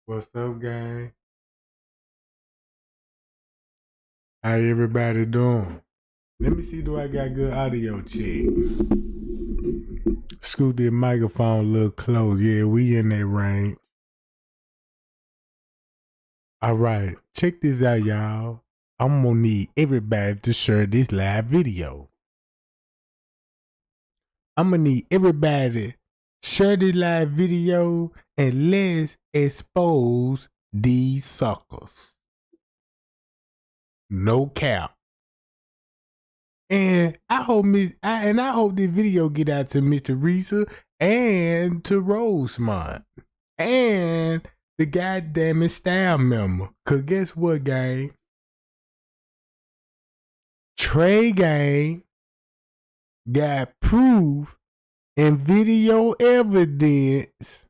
What's up, gang? How everybody doing? Let me see, do I got good audio check? Scoot that microphone a little close. Yeah, we in that range. All right, check this out, y'all. I'm gonna need everybody to share this live video. I'm gonna need everybody share this live video and let's expose these suckers. No cap. And I hope I hope this video get out to Mr. Risa and to Rosemont and the goddamn staff member. Cause guess what, gang? Trey Gang got proof and video evidence.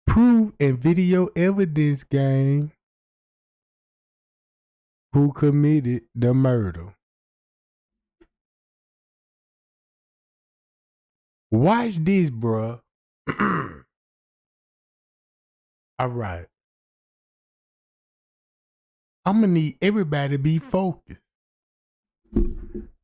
Proof and video evidence, gang. Who committed the murder? Watch this, bruh. All right. I'm gonna need everybody to be focused.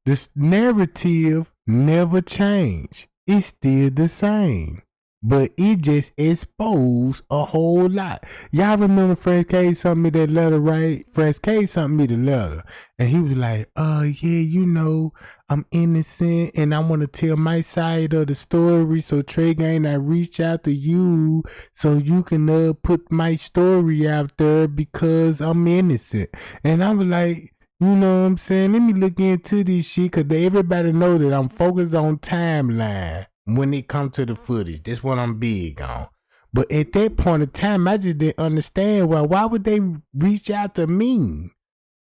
This narrative never changed. It's still the same. But it just exposed a whole lot. Y'all remember Franz K sent me that letter, right? Franz K sent me the letter. And he was like, yeah, you know, I'm innocent and I want to tell my side of the story. So Trey Gang, I reached out to you so you can put my story out there because I'm innocent. And I was like, you know what I'm saying? Let me look into this shit because everybody know that I'm focused on timeline. When it comes to the footage, that's what I'm big on. But at that point in time, I just didn't understand why would they reach out to me?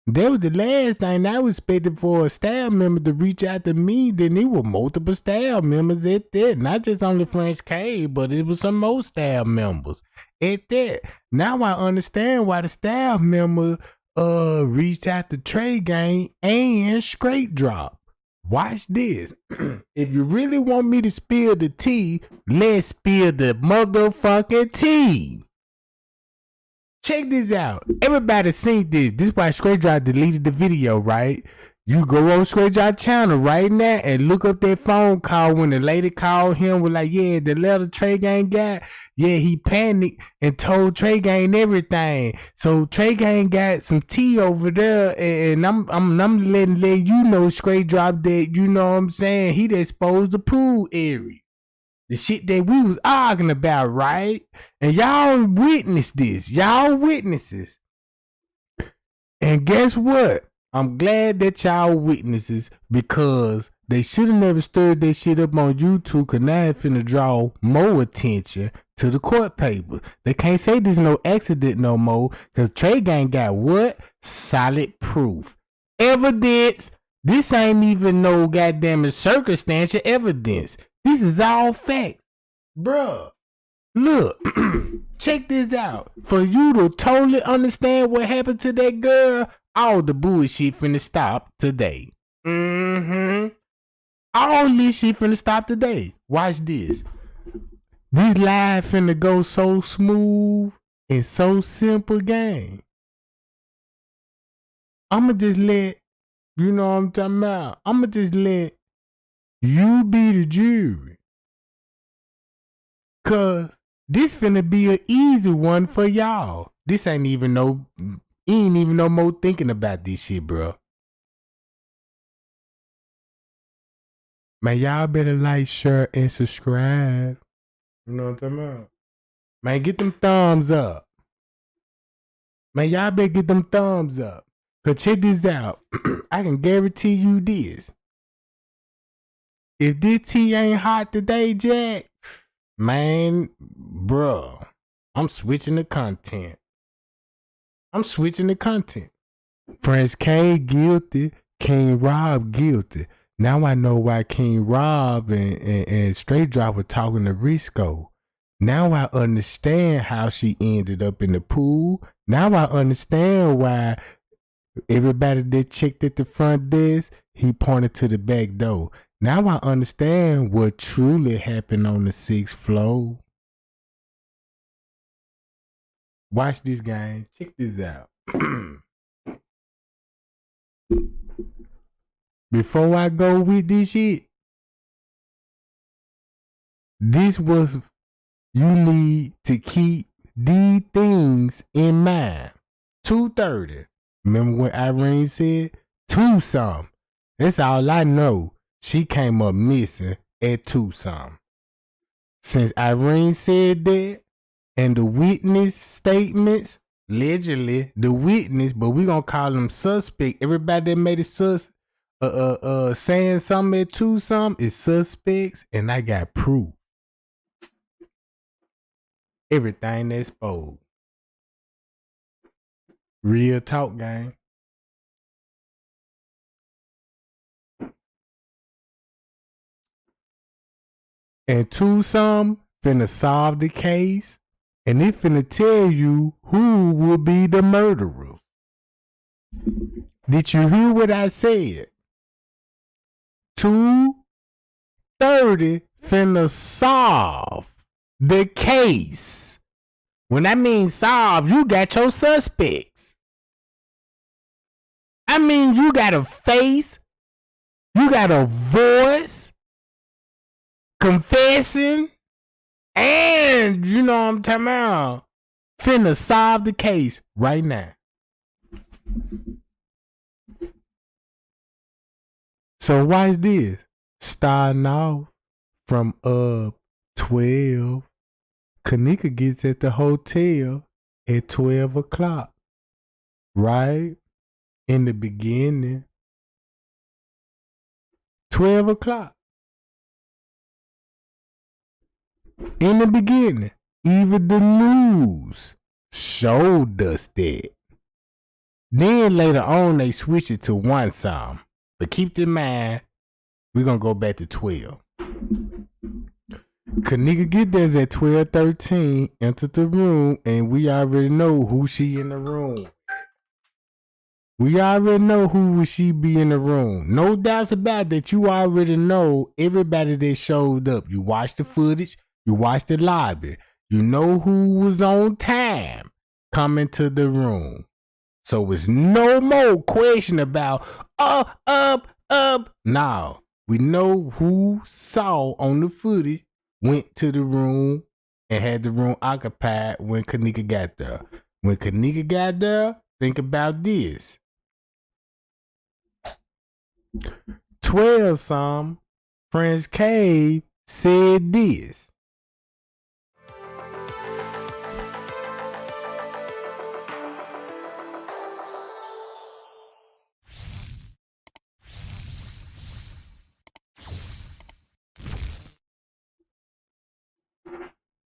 That was the last thing I was expecting for a staff member to reach out to me. Then it was multiple staff members at that. Not just only Franz K, but it was some more staff members at that. Now I understand why the staff member reached out to Trey Gang and Straight Drop. Watch this. If you really want me to spill the tea, let's spill the motherfucking tea. Check this out. Everybody seen this. This is why Straight Drop deleted the video, right? You go on Straight Drop channel right now and look up that phone call when the lady called him with like, yeah, the letter Trey Gang got. Yeah, he panicked and told Trey Gang everything. So Trey Gang got some tea over there, and I'm letting you know Straight Drop that, you know what I'm saying, he exposed the pool area. The shit that we was arguing about, right? And y'all witnessed this. Y'all witnesses. And guess what? I'm glad that y'all witnesses because they should have never stirred that shit up on YouTube because now it's finna draw more attention to the court paper. They can't say there's no accident no more because Trey Gang got what? Solid proof. Evidence. This ain't even no goddamn circumstantial evidence. This is all facts. Bruh. Look, check this out. For you to totally understand what happened to that girl, all the bullshit finna stop today. All this shit finna stop today. Watch this. This live finna go so smooth and so simple, gang. I'ma just let, you know what I'm talking about? I'ma just let you be the jury. Cause this finna be an easy one for y'all. This ain't even no more thinking about this shit, bro. Man, y'all better like, share, and subscribe. You know what I'm talking about? Man, get them thumbs up. Man, y'all better get them thumbs up. Cause check this out. I can guarantee you this. If this tea ain't hot today, Jack, man, bro, I'm switching the content. Franz K guilty, King Rob guilty. Now I know why King Rob and Straight Drop were talking to Risco. Now I understand how she ended up in the pool. Now I understand why everybody that checked at the front desk, he pointed to the back door. Now I understand what truly happened on the 6th floor. Watch this game. Check this out. Before I go with this shit, this was, you need to keep these things in mind. 2:30. Remember when Irene said 2-something? That's all I know. She came up missing at 2-something. Since Irene said that, and the witness statements, allegedly the witness, but we gonna call them suspect. Everybody that made it saying something at 2-something is suspects, and I got proof. Everything that's exposed. Real talk, gang. And 2-something finna solve the case, and it finna tell you who will be the murderer. Did you hear what I said? 2:30 finna solve the case. When I mean solve, you got your suspects. I mean, you got a face, you got a voice, confessing, and you know what I'm talking about. Finna solve the case right now. So watch this. Starting off from 12. Kanika gets at the hotel at 12 o'clock. Right? In the beginning. 12 o'clock. In the beginning. Even the news showed us that. Then later on they switched it to 1-something. But keep in mind, we're going to go back to 12. Kanika get there at 12:13, entered the room, and we already know who she in the room. We already know who will she be in the room. No doubts about that. You already know everybody that showed up. You watched the footage. You watched the lobby. You know who was on time coming to the room. So it's no more question about up. No, we know who saw on the footage, went to the room, and had the room occupied when Kanika got there. When Kanika got there, think about this. 12-something, Prince Cave said this.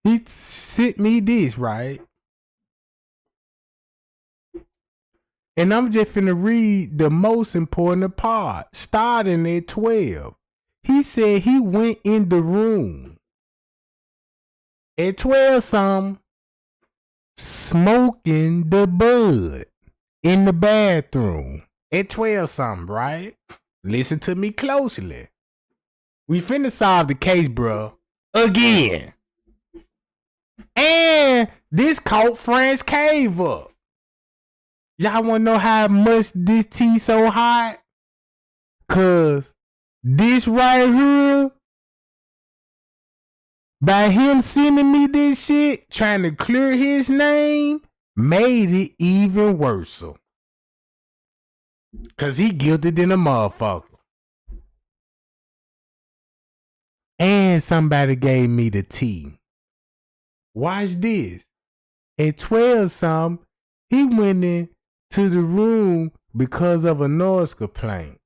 He sent me this, right? And I'm just finna read the most important part, starting at 12. He said he went in the room at 12-something, smoking the bud in the bathroom at 12-something, right? Listen to me closely. We finna solve the case, bro. Again. And this caught Franz Cave up. Y'all wanna know how much this tea so hot? Cause this right here, by him sending me this shit, trying to clear his name, made it even worse. Cause he guilty than a motherfucker. And somebody gave me the tea. Watch this. At 12-something, he went into the room because of a noise complaint.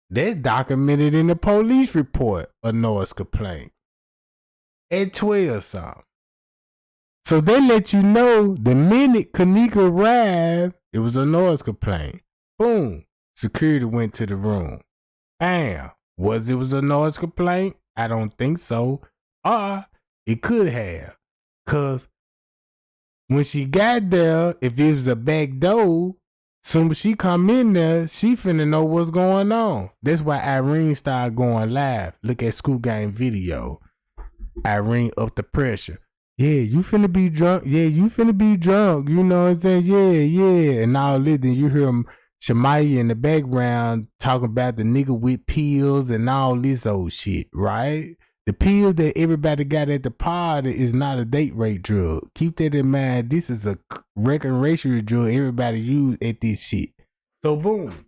That's documented in the police report, a noise complaint. At 12-something. So they let you know the minute Kanika arrived, it was a noise complaint. Boom. Security went to the room. Bam. Was it a noise complaint? I don't think so. It could have. Cause when she got there, if it was a back door, soon as she come in there, she finna know what's going on. That's why Irene started going live. Look at School Game video. Irene up the pressure. Yeah, you finna be drunk. Yeah, you finna be drunk. You know what I'm saying? Yeah, yeah. And all this, then you hear him, Shemaya in the background talking about the nigga with pills and all this old shit, right? The pill that everybody got at the party is not a date rape drug. Keep that in mind. This is a recreational drug everybody use at this shit. So boom.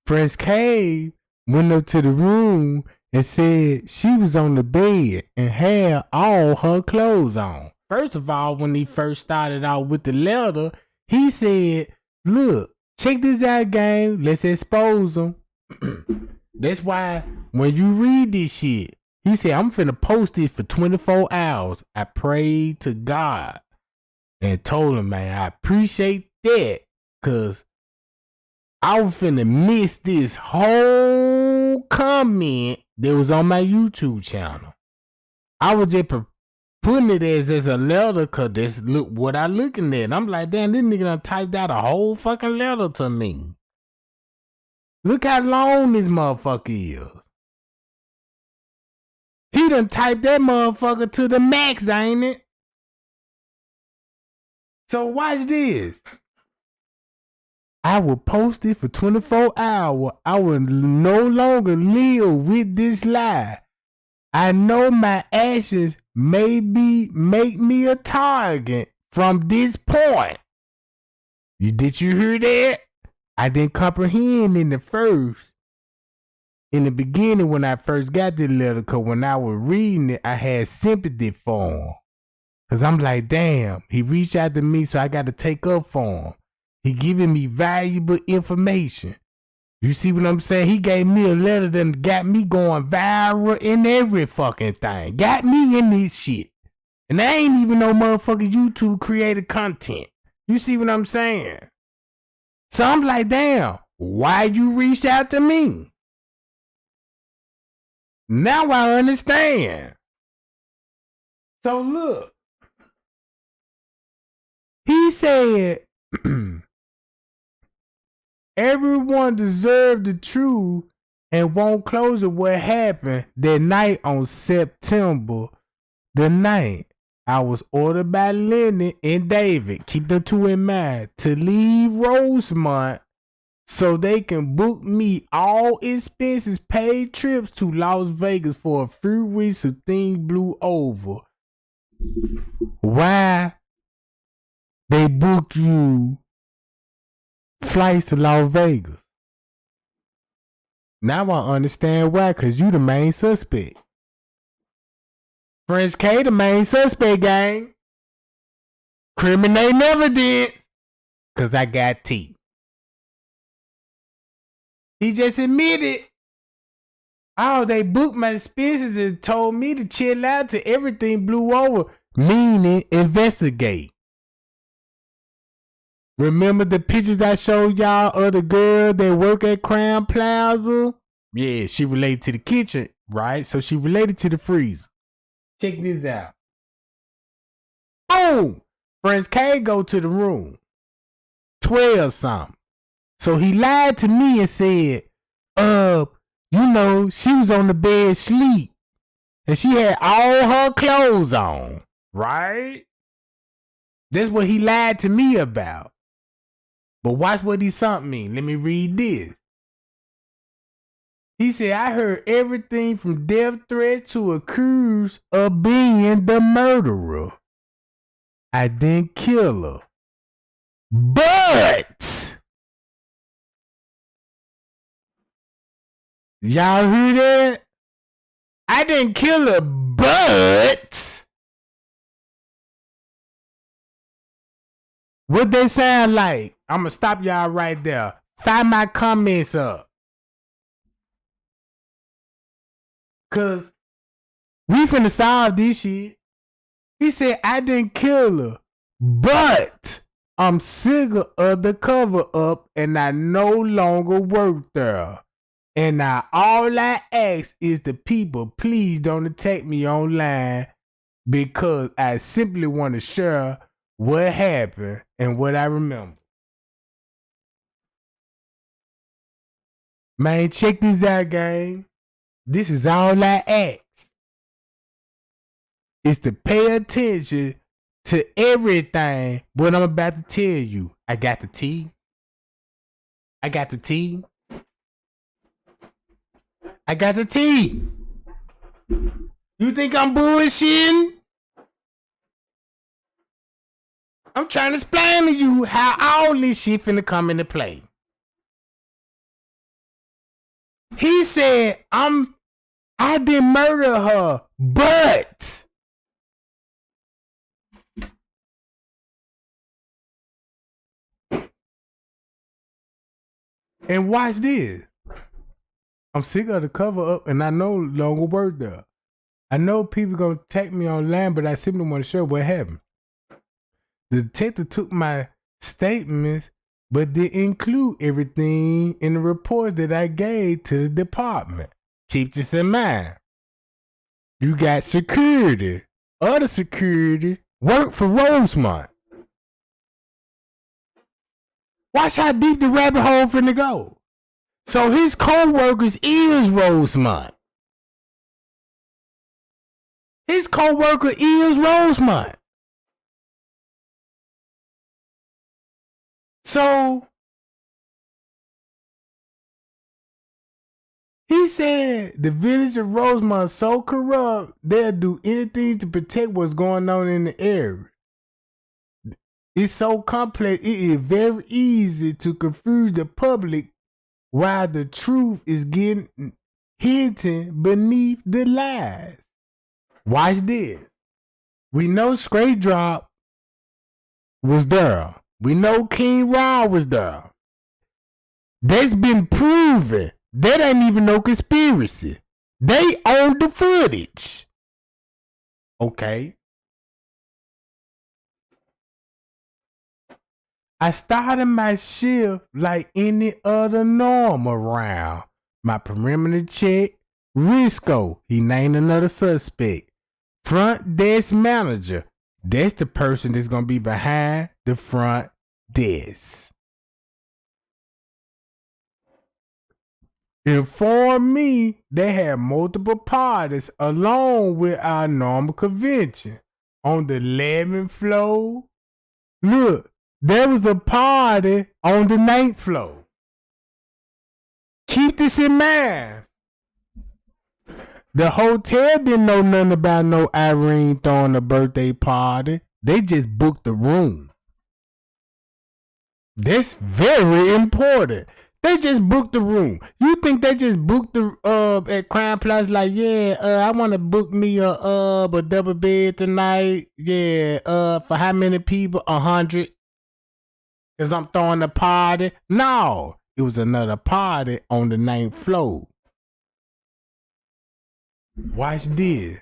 Friends K went up to the room and said she was on the bed and had all her clothes on. First of all, when he first started out with the letter, he said, look, check this out, gang. Let's expose them. That's why when you read this shit, he said, I'm finna post this for 24 hours. I prayed to God and told him, man, I appreciate that because I was finna miss this whole comment that was on my YouTube channel. I was just putting it as a letter because that's what I looking at. I'm like, damn, this nigga done typed out a whole fucking letter to me. Look how long this motherfucker is. He done typed that motherfucker to the max, ain't it? So watch this. I will post it for 24 hours. I will no longer live with this lie. I know my actions maybe make me a target from this point. Did you hear that? I didn't comprehend in the beginning when I first got the letter, because when I was reading it, I had sympathy for him. Because I'm like, damn, he reached out to me, so I got to take up for him. He giving me valuable information. You see what I'm saying? He gave me a letter that got me going viral in every fucking thing. Got me in this shit. And I ain't even no motherfucking YouTube created content. You see what I'm saying? So I'm like, damn, why you reached out to me? Now I understand. So look. He said, everyone deserved the truth and won't close it what happened that night on September the 9th. I was ordered by Lenny and David, keep the two in mind, to leave Rosemont so they can book me all expenses paid trips to Las Vegas for a few weeks if things blew over. Why they book you flights to Las Vegas? Now I understand why, because you the main suspect. French K, the main suspect, gang. Criminate evidence, because I got teeth. He just admitted, oh, they booked my expenses and told me to chill out till everything blew over, meaning investigate. Remember the pictures I showed y'all of the girl that work at Crown Plaza? Yeah, she related to the kitchen, right? So she related to the freezer. Check this out. Boom! Friends K go to the room. 12 something. So he lied to me and said, she was on the bed sleep. And she had all her clothes on. Right? That's what he lied to me about. But watch what he sent me. Let me read this. He said, I heard everything from death threats to accused of being the murderer. I didn't kill her. But y'all hear that? I didn't kill her, but what they sound like? I'm gonna stop y'all right there. Fire my comments up. Cause we finna solve this shit. He said, I didn't kill her, but I'm sick of the cover up and I no longer work there. And now all I ask is the people, please don't attack me online because I simply want to share what happened and what I remember. Man, check this out, gang. This is all I ask. is to pay attention to everything what I'm about to tell you. I got the tea. I got the tea. I got the tea. You think I'm bullshitting? I'm trying to explain to you how all this shit finna come into play. He said, I didn't murder her, but and watch this. I'm sick of the cover up and I no longer work there. I know people gonna attack me online, but I simply want to show what happened. The detective took my statements, but didn't include everything in the report that I gave to the department. Keep this in mind. You got security. Other security work for Rosemont. Watch how deep the rabbit hole finna go. So his co-workers is Rosemont. His co-worker is Rosemont. So he said the village of Rosemont is so corrupt they'll do anything to protect what's going on in the area. It's so complex, it is very easy to confuse the public while the truth is getting hidden beneath the lies. Watch this. We know Straight Drop was there. We know King Raw was there. That's been proven. That ain't even no conspiracy. They own the footage. Okay. I started my shift like any other normal round. My perimeter check, Risco, he named another suspect. Front desk manager, that's the person that's gonna be behind the front desk. Informed me they had multiple parties along with our normal convention on the 11th floor. Look, there was a party on the 9th floor. Keep this in mind. The hotel didn't know nothing about no Irene throwing a birthday party. They just booked the room. That's very important. They just booked the room. You think they just booked the at Crime Plaza like, yeah, I want to book me a double bed tonight. Yeah, for how many people? 100. Cause I'm throwing a party. No, it was another party on the 9th floor. Watch this.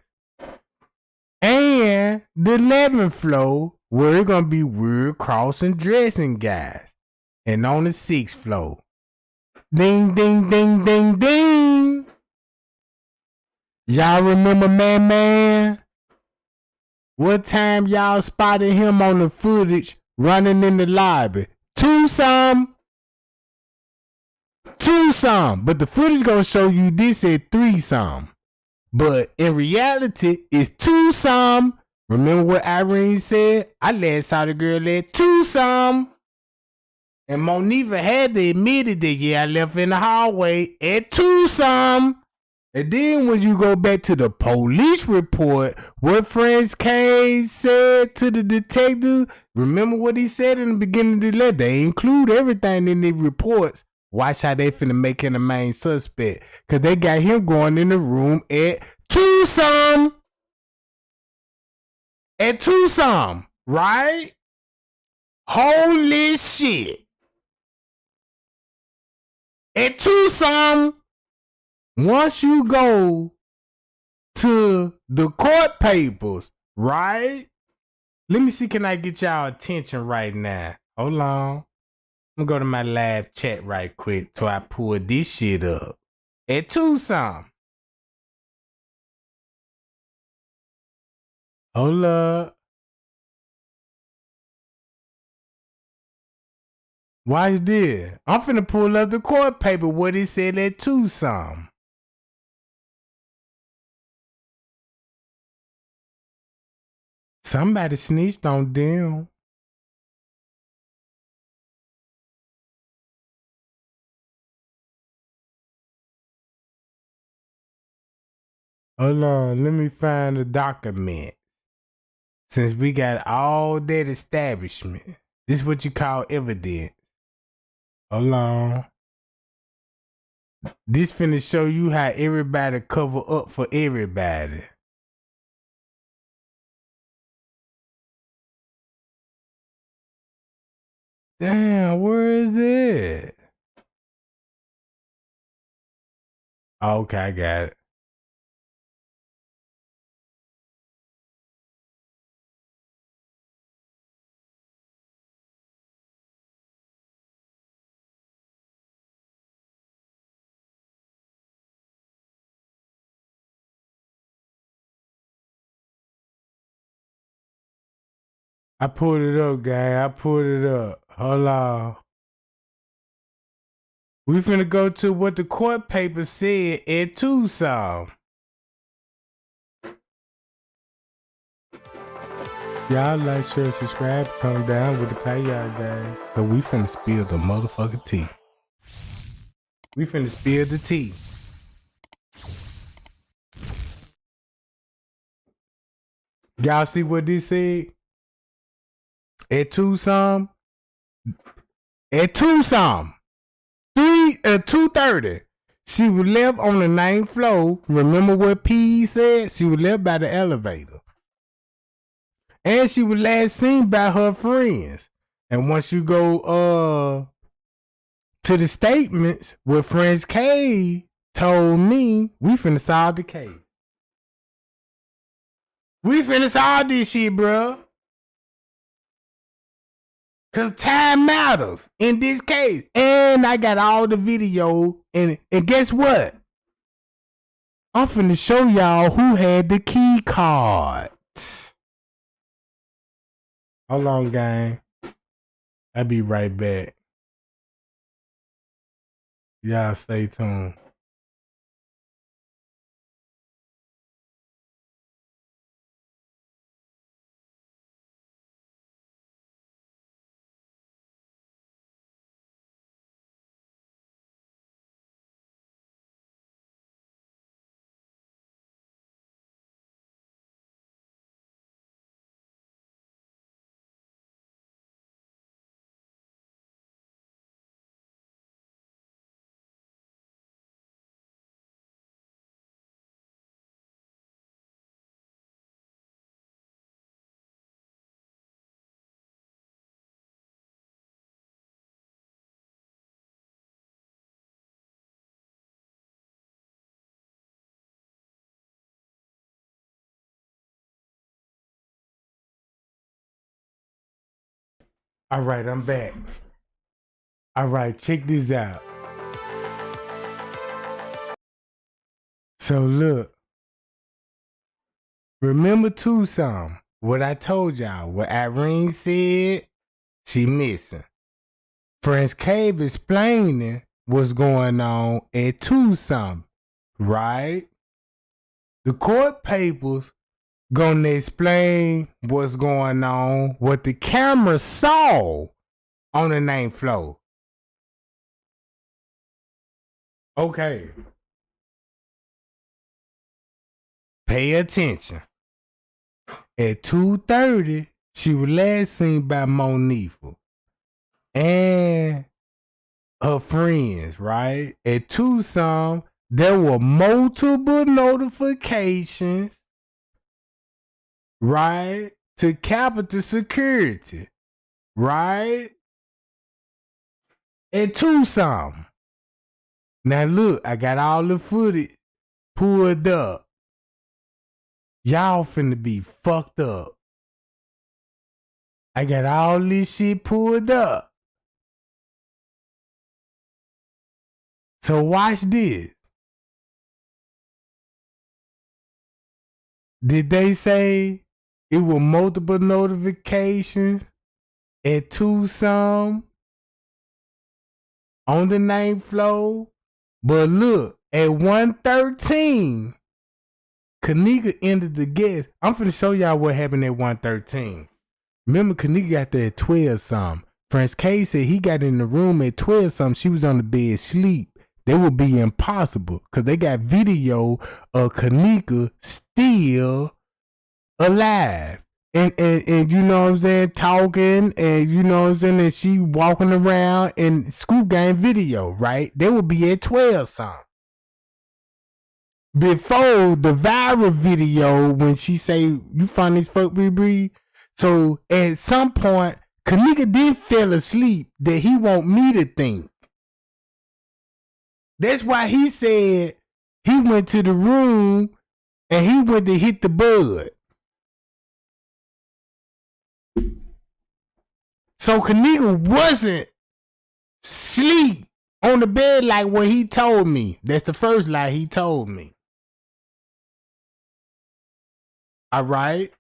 And the 11th floor, where it's gonna be weird crossing dressing guys. And on the 6th floor. Ding, ding, ding, ding, ding. Y'all remember Man? What time y'all spotted him on the footage running in the lobby? Two-some. But the footage gonna show you this at 3-some. But in reality, it's 2-some. Remember what Irene said? I last saw the girl at 2-some. And Monifa had to admit it that, yeah, I left in the hallway at 2-some. And then when you go back to the police report, what Franzis said to the detective, remember what he said in the beginning of the letter? They include everything in the reports. Watch how they finna make him the main suspect. Because they got him going in the room at 2-some. At 2-some, right? Holy shit. At 2-some, once you go to the court papers, right? Let me see, can I get y'all attention right now? Hold on. I'm gonna go to my live chat right quick till I pull this shit up. At 2-some. Hold up. Watch this. I'm finna pull up the court paper what it said at 2-some. Somebody snitched on them. Hold on, let me find the document. Since we got all that establishment, this is what you call evidence. Hold on. This finna show you how everybody cover up for everybody. Damn, where is it? Okay, I got it. I pulled it up, gang. I pulled it up. Hold on. We finna go to what the court paper said at Tucson. Y'all like, share, subscribe, come down with the payout, gang. So we finna spill the motherfucking tea. We finna spill the tea. Y'all see what this said? At Tucson. At Tucson. 2:30. She was left on the 9th floor. Remember what P said? She was left by the elevator. And she was last seen by her friends. And once you go to the statements, what Franz K told me, we finna solve the case. We finna solve this shit, bro. Cause time matters in this case. And I got all the video. And guess what? I'm finna show y'all who had the key cards. Hold on, gang. I'll be right back. Y'all stay tuned. All right, I'm back. All right, check this out. So look, remember Tucson, what I told y'all, what Irene said, she missing. Franz Cave explaining what's going on at Tucson, right? The court papers gonna explain what's going on, what the camera saw on the 9th floor. Okay. Pay attention. At 2:30, she was last seen by Monifa and her friends, right? At Tucson, there were multiple notifications, right, to Capitol Security, right? At Tucson. Now look, I got all the footage pulled up. Y'all finna be fucked up. I got all this shit pulled up. So watch this. Did they say it was multiple notifications at Tucson on the 9th floor? But look, at 113, Kanika entered the guest. I'm finna show y'all what happened at 113. Remember, Kanika got there at 12 something. Franz K said he got in the room at 12 something. She was on the bed sleep. That would be impossible because they got video of Kanika still alive. And you know what I'm saying, talking, and you know what I'm saying, and she walking around in Scoop Gang video, right? They would be at 12 something. Before the viral video when she say, you funny as fuck, Bree. So at some point, Kanika did fell asleep that he want me to think. That's why he said he went to the room and he went to hit the bud. So Kanika wasn't sleep on the bed like what he told me. That's the first lie he told me. All right?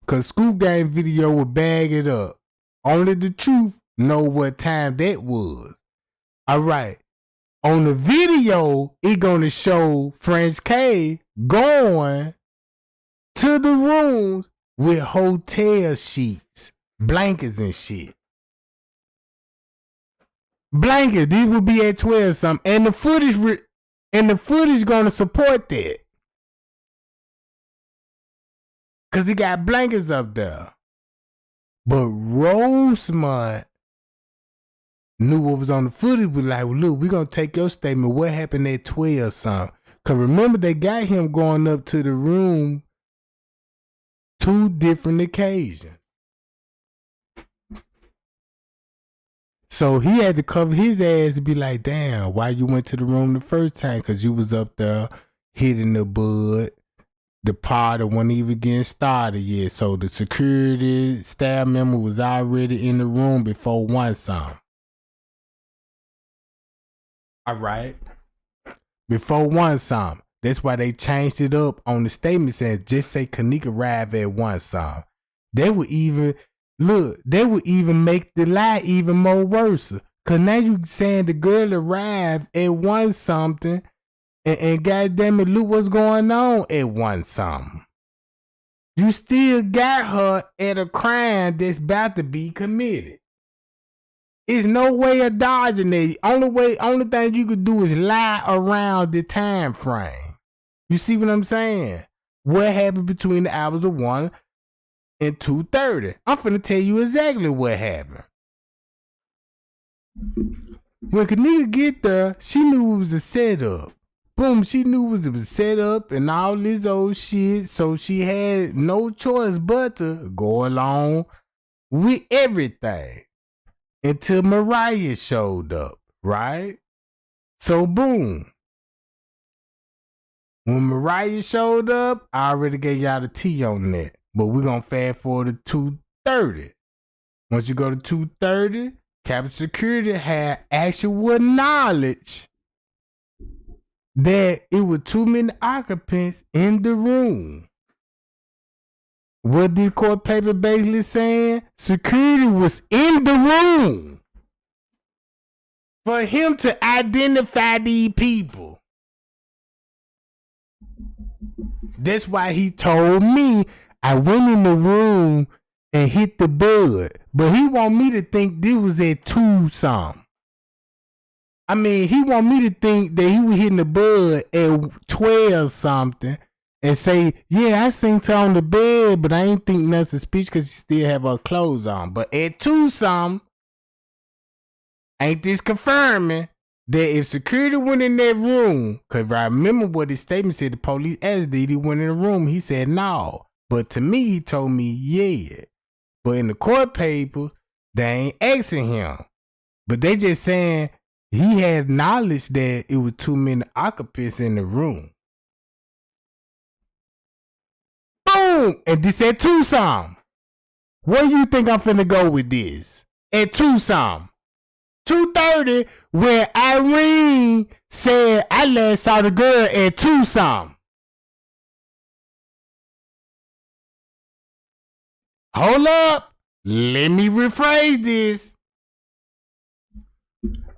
Because Scoop Gang video would bag it up. Only the truth know what time that was. All right. On the video, it gonna show Franz K going to the rooms with hotel sheets, blankets and shit. Blankets, these would be at 12 something. And the footage gonna support that. Cause he got blankets up there. But Rosemont knew what was on the footage. Was like, well, look, we gonna take your statement. What happened at 12 something? Cause remember they got him going up to the room 2 different occasions. So he had to cover his ass and be like, damn, why you went to the room the first time? Cause you was up there hitting the bud. The party wasn't even getting started yet. So the security staff member was already in the room before 1 something. All right. Before 1 something. That's why they changed it up on the statement saying just say Kanika arrived at 1 something. They would even make the lie even more worse. Cause now you saying the girl arrived at 1 something. And goddamn it, look what's going on at 1 something. You still got her at a crime that's about to be committed. It's no way of dodging it. Only thing you could do is lie around the time frame. You see what I'm saying? What happened between the hours of 1 and 2:30? I'm finna tell you exactly what happened. When Kanika get there, she knew it was a setup. Boom, she knew it was set up and all this old shit, so she had no choice but to go along with everything until Mariah showed up, right? So boom. When Mariah showed up, I already gave y'all the tea on that, but we're going to fast forward to 2:30. Once you go to 2:30, Captain Security had actual knowledge that it was too many occupants in the room. What this court paper basically saying? Security was in the room for him to identify these people. That's why he told me I went in the room and hit the bud. But he want me to think this was at 2 something. I mean, he want me to think that he was hitting the bud at 12 something and say, yeah, I seen her on the bed, but I ain't think nothing suspicious because she still have her clothes on. But at 2 something, ain't this confirming that if security went in that room, because I remember what his statement said, the police asked did he went in the room, he said no. But to me, he told me, yeah. But in the court paper, they ain't asking him. But they just saying, he had knowledge that it was too many occupants in the room. Boom! And this at 2 something. Where you think I'm finna go with this? At 2 something. 2:30, where Irene said I last saw the girl at 2 something. Hold up. Let me rephrase this.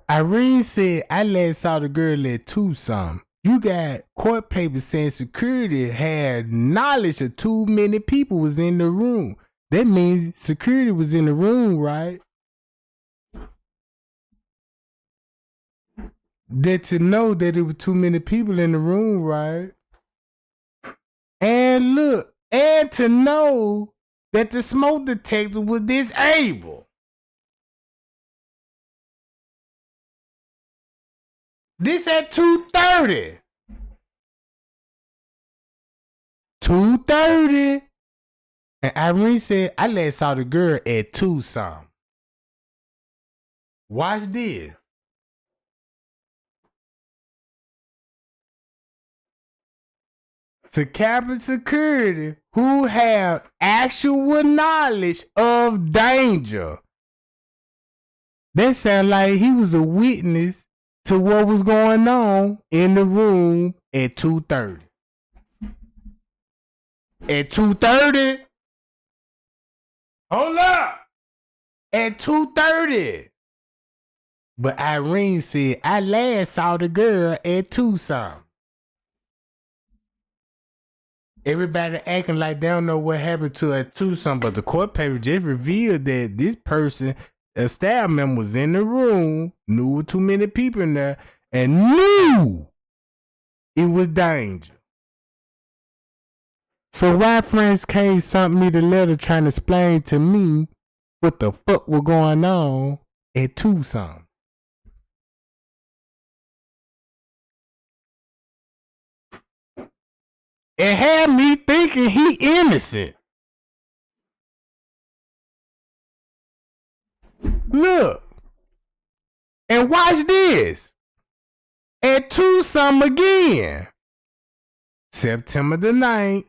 Irene said I last saw the girl at 2 something. You got court papers saying security had knowledge of too many people was in the room. That means security was in the room, right? That to know that there were too many people in the room, right? And look, and to know that the smoke detector was disabled. This at 2:30. 2:30. And Irene said, I last saw the girl at 2 something. Watch this. So Captain Security, who have actual knowledge of danger. That sound like he was a witness to what was going on in the room at 2:30. At 2:30? Hold up! At 2:30. But Irene said, I last saw the girl at 2 something. Everybody acting like they don't know what happened to her at 2 something, but the court paper just revealed that this person, a staff member, was in the room, knew too many people in there, and knew it was danger. So why Franz K sent me the letter trying to explain to me what the fuck was going on at 2 something? It had me thinking he innocent. Look. And watch this. At 2 something again. September the 9th.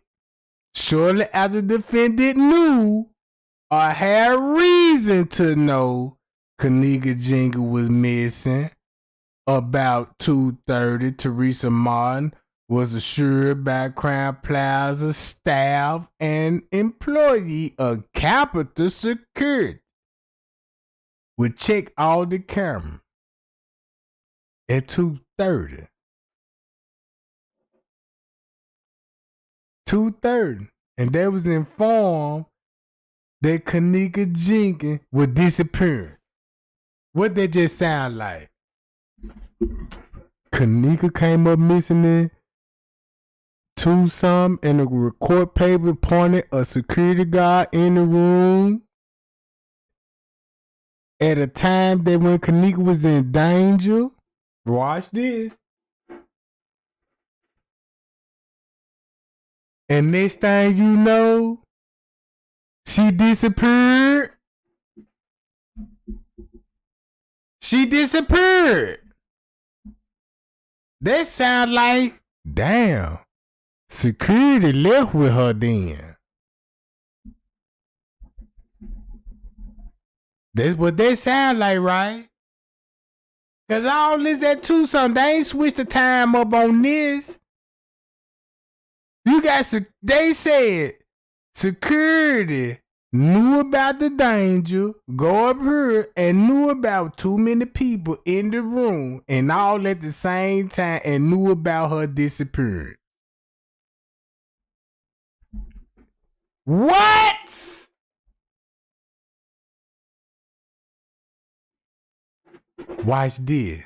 Shortly after the defendant knew or had reason to know Kanika Jenkins was missing, about 2:30, Teresa Martin was assured by Crown Plaza staff and employee of Capitol Security would check all the cameras at 2:30. 2:30. And they was informed that Kanika Jenkins was disappearing. What that just sound like? Kanika came up missing in 2 something, and the court paper pointed a security guard in the room at a time that when Kanika was in danger. Watch this. And next thing you know, she disappeared. She disappeared. That sound like, damn, security left with her then. That's what they sound like, right? Cause all this at 2 something, they ain't switched the time up on this. You got, they said security knew about the danger, go up here, and knew about too many people in the room, and all at the same time, and knew about her disappearance. What? Watch this.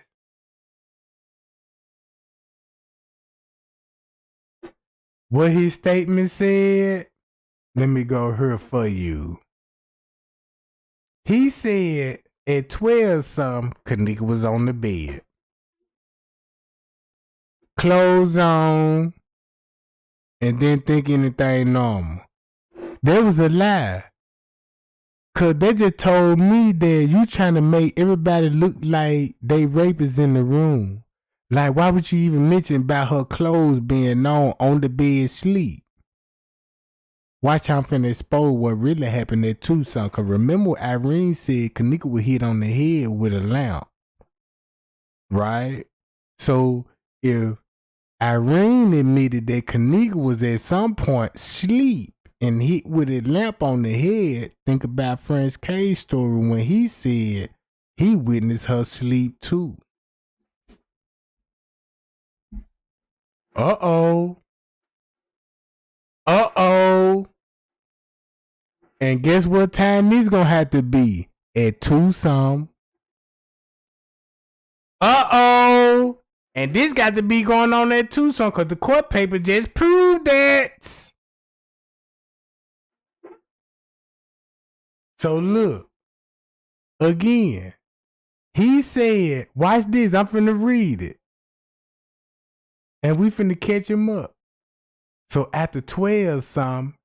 What his statement said, let me go here for you. He said at 12 something, Kanika was on the bed. Clothes on, and didn't think anything normal. That was a lie. Cause they just told me that you trying to make everybody look like they rapists in the room. Like, why would you even mention about her clothes being on the bed sleep? Watch how I'm finna expose what really happened at Tucson. Cause remember Irene said Kanika was hit on the head with a lamp. Right? So if Irene admitted that Kanika was at some point asleep and hit with a lamp on the head, think about Franz K's story when he said he witnessed her sleep too. Uh-oh. Uh-oh. And guess what time this gonna have to be? At 2 some. Uh-oh. And this got to be going on at 2 some because the court paper just proved that. So look. Again. He said, watch this, I'm finna read it. And we finna catch him up. So after 12 some,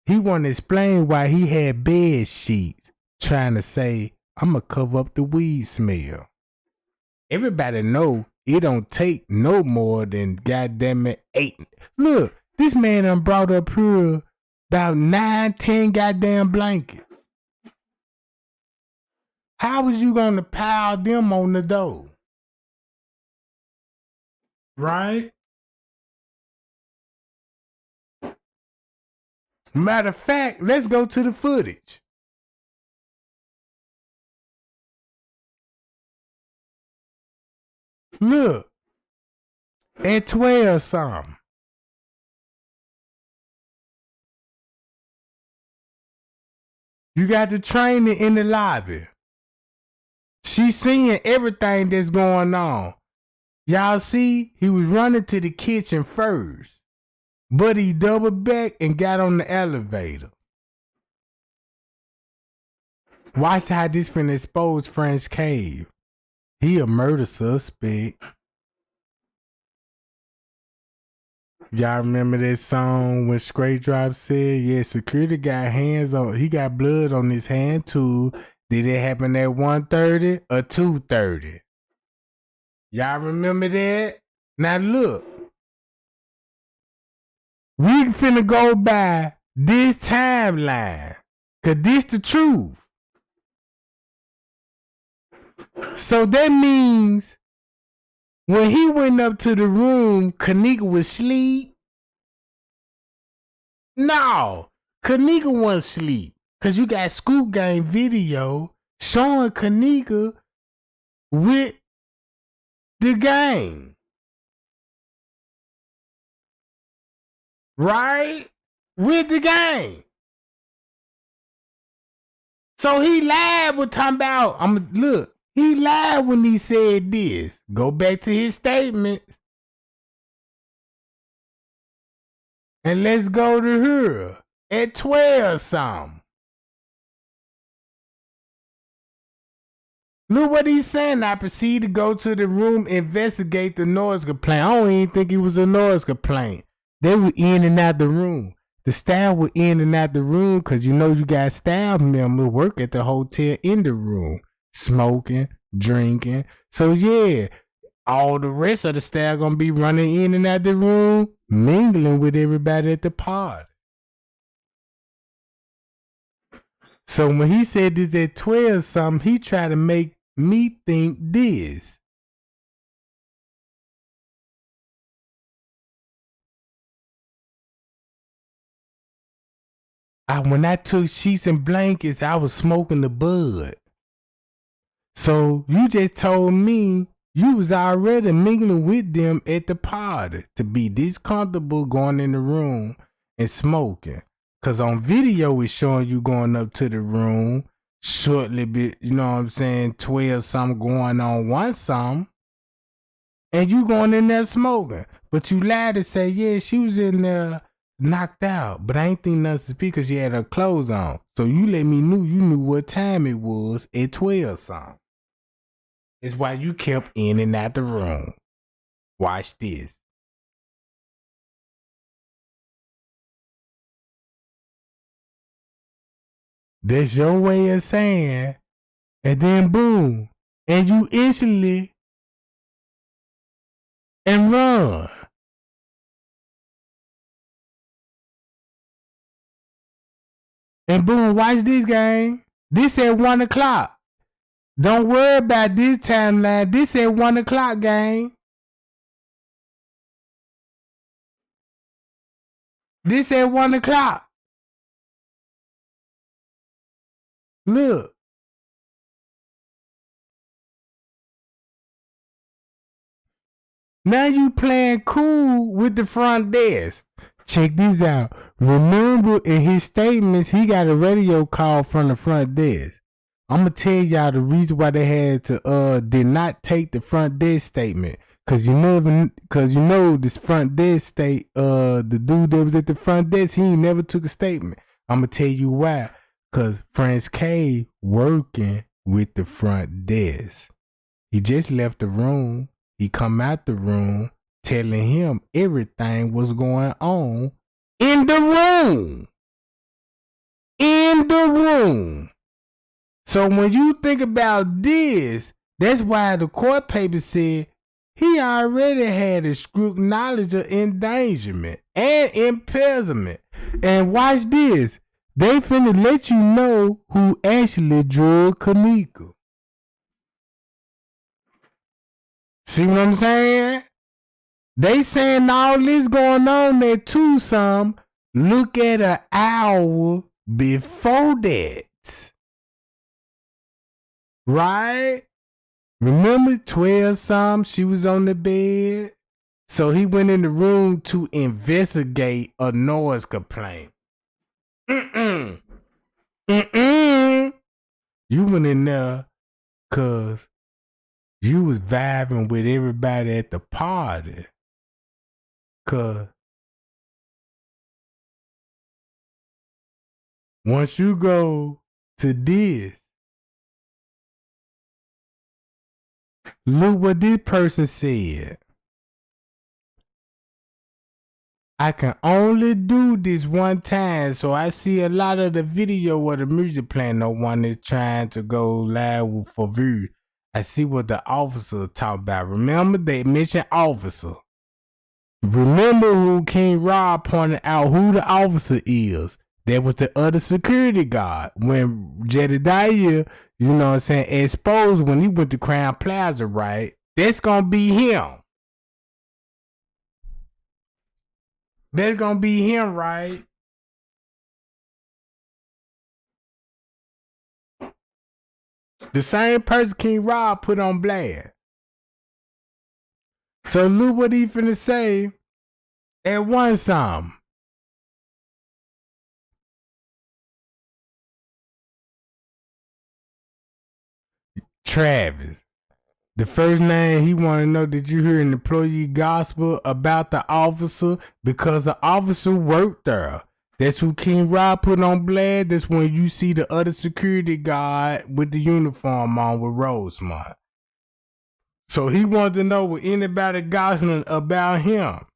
he wanna explain why he had bed sheets, trying to say, I'ma cover up the weed smell. Everybody know it don't take no more than goddamn it 8. Look, this man done brought up here about 9, 10 goddamn blankets. How was you gonna pile them on the door? Right? Matter of fact, let's go to the footage. Look, at 12 something. You got the trainer in the lobby. She's seeing everything that's going on. Y'all see, he was running to the kitchen first, but he doubled back and got on the elevator. Watch how this finna expose Frank's cave. He a murder suspect. Y'all remember that song when Straight Drop said, yeah, security got hands on, he got blood on his hand too. Did it happen at 1:30 or 2:30? Y'all remember that? Now look. We finna go by this timeline. Cause this the truth. So that means when he went up to the room, Kanika was asleep. No, Kanika wasn't asleep. Cause you got Scoop Gang video showing Kanika with the gang. Right? With the gang. So he lied with talking about, look, he lied when he said this. Go back to his statements. And let's go to her at 12 something. Look what he's saying. I proceed to go to the room, investigate the noise complaint. I don't even think it was a noise complaint. They were in and out the room. The staff were in and out the room because you know you got staff members work at the hotel in the room, smoking, drinking. So yeah, all the rest of the staff gonna be running in and out the room, mingling with everybody at the party. So when he said this at 12 something, he tried to make me think this. When I took sheets and blankets, I was smoking the bud. So you just told me you was already mingling with them at the party to be this comfortable going in the room and smoking. Cause on video it's showing you going up to the room shortly bit, you know what I'm saying, 12 something going on 1 something. And you going in there smoking. But you lied to say, yeah, she was in there knocked out. But I ain't think nothing to speak because she had her clothes on. So you let me know you knew what time it was at 12 something. It's why you kept in and out the room. Watch this. That's your way of saying, and then boom, and you instantly and run. And boom, watch this game. This at 1 o'clock. Don't worry about this timeline. This at 1 o'clock, gang. This at 1 o'clock. Look. Now you playing cool with the front desk. Check this out. Remember in his statements, he got a radio call from the front desk. I'm gonna tell y'all the reason why they had to did not take the front desk statement. Cause you know this front desk the dude that was at the front desk, he never took a statement. I'm gonna tell you why. Cause Franz K working with the front desk. He just left the room. He come out the room telling him everything was going on in the room. In the room. So when you think about this, that's why the court paper said he already had a strict knowledge of endangerment and imprisonment. And watch this. They finna let you know who actually drug Kanika. See what I'm saying? They saying all this going on there too, some. Look at an hour before that. Right? Remember 12 some, she was on the bed. So he went in the room to investigate a noise complaint. You went in there cause you was vibing with everybody at the party. Cause once you go to this, look what this person said. I can only do this one time, so I see a lot of the video of the music playing. No one is trying to go live for view. I see what the officer talk about. Remember, they mentioned officer. Remember who King Rob pointed out who the officer is. That was the other security guard. When Jedediah, you know what I'm saying, exposed when he went to Crown Plaza, right? That's gonna be him. That's gonna be him, right? The same person King Rob put on blast. So look what he finna say at one song. Travis. The first name he want to know, did you hear an employee gospel about the officer? Because the officer worked there. That's who King Rob put on blast. That's when you see the other security guard with the uniform on with Rosemont. So he wanted to know what anybody gossiping about him.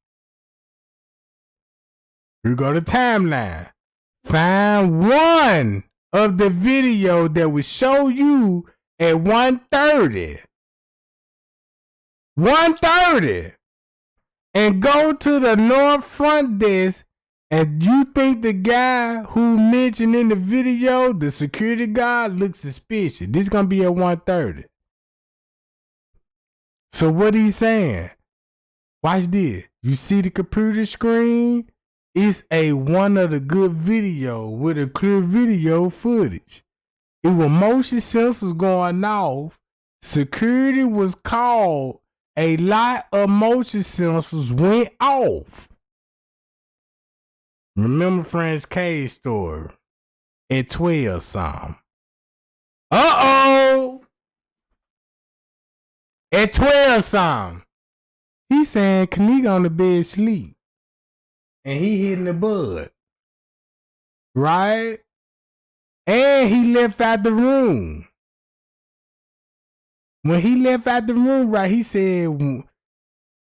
We go to timeline. Find one of the video that will show you at 1:30. 1:30. And go to the north front desk, and you think the guy who mentioned in the video, the security guard, looks suspicious. This is gonna be at 1:30. So what he's saying? Watch this. You see the computer screen? It's one of the good video with a clear video footage. It was motion sensors going off. Security was called. A lot of motion sensors went off. Remember Franz K's story at 12 some. Uh-oh! At 12 some. He saying Kanika on the bed sleep. And he hitting the bud. Right? And he left out the room. When he left out the room, right, he said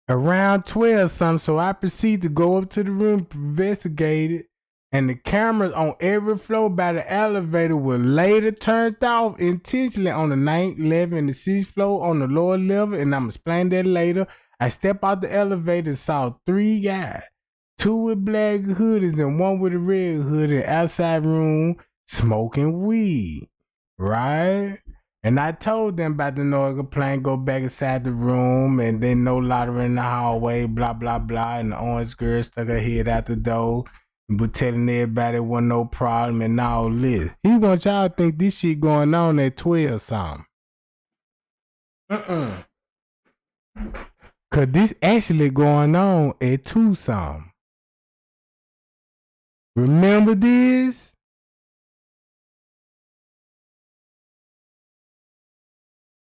around 12 something. So I proceed to go up to the room, investigate it. And the cameras on every floor by the elevator were later turned off intentionally on the 9th, 11th, and the 6th floor on the lower level. And I'm explaining that later. I stepped out the elevator and saw 3 guys. 2 with black hoodies and 1 with a red hoodie outside room smoking weed. Right? And I told them about the noise complaint, go back inside the room, and then no lottery in the hallway, blah, blah, blah. And the orange girl stuck her head out the door, but telling everybody it wasn't no problem and all this. He wants y'all to think this shit going on at 12 something. Cause this actually going on at Tucson. Remember this?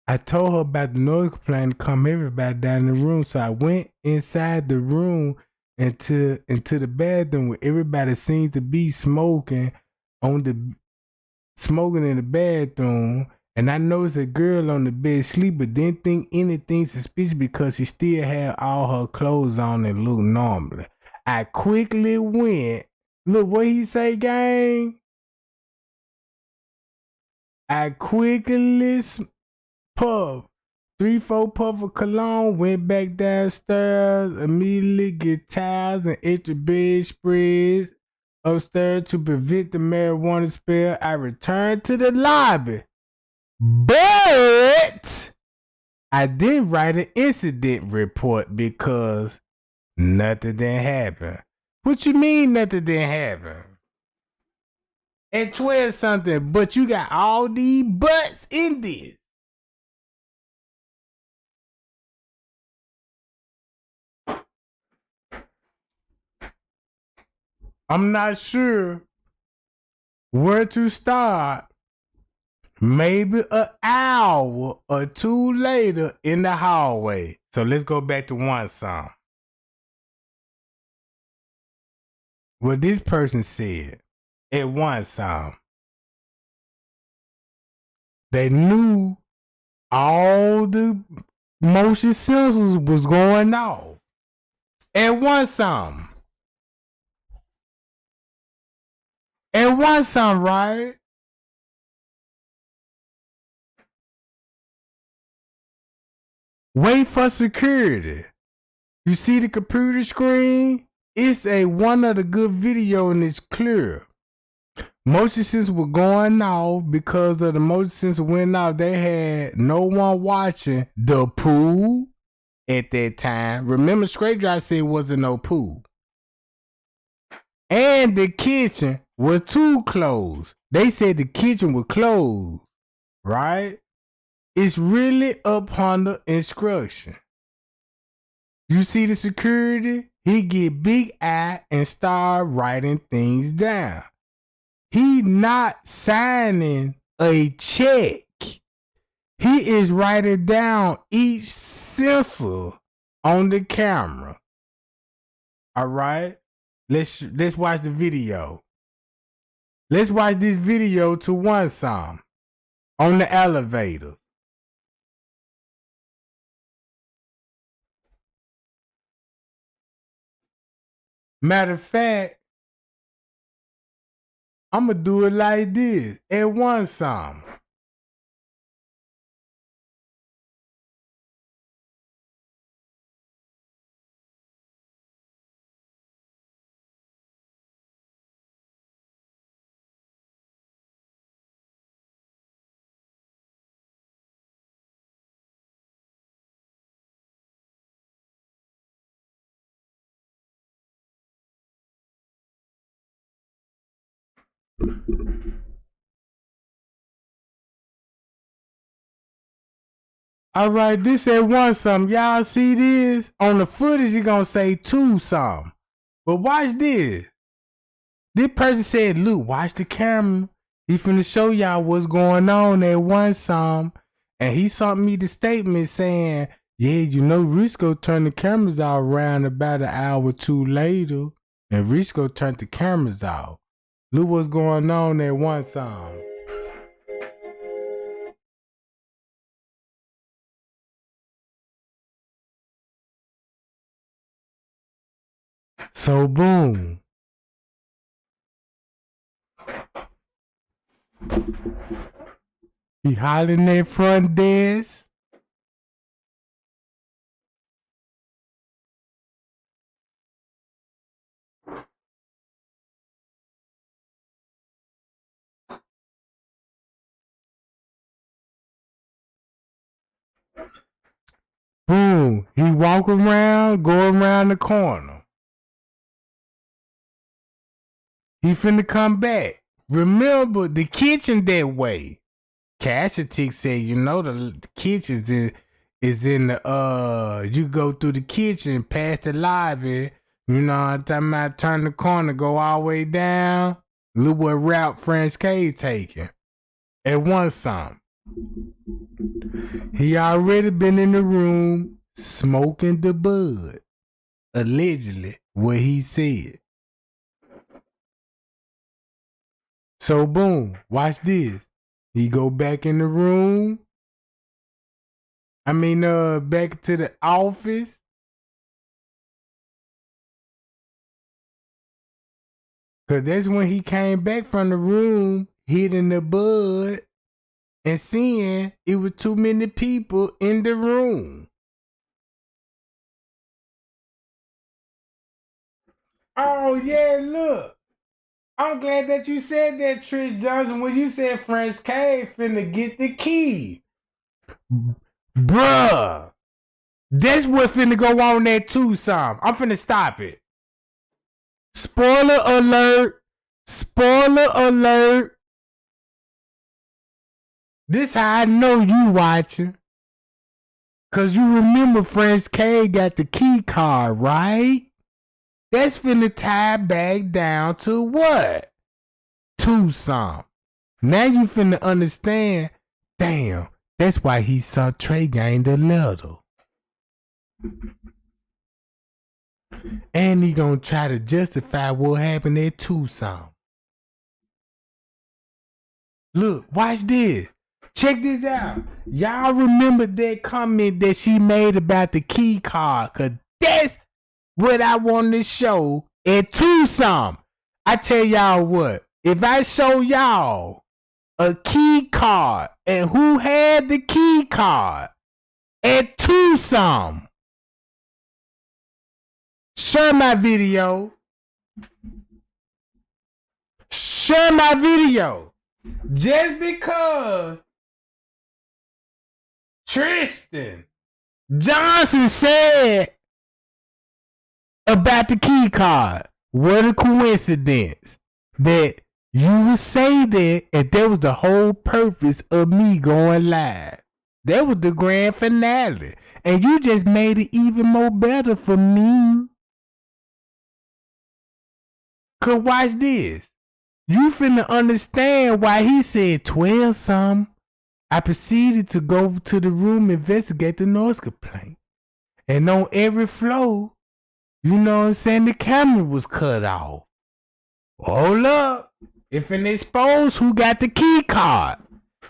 I told her about the noise complaint to come everybody down in the room. So I went inside the room into the bathroom where everybody seems to be smoking in the bathroom. And I noticed a girl on the bed sleep, but didn't think anything suspicious because she still had all her clothes on and looked normally. I quickly went. Look what he say, gang. I quickly puff 3-4 puff of cologne, went back downstairs, immediately get towels and extra bed spreads upstairs to prevent the marijuana spill. I returned to the lobby, but I didn't write an incident report because nothing didn't happen. What you mean nothing didn't happen? At 12 something, but you got all these butts in this. I'm not sure where to start. Maybe an hour or two later in the hallway. So let's go back to one song. What this person said at one song. They knew all the motion sensors was going off at one song. At one song, right? Wait for security. You see the computer screen? It's one of the good video and it's clear. Motion sensors were going off because of the motion sensor went off. They had no one watching the pool at that time. Remember, Straight Drive said it wasn't no pool. And the kitchen was too closed. They said the kitchen was closed, right? It's really upon the instruction. You see the security? He get big eye and start writing things down. He not signing a check. He is writing down each sensor on the camera. All right? Let's watch the video. Let's watch this video to one song on the elevator. Matter of fact, I'm going to do it like this at one song. All right, this at one something. Y'all see this? On the footage, you're going to say two something. But watch this. This person said, Luke, watch the camera. He finna show y'all what's going on at one something. And he sent me the statement saying, yeah, you know, Risco turned the cameras off around about an hour or two later. And Risco turned the cameras off. Look what's going on at one song. So boom. He hollering at front desk. Boom. He walk around, go around the corner. He finna come back. Remember the kitchen that way. Casualty said, you know, the kitchen is in the you go through the kitchen, past the lobby, you know what I'm talking about, turn the corner, go all the way down. Look what route Franz K taking. At one something. He already been in the room smoking the bud. Allegedly, what he said. So boom, watch this. He go back in the room. Back to the office. Cause that's when he came back from the room, hitting the bud, and seeing it was too many people in the room. Oh yeah, look. I'm glad that you said that, Trish Johnson, when you said Franz K finna get the key. Bruh. That's what finna go on there too, Sam. I'm finna stop it. Spoiler alert. Spoiler alert. This how I know you watching. Cause you remember Franz K got the key card, right? That's finna tie back down to what? To some. Now you finna understand, damn, that's why he saw Trey Gang the letter. And he gonna try to justify what happened at Tucson. Look, watch this. Check this out. Y'all remember that comment that she made about the key card? Cause that's what I wanted to show at Tucson. I tell y'all what, if I show y'all a key card and who had the key card at Tucson, share my video. Share my video. Just because Tristan Johnson said about the key card, what a coincidence that you would say that, and that was the whole purpose of me going live. That was the grand finale. And you just made it even more better for me. Cause watch this. You finna understand why he said 12 something. I proceeded to go to the room, investigate the noise complaint. And on every floor, you know what I'm saying, the camera was cut off. Hold up. It finna expose who got the key card.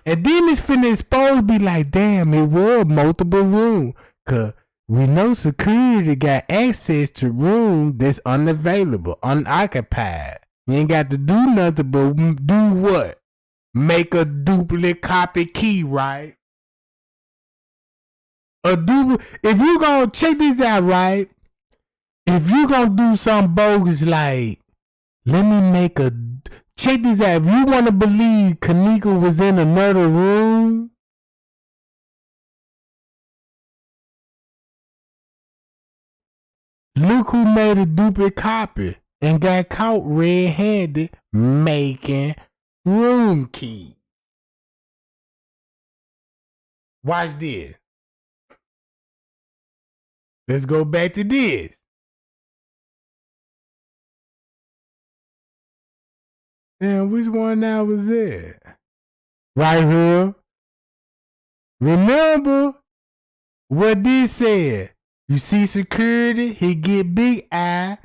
And then it's finna expose, be like, damn, it was multiple rooms. Cause we know security got access to rooms that's unavailable, unoccupied. You ain't got to do nothing but do what? Make a duplicate copy key, right? If you gonna check this out, right? If you gonna do something bogus like, let me make a, check this out. If you wanna believe Kanika was in another room, look who made a duplicate copy and got caught red-handed making room key. Watch this. Let's go back to this. Damn, which one now was it? Right here. Remember what this said? You see security, he get big eye.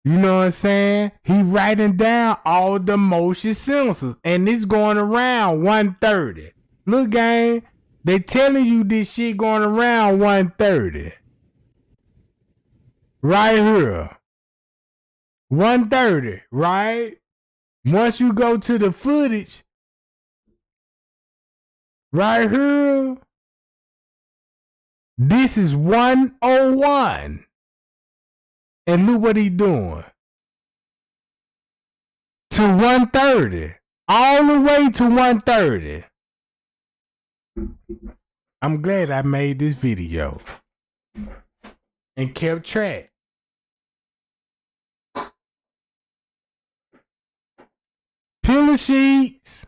You know what I'm saying? He writing down all the motion sensors. And it's going around 130. Look, gang, they telling you this shit going around 130. Right here. 130, right? Once you go to the footage, right here, this is 101. And look what he doing. To 130. All the way to 130. I'm glad I made this video. And kept track. Pillow sheets.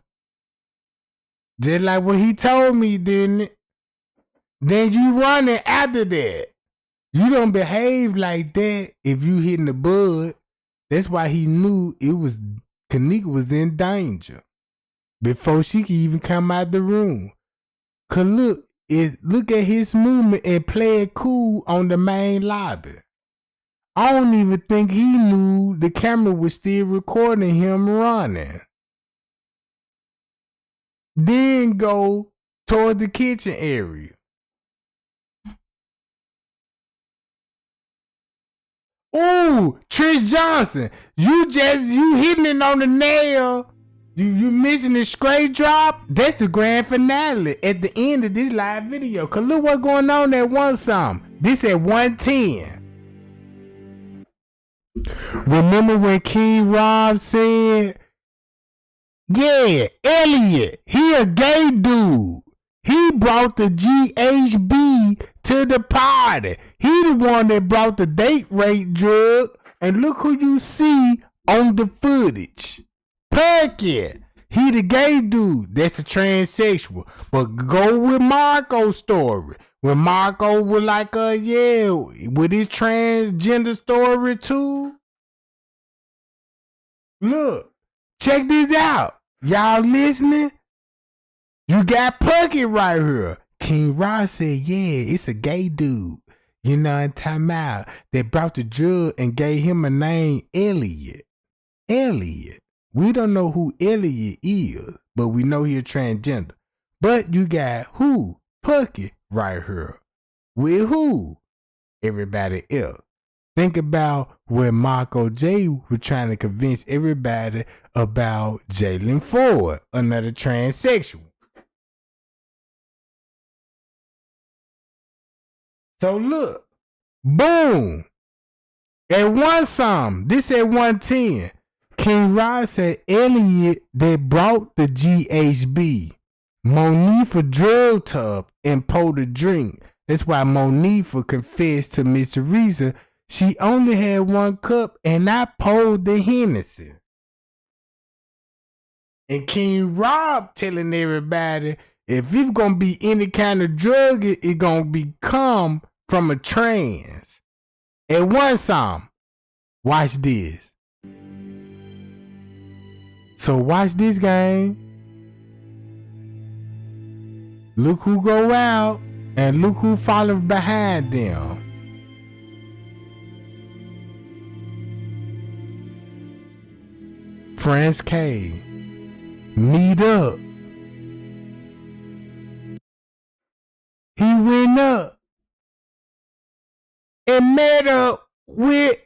Just like what he told me, didn't it? then you running after that. You don't behave like that if you hitting the bud. That's why he knew Kanika was in danger before she could even come out the room. Cause look at his movement and play it cool on the main lobby. I don't even think he knew the camera was still recording him running. Then go toward the kitchen area. Ooh, Trish Johnson, you hitting it on the nail. You missing the straight drop? That's the grand finale at the end of this live video. Cause look what's going on at 1-some. This at 110. Remember when King Rob said, yeah, Elliot, he a gay dude. He brought the GHB to the party. He the one that brought the date rape drug. And look who you see on the footage. Perky. He the gay dude. That's a transsexual. But go with Marco's story. When Marco was like, yeah, with his transgender story too. Look, check this out. Y'all listening? You got Puckett right here. King Ross said, yeah, it's a gay dude. You know, in time out. They brought the drug and gave him a name, Elliot. Elliot. We don't know who Elliot is, but we know he's transgender. But you got who? Puckett right here. With who? Everybody else. Think about where Marco J was trying to convince everybody about Jalen Ford, another transsexual. So look, boom. At 1-some, this at 110. King Rod said Elliot that brought the GHB. Monifa drugged her and poured a drink. That's why Monifa confessed to Miss Teresa she only had 1 cup and I poured the Hennessy. And King Rob telling everybody if it's gonna be any kind of drug, it gonna become from a trans. At 1-some, watch this. So watch this, gang. Look who go out and look who follows behind them. Franz K. Meet up. He went up and met up with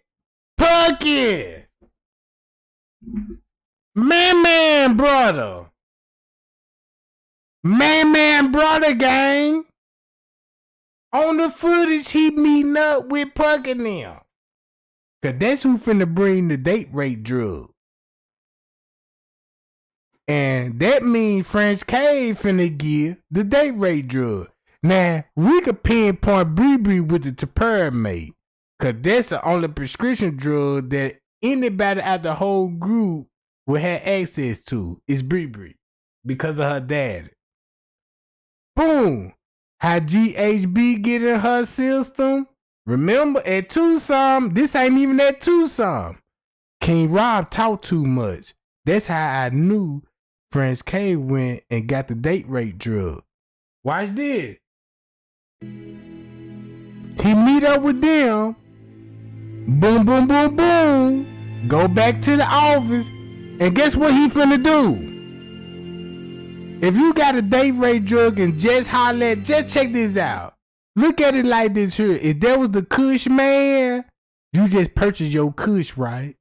Puckett. Man, brother. Man, brother, gang. On the footage, he meeting up with Puckett now. Cause that's who finna bring the date rape drug. And that means French K finna give the date rape drug. Now, we could pinpoint Bree with the Topiramate. Cause that's the only prescription drug that anybody out the whole group will have access to. Is Bree. Because of her dad. Boom. How GHB get in her system? Remember, at 2-some, this ain't even at 2-some. King Rob talked too much. That's how I knew French K went and got the date rape drug. Watch this. He meet up with them. Boom, boom, boom, boom. Go back to the office. And guess what he finna do? If you got a date rape drug and just holler, just check this out. Look at it like this here. If there was the Kush man, you just purchased your Kush, right?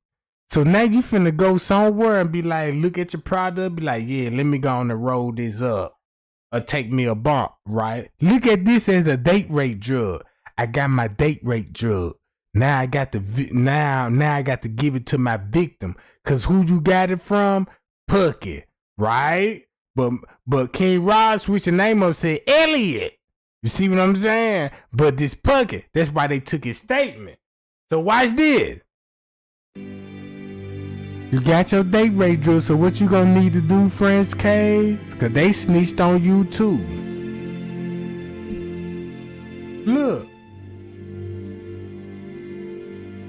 So now you finna go somewhere and be like, look at your product, be like, yeah, let me go on and roll this up. Or take me a bump, right? Look at this as a date rape drug. I got my date rape drug. Now I got to now I got to give it to my victim. Cause who you got it from? Puckett, right? But King Rod switched the name up, said Elliot. You see what I'm saying? But this Puckett, that's why they took his statement. So watch this. You got your date rape drug, so what you gonna need to do, Friends K? Cause they snitched on you too. Look.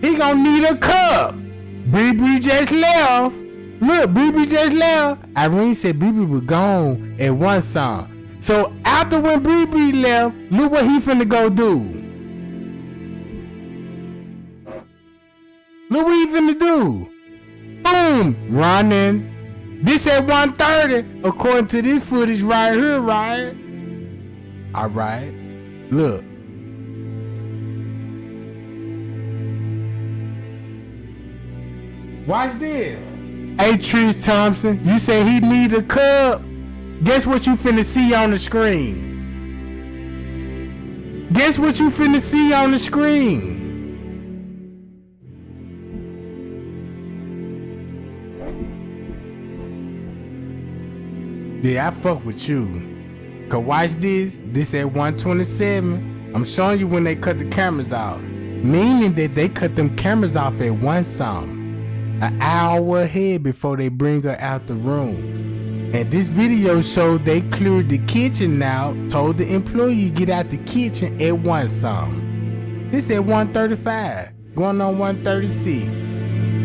He gonna need a cup. Bree just left. Look, Bree just left. Irene said Bree was gone at one song. So after when Bree left, look what he finna go do. Look what he finna do. Boom, running. This at 1:30, according to this footage right here, right? All right, look. Watch this. Hey, Trish Thompson, you say he need a cup. Guess what you finna see on the screen? Guess what you finna see on the screen? Yeah, I fuck with you. Cause watch this. This at 1:27. I'm showing you when they cut the cameras off. Meaning that they cut them cameras off at 1 something. An hour ahead before they bring her out the room. And this video showed they cleared the kitchen out, told the employee get out the kitchen at 1 something. This at 1:35, going on 1:36.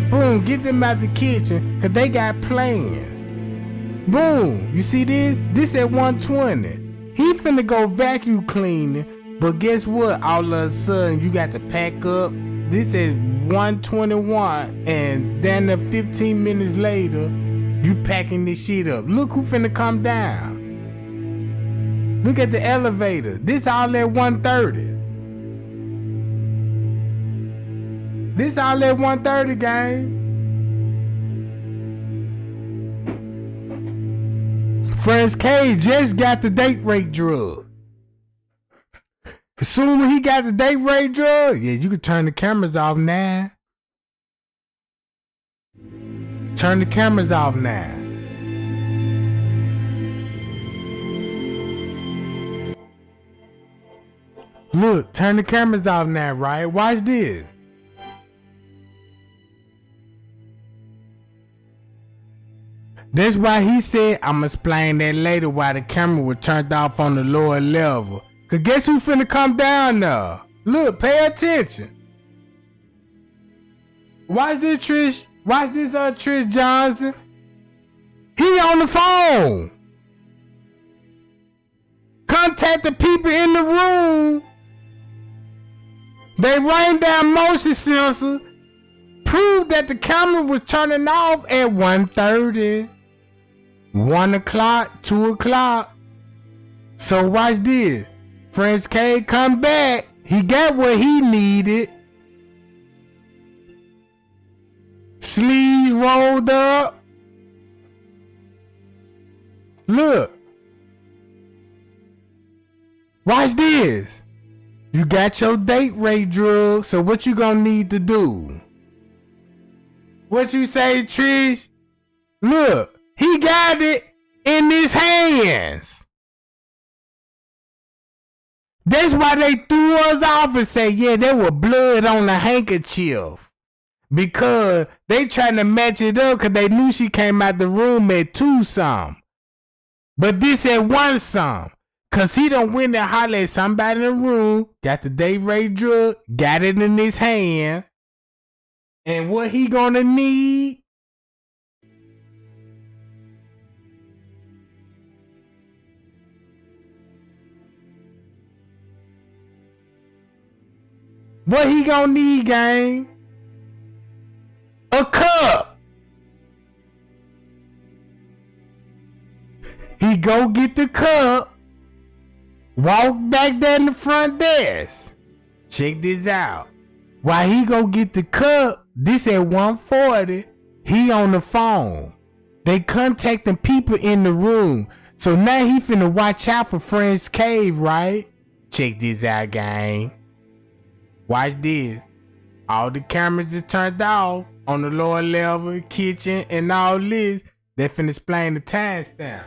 Boom, get them out the kitchen, cause they got plans. Boom, you see this? This at 1:20. He finna go vacuum cleaning, but guess what? All of a sudden, you got to pack up. This is 1:21, and then 15 minutes later, you packing this shit up. Look who finna come down. Look at the elevator. This all at 1:30. This all at 1:30, gang. Franz K just got the date rape drug. As soon as he got the date rape drug, yeah, you can turn the cameras off now. Turn the cameras off now. Look, turn the cameras off now, right? Watch this. That's why he said, I'ma explain that later why the camera was turned off on the lower level. Cause guess who finna come down there? Look, pay attention. Watch this, Trish. Watch this, Trish Johnson. He on the phone. Contact the people in the room. They rained down motion sensor. Proved that the camera was turning off at 1:30. 1 o'clock, 2 o'clock. So watch this. Franz K come back. He got what he needed. Sleeves rolled up. Look. Watch this. You got your date rape drug. So what you gonna need to do? What you say, Trish? Look. He got it in his hands. That's why they threw us off and say, yeah, there was blood on the handkerchief. Because they trying to match it up because they knew she came out the room at 2 something. But this at 1 something. Because he done went and hollered at somebody in the room, got the date rape drug, got it in his hand. And what he gonna need? What he gonna need, gang? A cup. He go get the cup. Walk back there in the front desk. Check this out. While he go get the cup, this at 1:40, he on the phone. They contacting people in the room. So now he finna watch out for Franz Cave, right? Check this out, gang. Watch this. All the cameras is turned off on the lower level, kitchen, and all this. They finna explain the timestamp.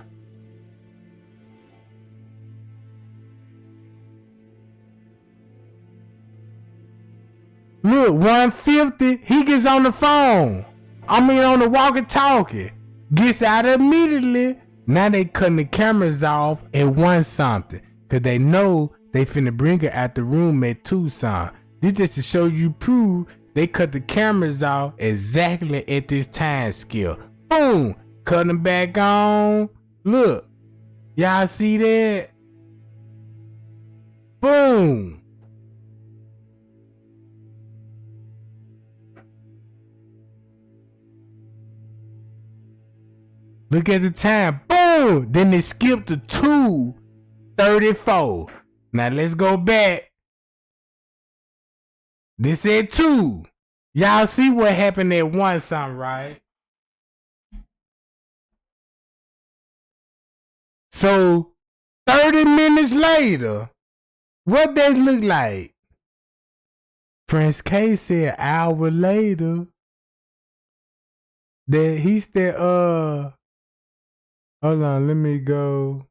Look, 1:50, he gets on the phone. On the walkie-talkie. Gets out immediately. Now they cutting the cameras off at 1 something. Cause they know They finna bring her out the room at Tucson. This just to show you proof they cut the cameras off exactly at this time scale. Boom! Cut them back on. Look. Y'all see that? Boom! Look at the time. Boom! Then they skipped to 2:34. Now let's go back. This said 2. Y'all see what happened at 1 something, right? So 30 minutes later, what that look like? Prince K said an hour later that he said, hold on, let me go.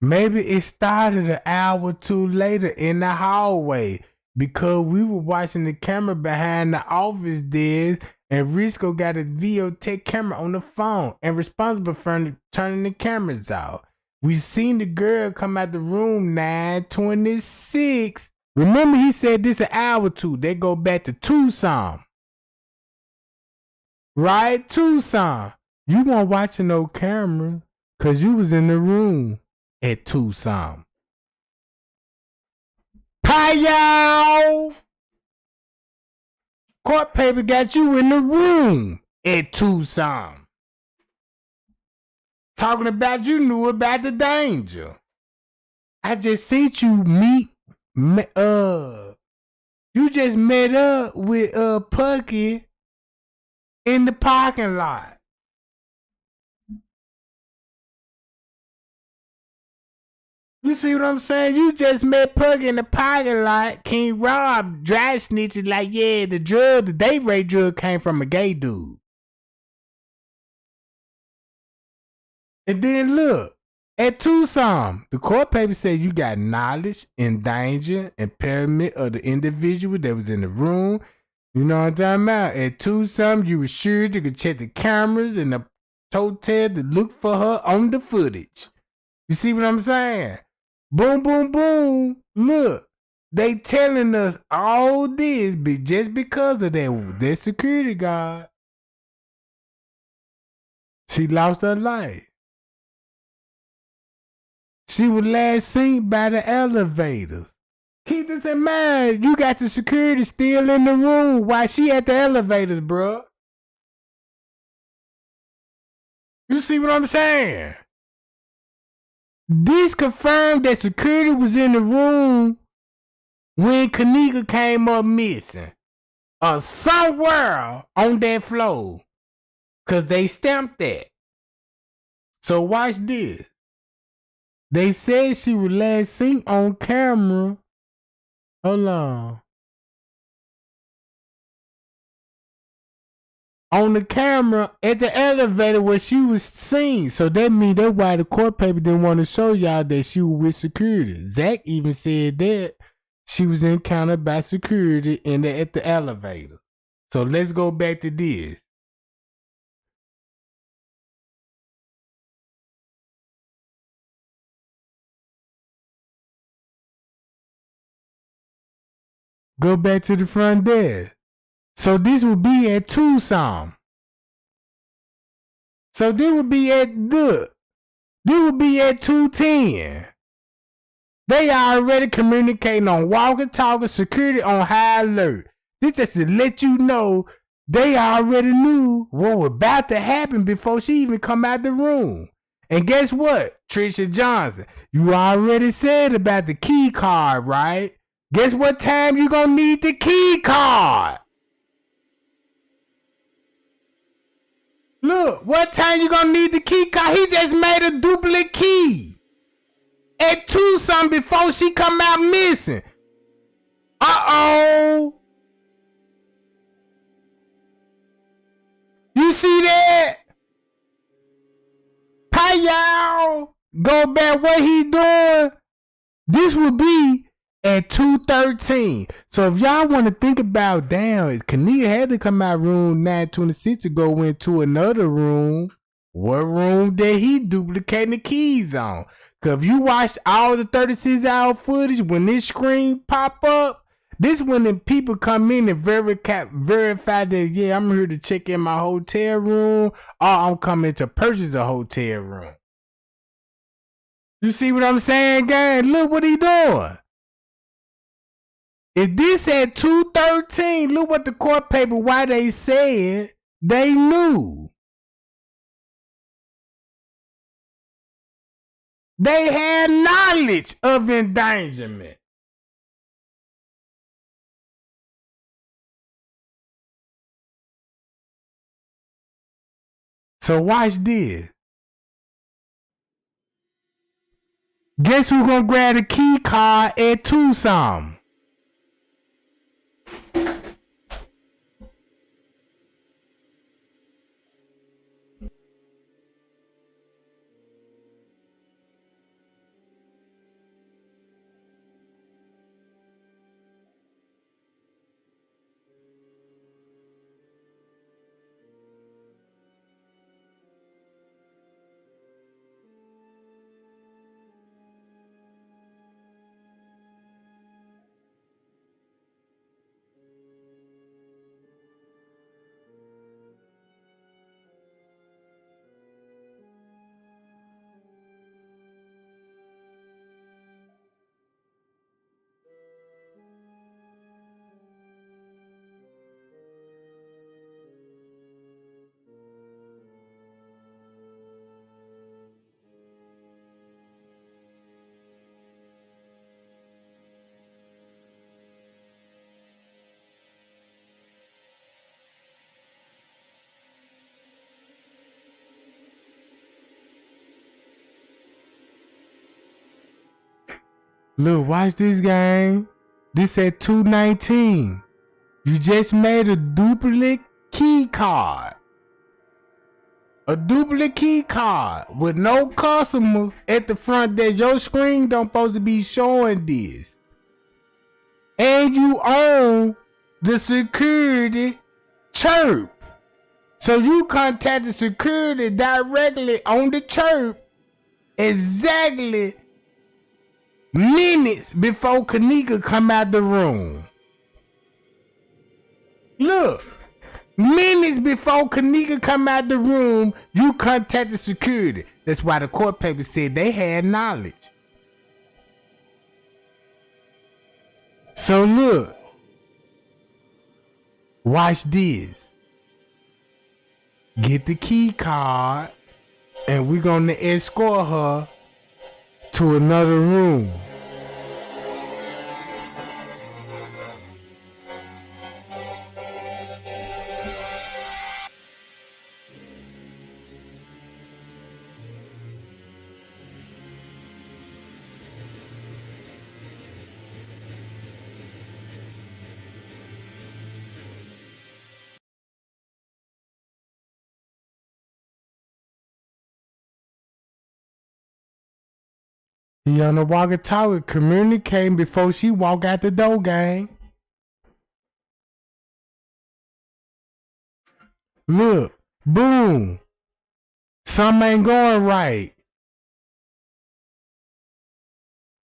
Maybe it started an hour or two later in the hallway because we were watching the camera behind the office desk and Risco got a videotape camera on the phone and responsible for turning the cameras off. We seen the girl come out the room 9:26. Remember he said this an hour or two. They go back to Tucson. Right? Tucson. You weren't watching no camera because you was in the room at Tucson. Hi-yow! Court paper got you in the room at Tucson. Talking about you knew about the danger. I just seen you you just met up with Pucky in the parking lot. You see what I'm saying? You just met Pug in the parking lot. King Rob dry snitching like, yeah, the day rate drug came from a gay dude. And then look, at Tucson, the court paper said you got knowledge, endanger, impairment of the individual that was in the room. You know what I'm talking about? At Tucson, you were sure you could check the cameras in the hotel to look for her on the footage. You see what I'm saying? Boom, boom, boom. Look, they telling us all this just because of that security guard. She lost her life. She was last seen by the elevators. Keep this in mind. You got the security still in the room while she at the elevators, bro. You see what I'm saying? This confirmed that security was in the room when Kanika came up missing. Or somewhere on that floor. Because they stamped that. So watch this. They said she was last seen on camera. Hold on. On the camera at the elevator where she was seen. So that means that's why the court paper didn't want to show y'all that she was with security. Zach even said that she was encountered by security at the elevator. So let's go back to this. Go back to the front desk. So this would be at Tucson. So this would be at 210. They already communicating on walkie-talkie, security on high alert. This just to let you know they already knew what was about to happen before she even come out the room. And guess what, Trisha Johnson? You already said about the key card, right? Guess what time you gonna need the key card? Look, what time you gonna need the key card? He just made a duplicate key at Tucson before she come out missing. Uh-oh. You see that? Hi, y'all. Go back what he doing. This would be at 2:13. So if y'all want to think about, damn, Kanika had to come out room 926 to go into another room. What room did he duplicate the keys on? Cause if you watched all the 36-hour footage, when this screen pop up, this when the people come in and verify that, yeah, I'm here to check in my hotel room, or I'm coming to purchase a hotel room. You see what I'm saying, gang? Look what he doing. If this at 213, look what the court paper, why they said they knew. They had knowledge of endangerment. So watch this. Guess who's gonna grab the key card at 2-something? Look, watch this, gang. This at 219. You just made a duplicate key card. A duplicate key card with no customers at the front desk. Your screen don't supposed to be showing this. And you own the security chirp. So you contact the security directly on the chirp exactly minutes before Kanika come out the room. Look, minutes before Kanika come out the room, you contact the security. That's why the court paper said they had knowledge. So look, watch this. Get the key card, and we're gonna escort her to another room. He on the walkie-talkie communicating before she walk out the door, gang. Look, boom. Something ain't going right.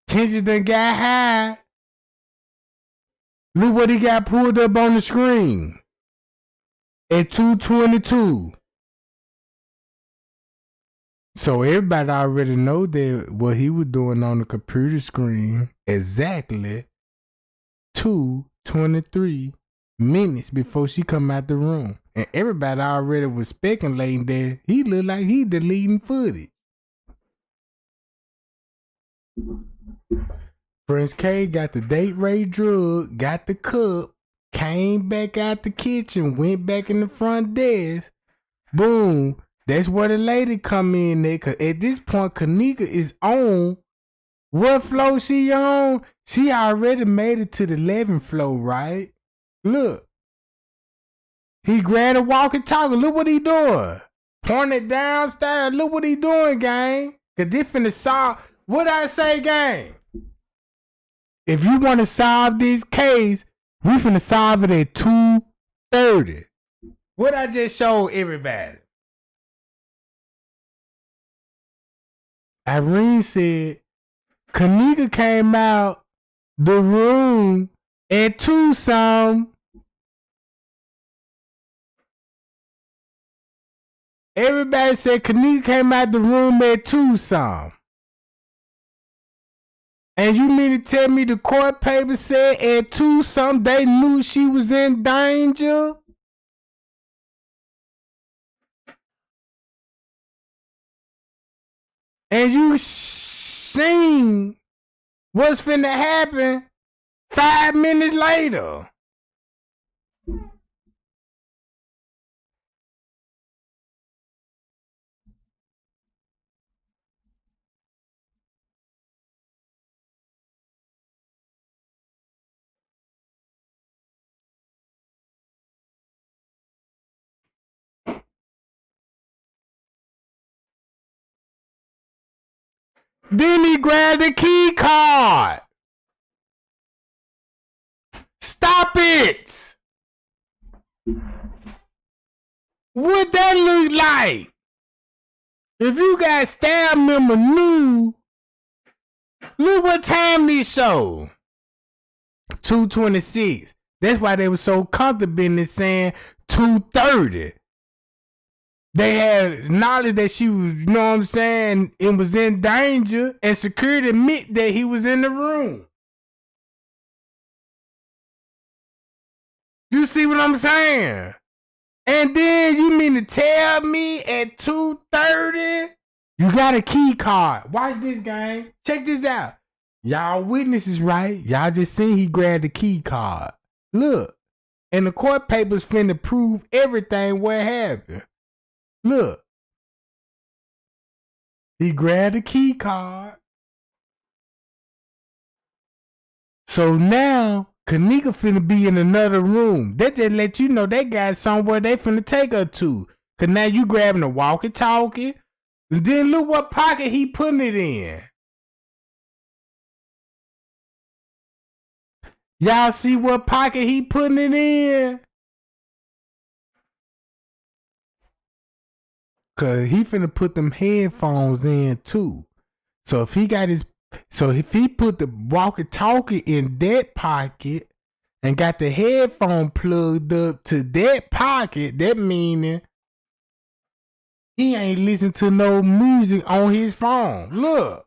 Tension done got high. Look what he got pulled up on the screen. At 222. So everybody already know that what he was doing on the computer screen exactly 2:23 minutes before she come out the room. And everybody already was speculating that he looked like he deleting footage. Prince K got the date rape drug, got the cup, came back out the kitchen, went back in the front desk. Boom. That's where the lady come in there. Cause at this point, Kanika is on. What floor she on? She already made it to the 11th floor, right? Look. He grabbed a walkie-talkie. Look what he doing. Pointed downstairs. Look what he doing, gang. Cause they finna solve. What I say, gang? If you want to solve this case, we finna solve it at 2:30. What I just showed everybody. Irene said Kanika came out the room at 2-some. Everybody said Kanika came out the room at 2-some. And you mean to tell me the court paper said at 2-some they knew she was in danger? And you seen what's finna happen 5 minutes later. Then he grabbed the key card. Stop it! What that look like? If you got staff member new, look what time this show. 2:26. That's why they were so comfortable in it saying 2:30. They had knowledge that she was, you know what I'm saying, and was in danger, and security admit that he was in the room. You see what I'm saying? And then you mean to tell me at 2:30 you got a key card? Watch this, gang. Check this out. Y'all witnesses, right? Y'all just seen he grabbed the key card. Look. And the court papers finna prove everything what happened. Look. He grabbed the key card. So now Kanika finna be in another room. That just let you know they got somewhere they finna take her to. Cause now you grabbing a walkie-talkie. And then look what pocket he putting it in. Y'all see what pocket he putting it in? Cause he finna put them headphones in too. So if he put the walkie-talkie in that pocket and got the headphone plugged up to that pocket, that meaning he ain't listen to no music on his phone. Look.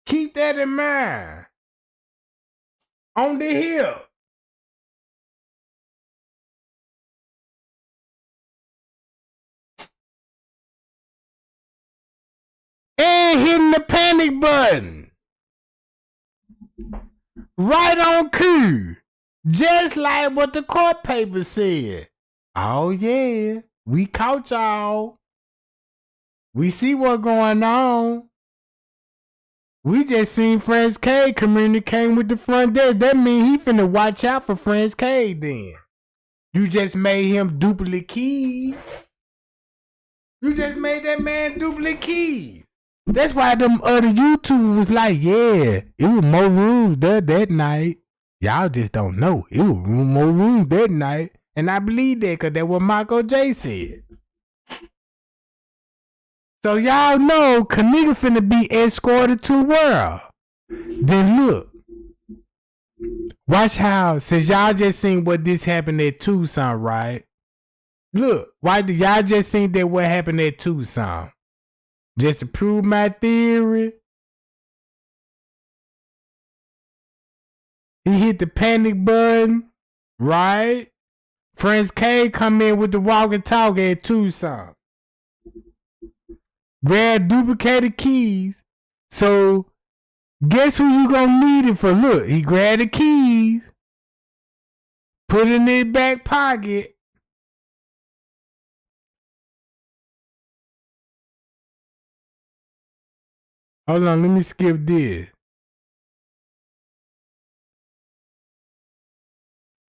Keep that in mind. On the hip. And hitting the panic button. Right on cue. Just like what the court paper said. Oh yeah. We caught y'all. We see what's going on. We just seen Franz K communicating with the front desk. That mean he finna watch out for Franz K then. You just made him duplicate keys. You just made that man duplicate keys. That's why them other YouTubers was like, yeah, it was more rooms there that night. Y'all just don't know. It was more rooms that night. And I believe that because that's what Michael J said. So y'all know Kanika finna be escorted to the world. Then look. Watch how, since y'all just seen what this happened at Tucson, right? Look, why did y'all just seen that what happened at Tucson? Just to prove my theory. He hit the panic button, right? Franz K come in with the walkie-talkie at Tucson. Grab duplicated keys. So guess who you gonna need it for? Look, he grabbed the keys, put it in his back pocket. Hold on, let me skip this.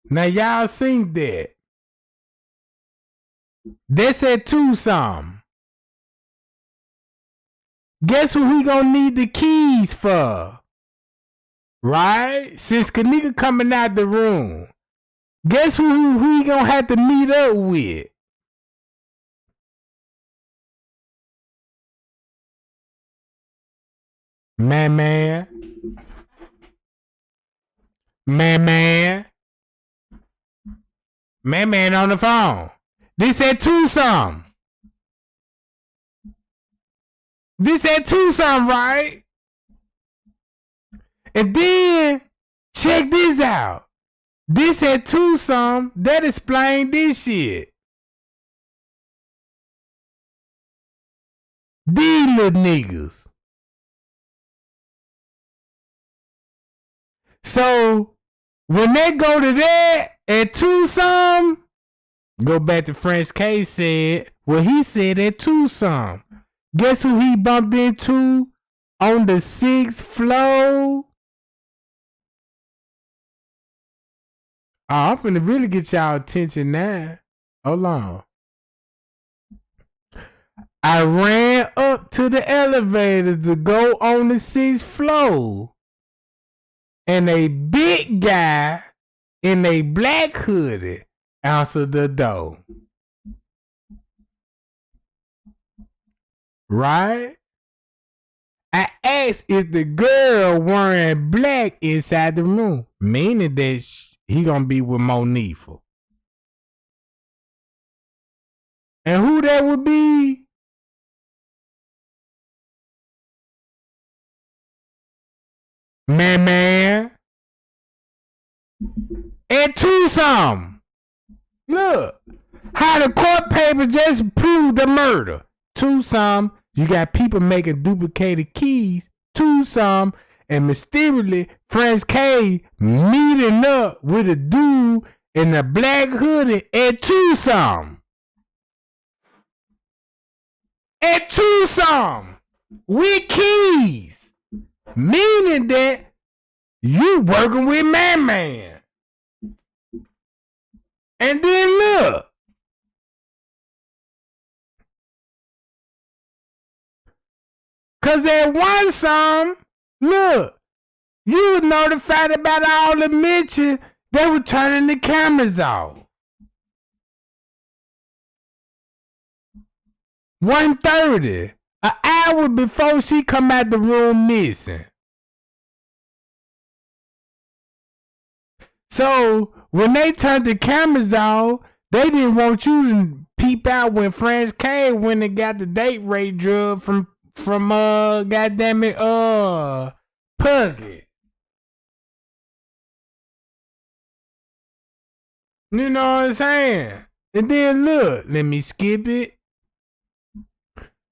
Now y'all seen that. They said Tucson. Guess who he gonna need the keys for? Right? Since Kanika coming out the room. Guess who he gonna have to meet up with? Man, man. Man, man. Man, man on the phone. This at Tucson. This at Tucson, right? And then, check this out. This at Tucson, that explained this shit. These little niggas. So, when they go to that at Tucson, go back to French K said, well, he said at Tucson. Guess who he bumped into on the 6th floor? Oh, I'm finna really get y'all attention now. Hold on. I ran up to the elevators to go on the 6th floor. And a big guy in a black hoodie answered the door. Right? I asked if the girl wearing black inside the room, meaning that he gonna be with Monifa. And who that would be? Man. And Tucson. Look, how the court paper just proved the murder. Tucson, you got people making duplicated keys. Tucson, and mysteriously, French K meeting up with a dude in a black hoodie at Tucson. At Tucson, with keys. Meaning that you working with man. And then look. Cause at one song, look, you was notified about all the mention, they were turning the cameras off. 1:30, an hour before she come out the room missing. So when they turned the cameras off, they didn't want you to peep out when Franz K went and got the date rape drug from goddamn it, Puggy. You know what I'm saying? And then look, let me skip it.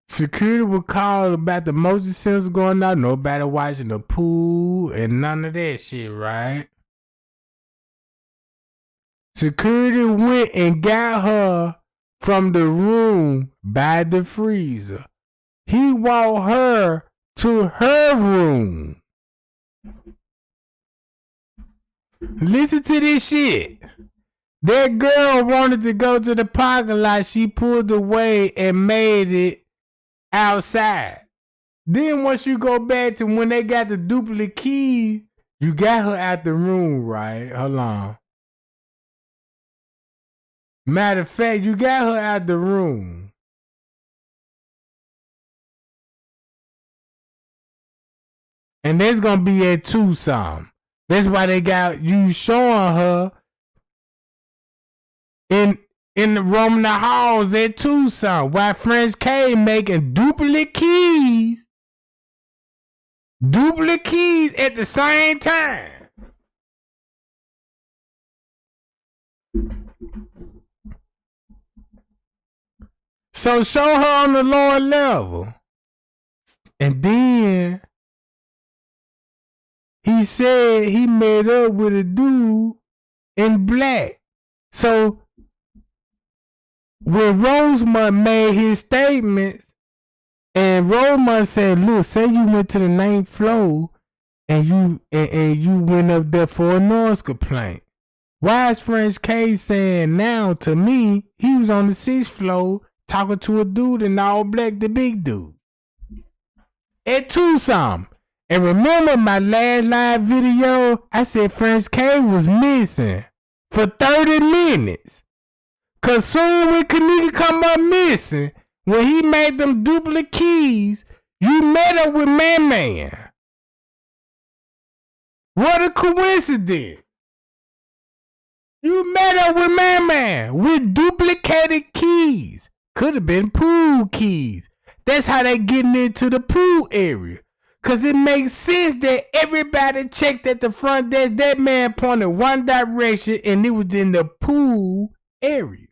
Security was called about the motion sensor going out. Nobody watching the pool and none of that shit, right? Security went and got her from the room by the freezer. He walked her to her room. Listen to this shit. That girl wanted to go to the parking lot. She pulled away and made it outside. Then once you go back to when they got the duplicate key, you got her out the room, right? Hold on. Matter of fact, you got her out the room. And that's gonna be at Tucson. That's why they got you showing her in the room in the halls at Tucson. While French K making duplicate keys at the same time. So show her on the lower level. And then he said he made up with a dude in black. So when Rosemont made his statements, and Rosemont said, look, say you went to the 9th floor and you went up there for a noise complaint. Why is French K saying now to me he was on the 6th floor talking to a dude in all black, the big dude? At Tucson. And remember my last live video, I said French K was missing for 30 minutes. Cause soon when Kanika come up missing, when he made them duplicate keys, you met up with Man. What a coincidence. You met up with Man with duplicated keys. Could have been pool keys. That's how they getting into the pool area. Cause it makes sense that everybody checked at the front desk. That man pointed one direction and it was in the pool area.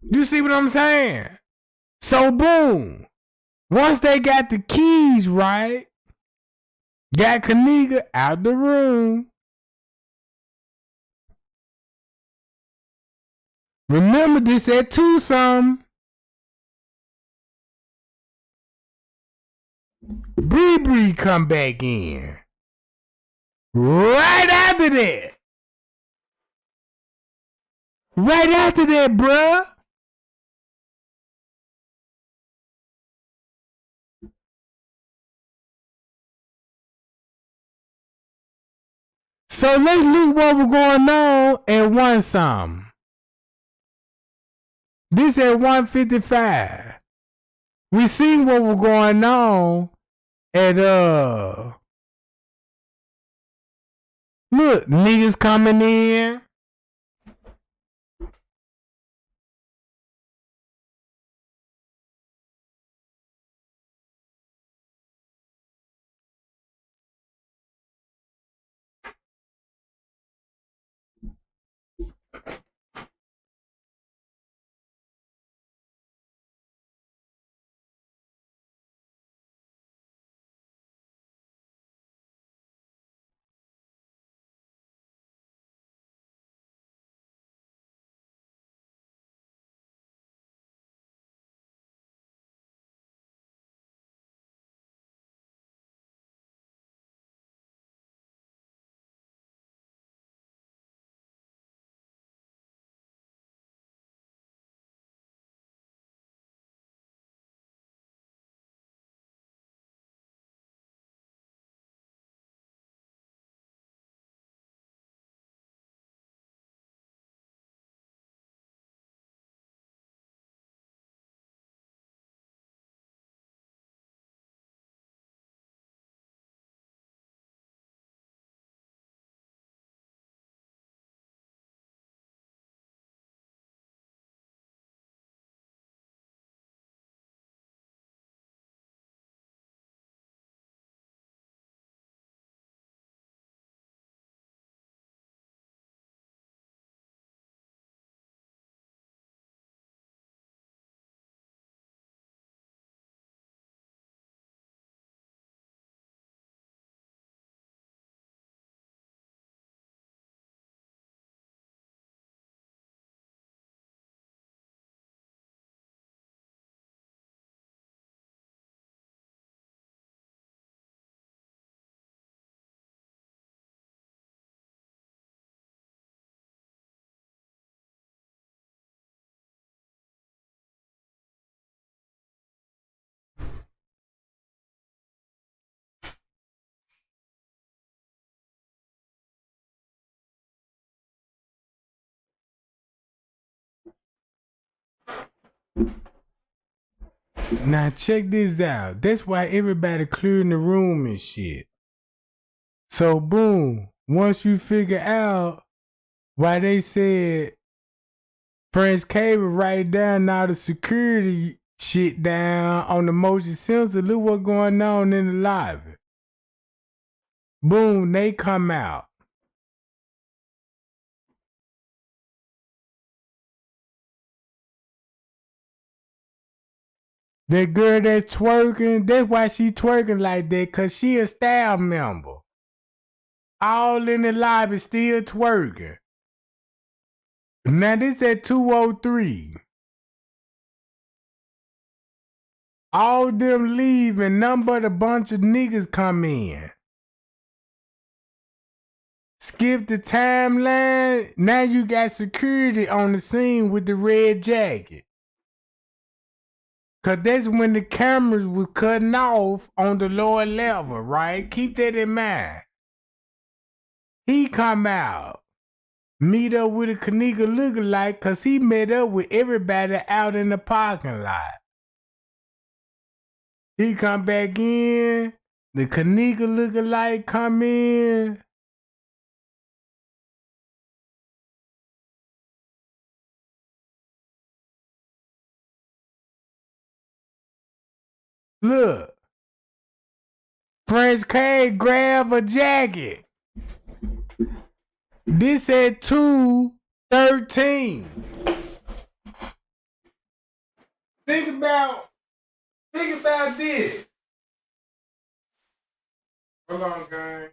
You see what I'm saying? So boom. Once they got the keys right, got Kanika out the room. Remember this at 2 something. Bree come back in. Right after that. Right after that, bruh. So let's look what was going on at 1 something. This at 1:55. We seen what was going on at look, niggas coming in. Now check this out. That's why everybody clearing the room and shit. So boom, once you figure out why they said French Cable write down all the security shit down on the motion sensor, look what's going on in the lobby. Boom, they come out. That girl that's twerking, that's why she twerking like that, cause she a staff member. All in the lobby still twerking. Now this at 2:03. All them leave and none but a bunch of niggas come in. Skip the timeline. Now you got security on the scene with the red jacket. Cause that's when the cameras was cutting off on the lower level, right? Keep that in mind. He come out, meet up with a Kanika lookalike, cause he met up with everybody out in the parking lot. He come back in. The Kanika lookalike come in. Look. French K grab a jacket. This at 2:13. Think about this. Hold on, gang.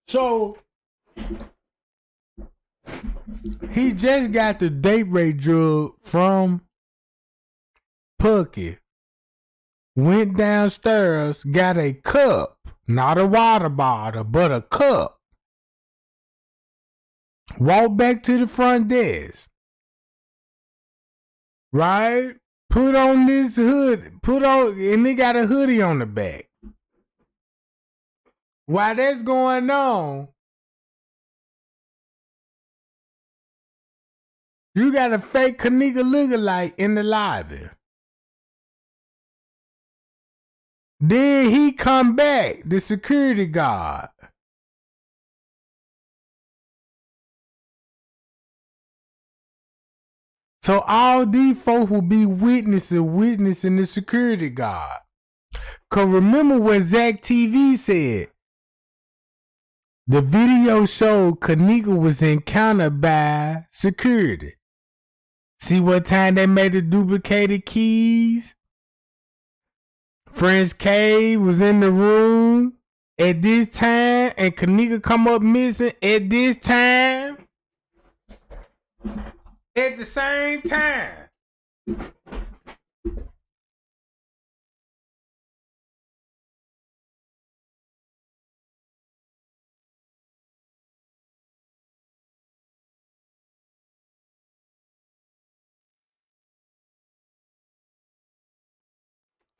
So he just got the date rape drug from Pucky. Went downstairs, got a cup, not a water bottle, but a cup. Walked back to the front desk. Right? Put on this hood. And they got a hoodie on the back. While that's going on, you got a fake Kanika lookalike in the lobby. Then he come back, the security guard. So all these folks will be witnessing the security guard. Cause remember what Zach TV said. The video showed Kanika was encountered by security. See what time they made the duplicated keys? French K was in the room at this time and Kanika come up missing at this time. At the same time.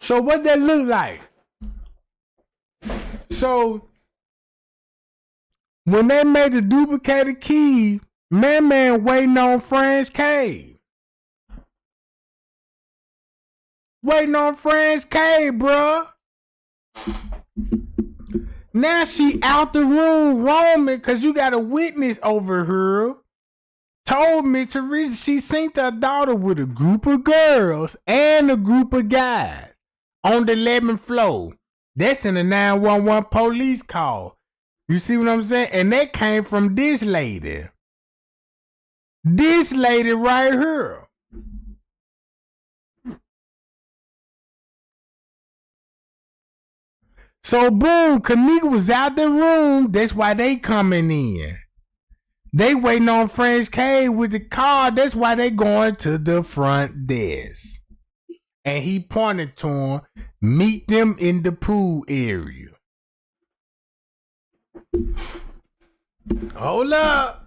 So what that look like? So when they made the duplicated key, man waiting on Franz K. Waiting on Franz K, bruh. Now she out the room roaming because you got a witness over her. Told me Teresa she seen her daughter with a group of girls and a group of guys on the 11th floor. That's in the 911 police call. You see what I'm saying? And that came from this lady. This lady right here. So boom, Kanika was out the room. That's why they coming in. They waiting on French K with the car. That's why they going to the front desk. And he pointed to him, meet them in the pool area. Hold up.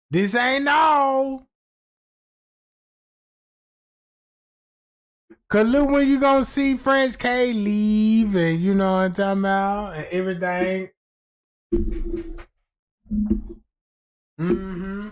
This ain't all. Cause look when you gonna see French K leave and you know what I'm talking about and everything. Mm-hmm.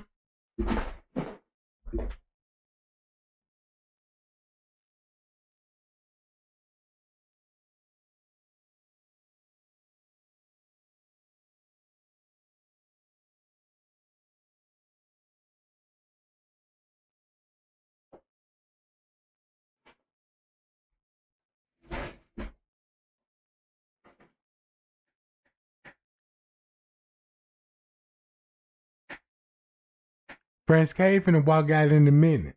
French K finna walk out in a minute.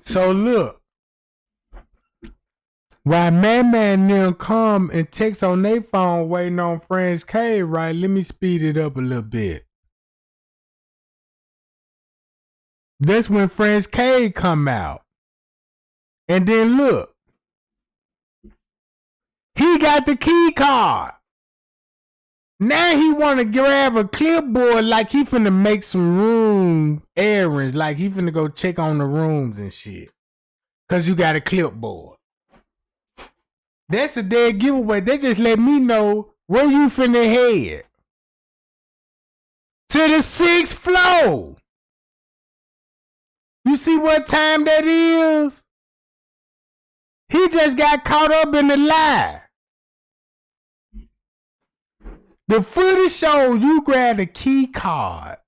So look, While Man and them come and text on their phone waiting on Franz K, right? Let me speed it up a little bit. That's when Franz K come out. And then look. He got the key card. Now he want to grab a clipboard like he finna make some room errands. Like he finna go check on the rooms and shit. Because you got a clipboard. That's a dead giveaway. They just let me know where you finna head. To the 6th floor. You see what time that is? He just got caught up in the lie. The footage shows you grab the key card.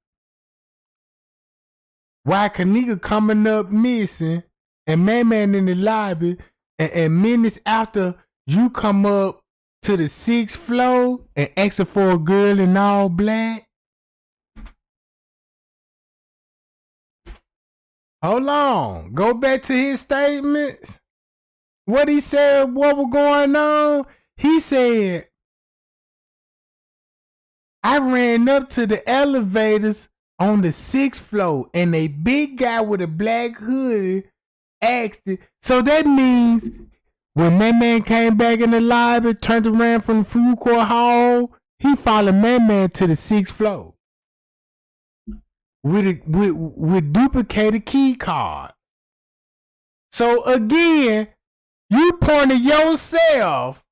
While Kanika coming up missing and Man in the lobby and minutes after you come up to the 6th floor and ask for a girl in all black. Hold on. Go back to his statements. What he said, what was going on? He said, I ran up to the elevators on the 6th floor and a big guy with a black hoodie asked it. So that means when Man came back in the lobby, turned around from the food court hall, he followed Man to the 6th floor with duplicated key card. So again, you pointed yourself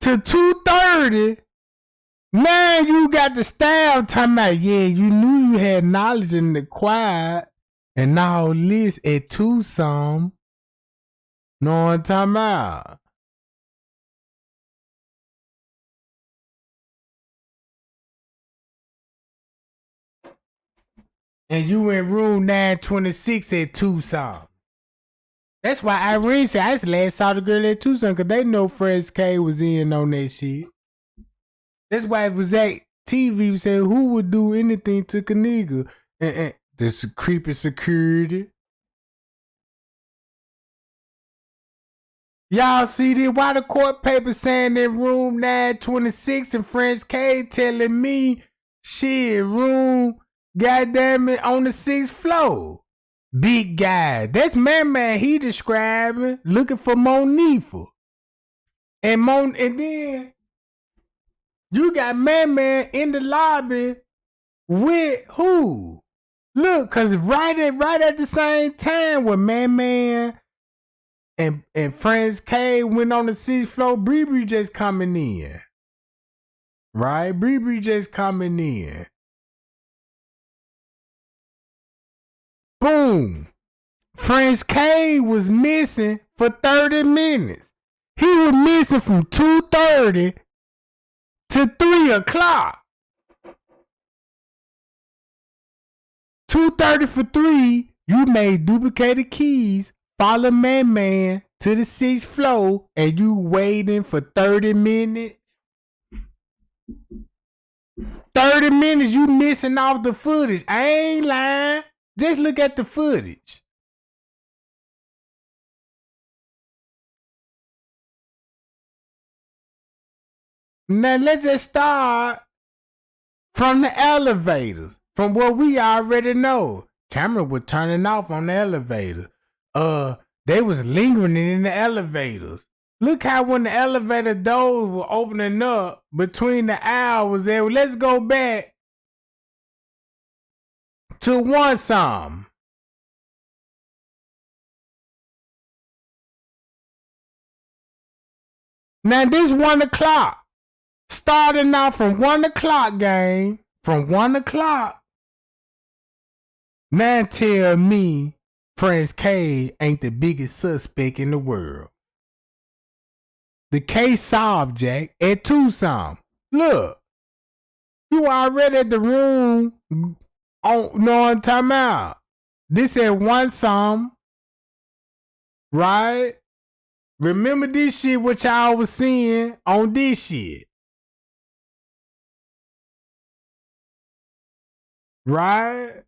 to 2:30. Now you got the staff talking about, yeah, you knew you had knowledge in the quiet and now this at 2 some. Know what I'm talking about? And you in room 926 at 2 some. That's why Irene said, I just last saw the girl at 2 some because they know Franz K was in on that shit. That's why it was at TV saying who would do anything to Kenneka and the creepy security. Y'all see this? Why the court paper saying in room 926 and Franz K telling me shit, room goddamn it on the 6th floor. Big guy. That's Man he describing looking for Monifa. And then you got Man in the lobby with who? Look, cause right at the same time when Man and Franz K went on the 6th floor, Bree just coming in. Right? Bree just coming in. Boom. Franz K was missing for 30 minutes. He was missing from 2:30 to 3 o'clock. 2:30 for 3, you made duplicated keys, follow Man to the 6th floor, and you waiting for 30 minutes. 30 minutes you missing off the footage. I ain't lying. Just look at the footage. Now let's just start from the elevators. From what we already know. Camera was turning off on the elevator. They was lingering in the elevators. Look how when the elevator doors were opening up between the hours there. Let's go back to 1 some. Now this 1 o'clock. Starting out from 1 o'clock, gang. From 1 o'clock. Now tell me Franz K ain't the biggest suspect in the world. The case solved, Jack, at 2 some. Look. You already at the room on know what I'm talking about. This at 1 some. Right? Remember this shit what y'all was seeing on this shit. Right?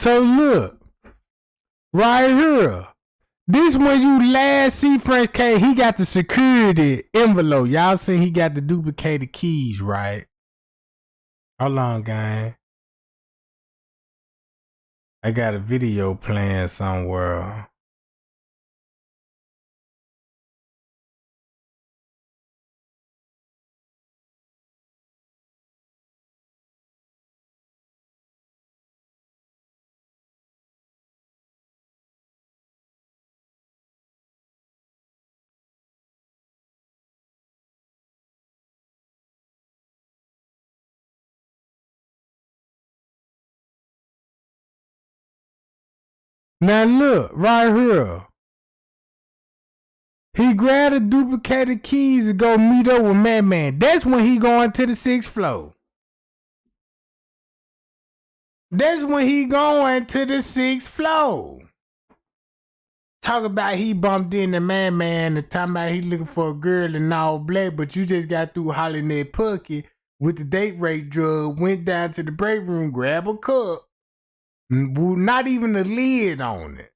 So look, right here. This when you last see French K, he got the security envelope. Y'all seen he got the duplicated keys, right? Hold on, gang. I got a video playing somewhere. Now look, right here. He grabbed the duplicated keys to go meet up with Madman. That's when he going to the 6th floor. That's when he going to the 6th floor. Talk about he bumped into Madman and talking about he looking for a girl in all black, but you just got through hollering at Pucky with the date rape drug, went down to the break room, grab a cup, not even a lid on it.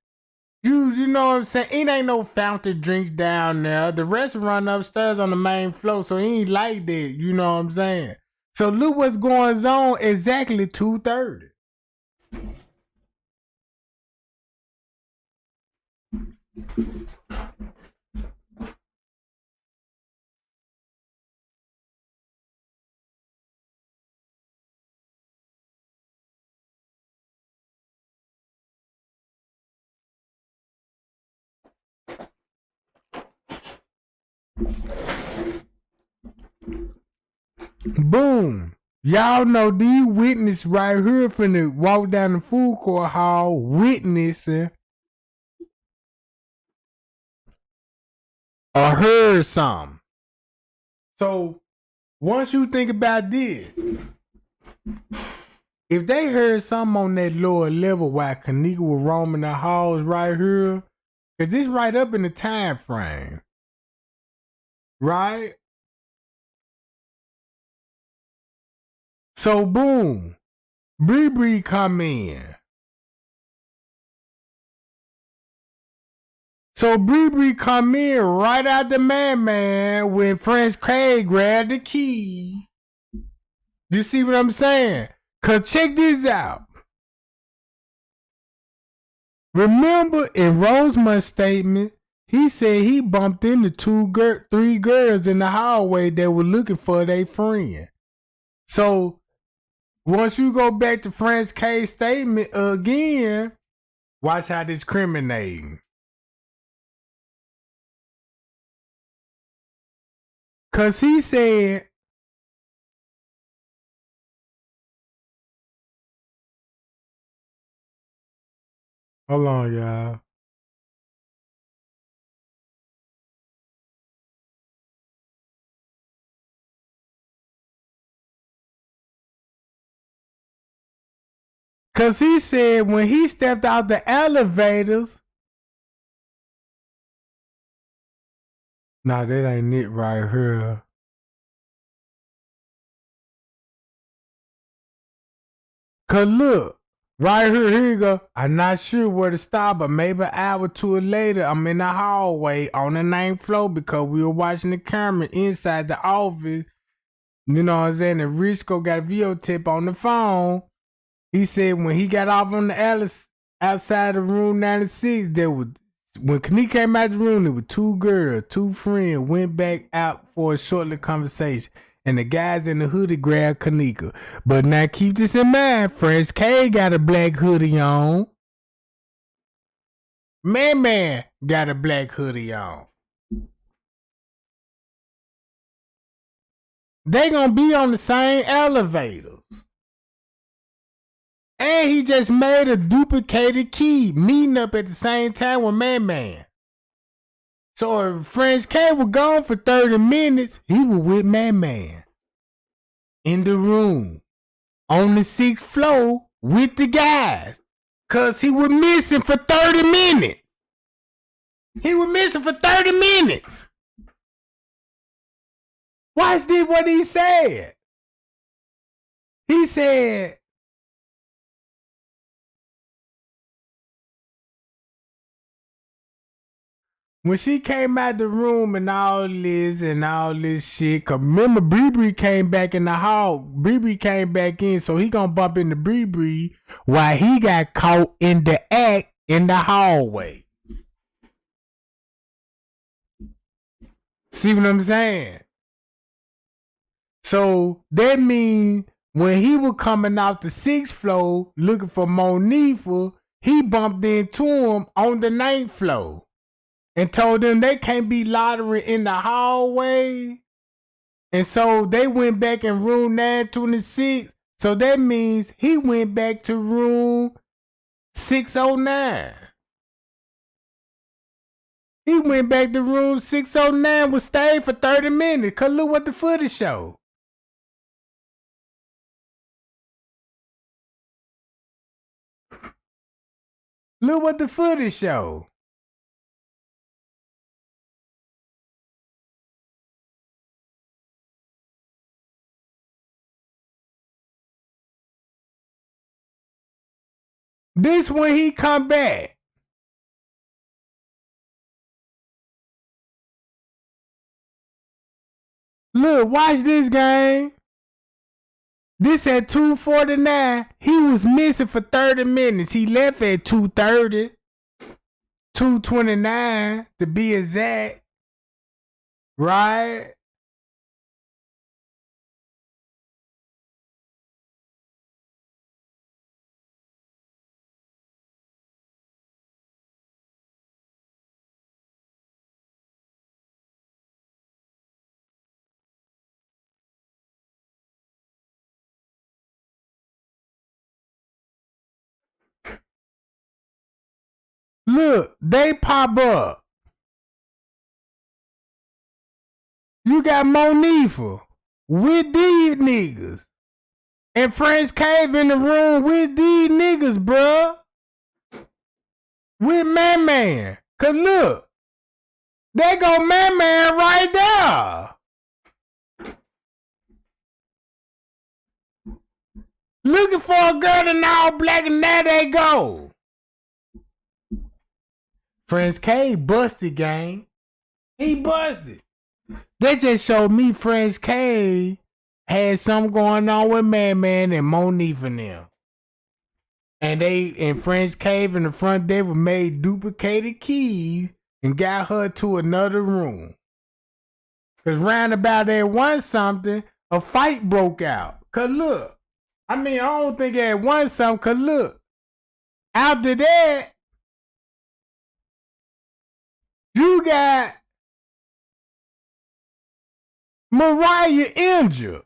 You know what I'm saying? It ain't no fountain drinks down there. The restaurant upstairs on the main floor, so he ain't like that. You know what I'm saying? So look what's going on exactly 2:30. Boom. Y'all know these witnesses right here finna walk down the food court hall witnessing or heard something. So once you think about this, if they heard something on that lower level while Kanika was roaming the halls right here, cause this right up in the time frame, right? So boom, Bree come in. So Bree come in right out the man when French K grabbed the keys. You see what I'm saying? Cause check this out. Remember in Roseman's statement, he said he bumped into 3 girls in the hallway that were looking for their friend. So once you go back to French K's statement again, watch how discriminating. Cause he said, hold on, y'all. Cause he said when he stepped out the elevators, nah, that ain't it right here. Cause look, right here you go. I'm not sure where to stop, but maybe an hour or 2 later, I'm in the hallway on the 9th floor because we were watching the camera inside the office. You know what I'm saying? And Risco got a video tip on the phone. He said when he got off on the Alice outside of room 96, when Kanika came out of the room, there were 2 girls, 2 friends, went back out for a short little conversation. And the guys in the hoodie grabbed Kanika. But now keep this in mind, French K got a black hoodie on. Man got a black hoodie on. They gonna be on the same elevators. And he just made a duplicated key, meeting up at the same time with Man. So if French K was gone for 30 minutes, he was with Man in the room on the 6th floor with the guys. Cause he was missing for 30 minutes. He was missing for 30 minutes. Watch this what he said. He said, When she came out the room and all this shit, cause remember Bree came back in the hall. Bree came back in, so he gonna bump into Bree while he got caught in the act in the hallway. See what I'm saying? So that means when he was coming out the 6th floor looking for Monifa, he bumped into him on the 9th floor and told them they can't be loitering in the hallway. And so they went back in room 926. So that means he went back to room 609. He went back to room 609, was stayed for 30 minutes. Cause look what the footage showed. Look what the footage showed. This when he come back. Look, watch this game. This at 2:49. He was missing for 30 minutes. He left at 2:30. 2:29 to be exact. Right? Look, they pop up. You got Monifa with these niggas. And French Cave in the room with these niggas, bruh. With Man. Cause look, they go Man right there. Looking for a girl in all black and there they go. French Cave busted, gang. He busted. They just showed me French Cave had something going on with Man and Monifa and them. And they in French Cave in the front, they were made duplicated keys and got her to another room. Cause round about that one something, a fight broke out. Cause look, I don't think it had one something. Cause look, after that, you got Mariah injured.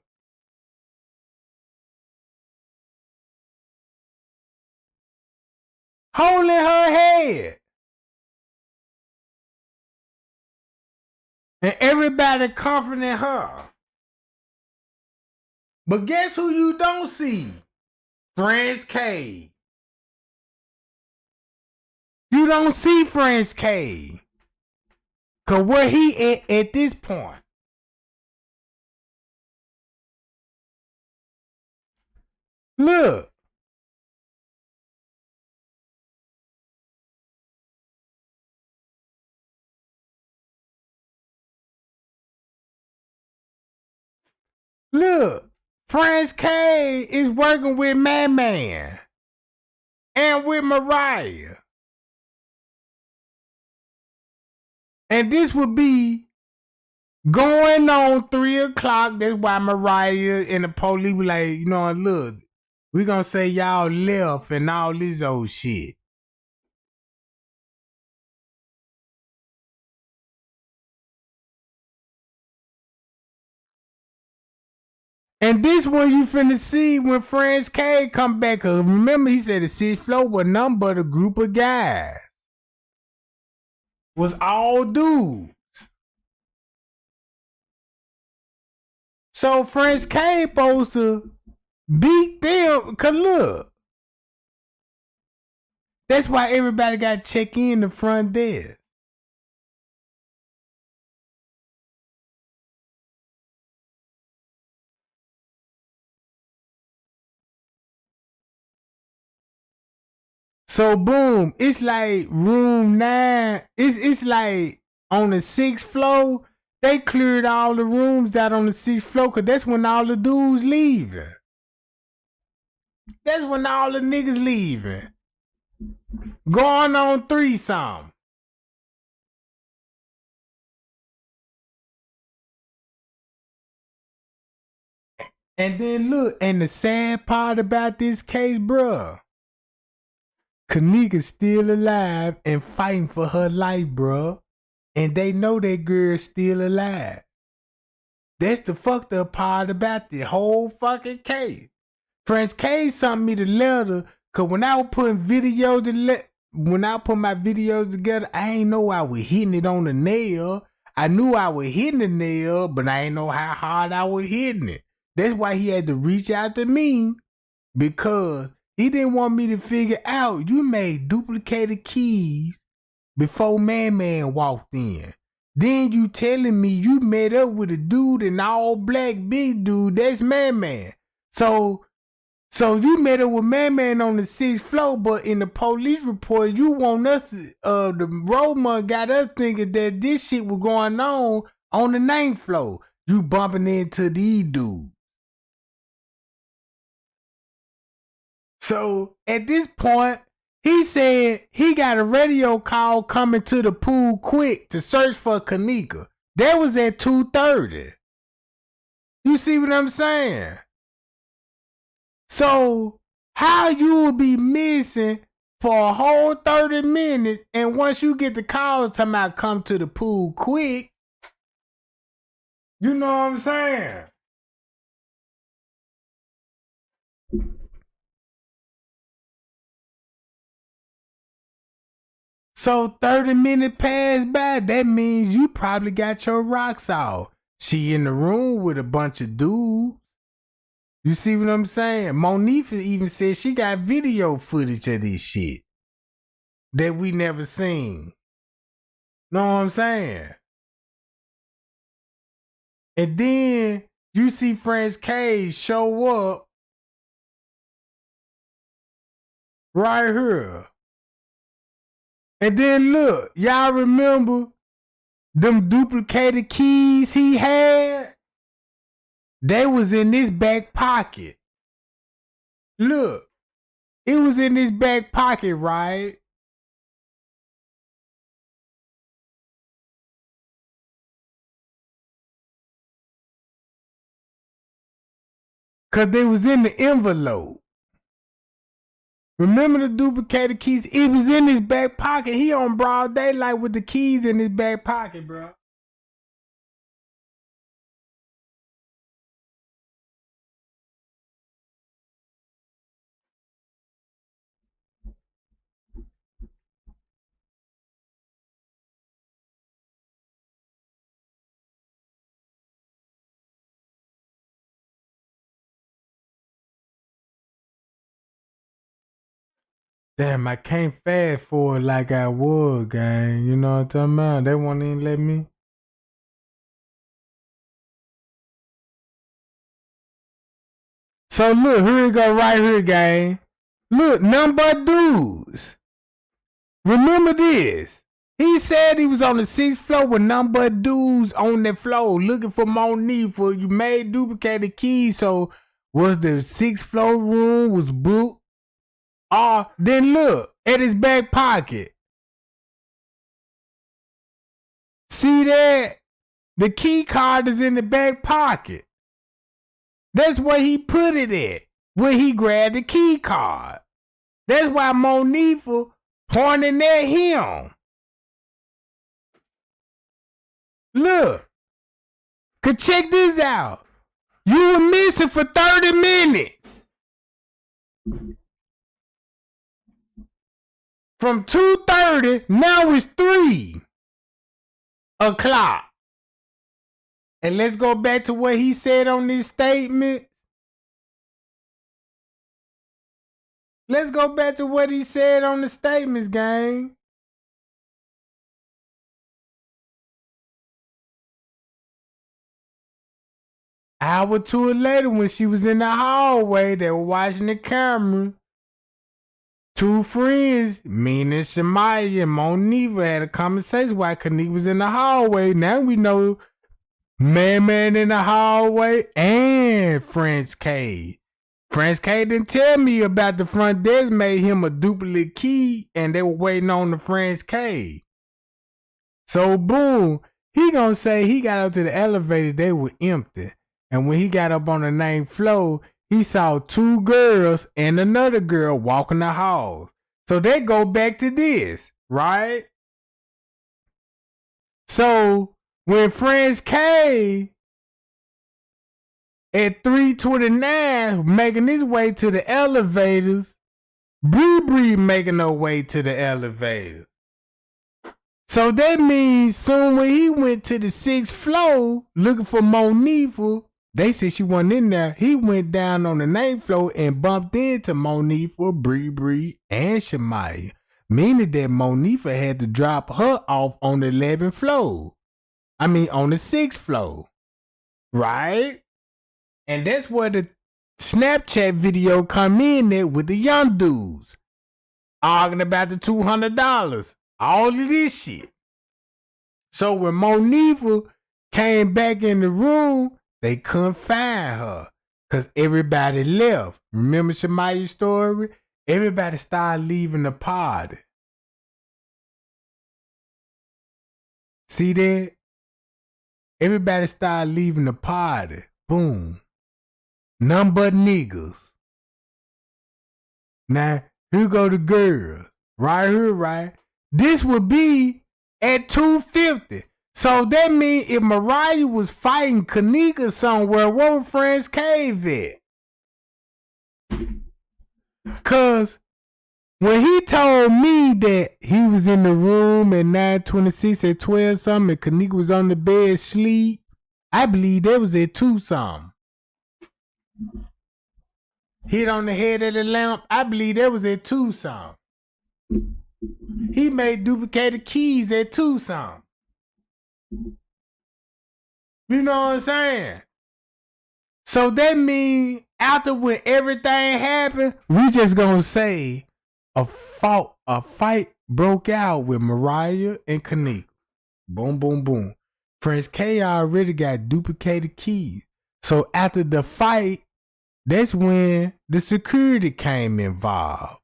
Holding her head. And everybody comforting her. But guess who you don't see? French K. You don't see French K. Cause where he at this point? Look. Look. French K is working with Man and with Mariah. And this would be going on 3 o'clock. That's why Mariah and the police were like, look, we gonna say y'all left and all this old shit. And this one you finna see when French K come back. Remember, he said the 6th floor was nothing but a group of guys. Was all dudes. So French K supposed to beat them. Cause look, that's why everybody got to check in the front desk. So boom, it's like room 9. It's like on the 6th floor, they cleared all the rooms out on the 6th floor because that's when all the dudes leaving. That's when all the niggas leaving. Going on threesome. And then look, and the sad part about this case, bruh, Kanika's still alive and fighting for her life, bruh. And they know that girl's still alive. That's the fucked up part about the whole fucking case. Franz K sent me the letter, cause when I was putting videos when I put my videos together, I ain't know I was hitting it on the nail. I knew I was hitting the nail, but I ain't know how hard I was hitting it. That's why he had to reach out to me, because he didn't want me to figure out you made duplicated keys before Man walked in. Then you telling me you met up with a dude, an all black big dude, that's Man. So you met up with Man on the 6th floor, but in the police report, you want us to, the Roma got us thinking that this shit was going on the 9th floor. You bumping into these dudes. So at this point, he said he got a radio call coming to the pool quick to search for Kanika. That was at 2:30. You see what I'm saying? So how you will be missing for a whole 30 minutes, and once you get the call talking about come to the pool quick, you know what I'm saying? So 30 minutes passed by, that means you probably got your rocks off. She in the room with a bunch of dudes. You see what I'm saying? Monifa even said she got video footage of this shit that we never seen. Know what I'm saying? And then you see Franz K show up right here. And then look, y'all remember them duplicated keys he had? They was in this back pocket. Look, it was in this back pocket, right? Cause they was in the envelope. Remember the duplicated keys? It was in his back pocket. He on broad daylight with the keys in his back pocket, bro. Damn, I can't fast forward like I would, gang. You know what I'm talking about? They won't even let me. So look, here we go right here, gang. Look, number dudes. Remember this. He said he was on the 6th floor with number dudes on the floor looking for Monifa. You made duplicated keys, so was the 6th floor room was booked? Then look at his back pocket. See that? The key card is in the back pocket. That's where he put it at, where he grabbed the key card. That's why Monifa pointing at him. Look, could check this out. You were missing for 30 minutes. From 2:30, now it's 3 o'clock. And let's go back to what he said on this statement. Let's go back to what he said on the statements, gang. Hour or two later, when she was in the hallway, they were watching the camera. two friends, meaning Shemaya and Monifa, had a conversation while Kanika was in the hallway. Now we know Man in the hallway and French K. French K didn't tell me about the front desk made him a duplicate key and they were waiting on the French K. So boom, he gonna say he got up to the elevator, they were empty. And when he got up on the 9th floor, he saw two girls and another girl walking the halls. So they go back to this, right? So when French K at 3:29 making his way to the elevators, Bree making her way to the elevators. So that means soon when he went to the 6th floor looking for Monifa, they said she wasn't in there. He went down on the 9th floor and bumped into Monifa, Bree, and Shemaya, meaning that Monifa had to drop her off on the 11th floor. I mean, on the 6th floor, right? And that's where the Snapchat video come in there with the young dudes arguing about the $200. All of this shit. So when Monifa came back in the room, they couldn't find her because everybody left. Remember Shemaya's story? Everybody started leaving the party. See that? Everybody started leaving the party. Boom. None but niggas. Now, here go the girls. Right here, right? This would be at 250. So that means if Mariah was fighting Kanika somewhere, where would Franz Cave at? Cause when he told me that he was in the room at 9:26 at 12 something and Kanika was on the bed sleep, I believe that was at 2 something. Hit on the head of the lamp, I believe that was at 2 something. He made duplicated keys at 2 something. You know what I'm saying? So that means after when everything happened, we just gonna say a fight broke out with Mariah and Kanika. Boom, boom, boom. Prince K already got duplicated keys. So after the fight, that's when the security came involved.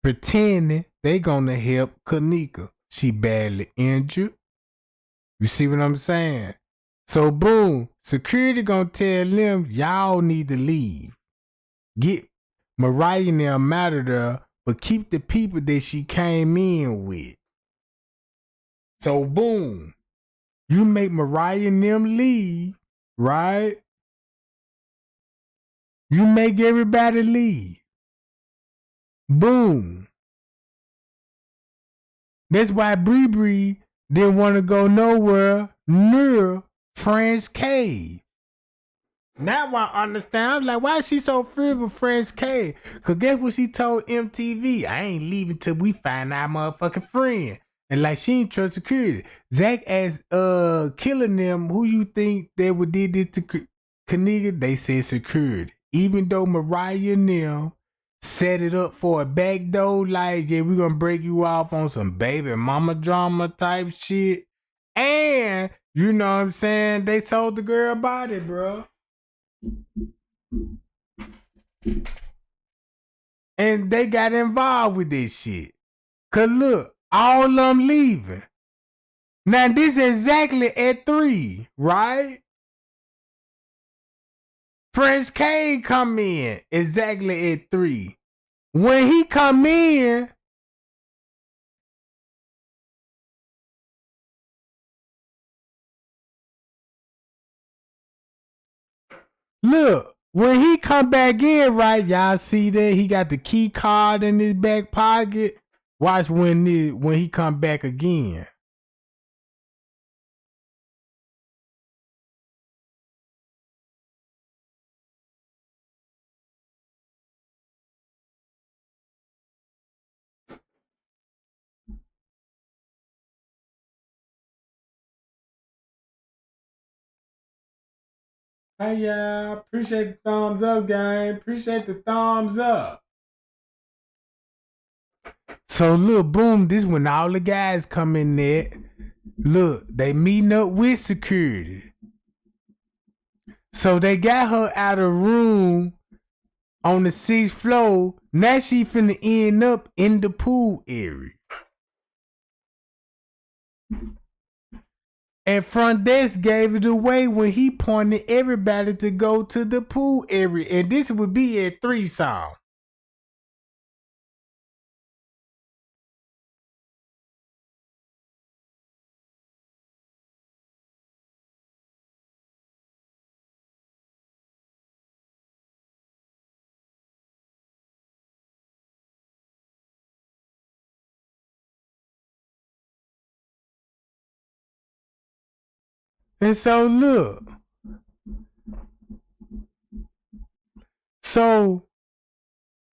Pretending they gonna help Kanika. She badly injured. You see what I'm saying? So boom, security gonna tell them y'all need to leave. Get Mariah and them out of there, but keep the people that she came in with. So boom, you make Mariah and them leave, right? You make everybody leave. Boom. That's why Bree didn't want to go nowhere near Franz Cave. Now I understand. I'm like, why is she so fearful of Franz Cave? Because guess what she told MTV? I ain't leaving till we find our motherfucking friend. And like, she ain't trust security. Zach asked killing them, who you think they would did this to Kanika? They said security. Even though Mariah and them set it up for a back door, like, yeah, we're gonna break you off on some baby mama drama type shit. And, you know what I'm saying, they sold the girl body, bro. And they got involved with this shit. Cause look, all of them leaving. Now this exactly at 3, right? Prince K come in exactly at 3. When he come in, look, when he come back in, right? Y'all see that he got the key card in his back pocket. Watch when he come back again. Hey y'all, appreciate the thumbs up, gang. Appreciate the thumbs up. So look, boom, this when all the guys come in there. Look, they meeting up with security. So they got her out of room on the 6th floor. Now she finna end up in the pool area. And Franzis gave it away when he pointed everybody to go to the pool area. And this would be at 3-song. And so look. So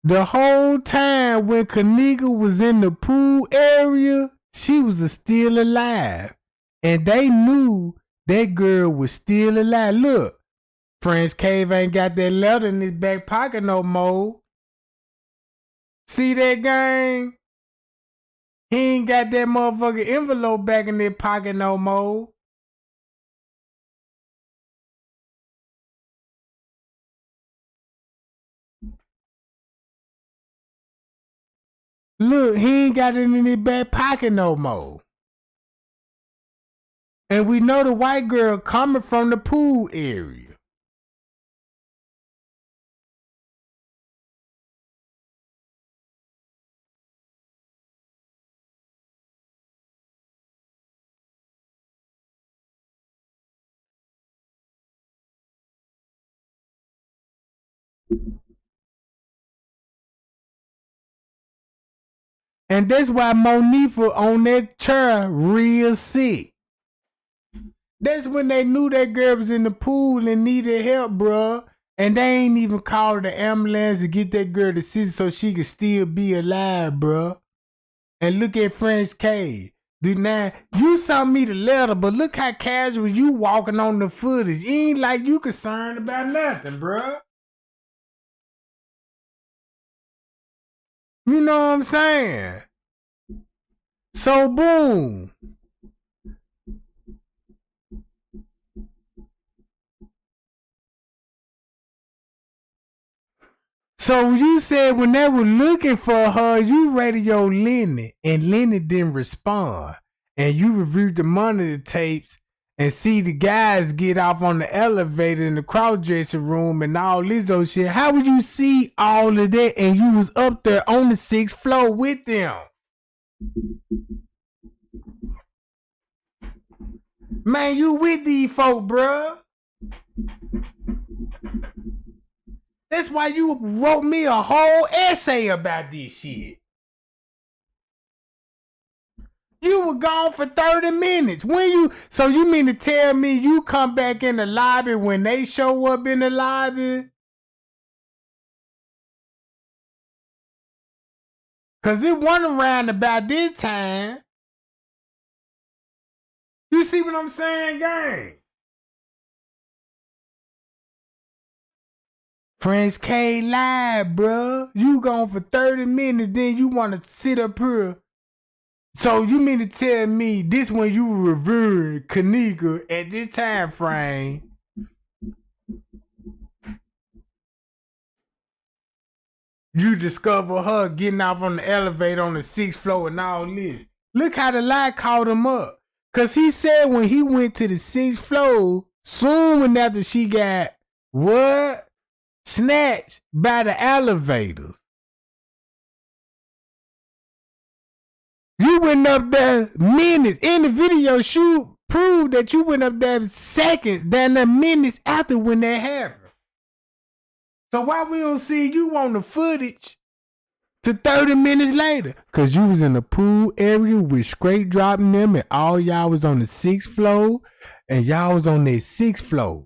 the whole time when Kanika was in the pool area, she was still alive. And they knew that girl was still alive. Look, French Cave ain't got that letter in his back pocket no more. See that, gang? He ain't got that motherfucking envelope back in his pocket no more. Look, he ain't got it in his back pocket no more. And we know the white girl coming from the pool area. And that's why Monifa on that chair real sick. That's when they knew that girl was in the pool and needed help, bruh. And they ain't even called the ambulance to get that girl to see so she could still be alive, bruh. And look at French K. Dude, now, you saw me the letter, but look how casual you walking on the footage. It ain't like you concerned about nothing, bruh. You know what I'm saying? So, boom. So you said when they were looking for her, you radio Lenny, and Lenny didn't respond. And you reviewed the monitor tapes and see the guys get off on the elevator in the cross-dressing room and all this old shit. How would you see all of that and you was up there on the 6th floor with them? Man, you with these folk, bruh. That's why you wrote me a whole essay about this shit. You were gone for 30 minutes. So you mean to tell me you come back in the lobby when they show up in the lobby? Cause it wasn't around about this time. You see what I'm saying, gang? Friends K live, bruh. You gone for 30 minutes, then you want to sit up here. So you mean to tell me this when you were reviewing Kanika at this time frame? You discover her getting off on the elevator on the 6th floor and all this. Look how the light called him up. Cause he said when he went to the 6th floor, soon after she got what? Snatched by the elevators. You went up there minutes in the video shoot proved that you went up there seconds than the minutes after when that happened. So why we don't see you on the footage to 30 minutes later? Cause you was in the pool area with straight dropping them and all y'all was on the 6th floor and y'all was on their 6th floor.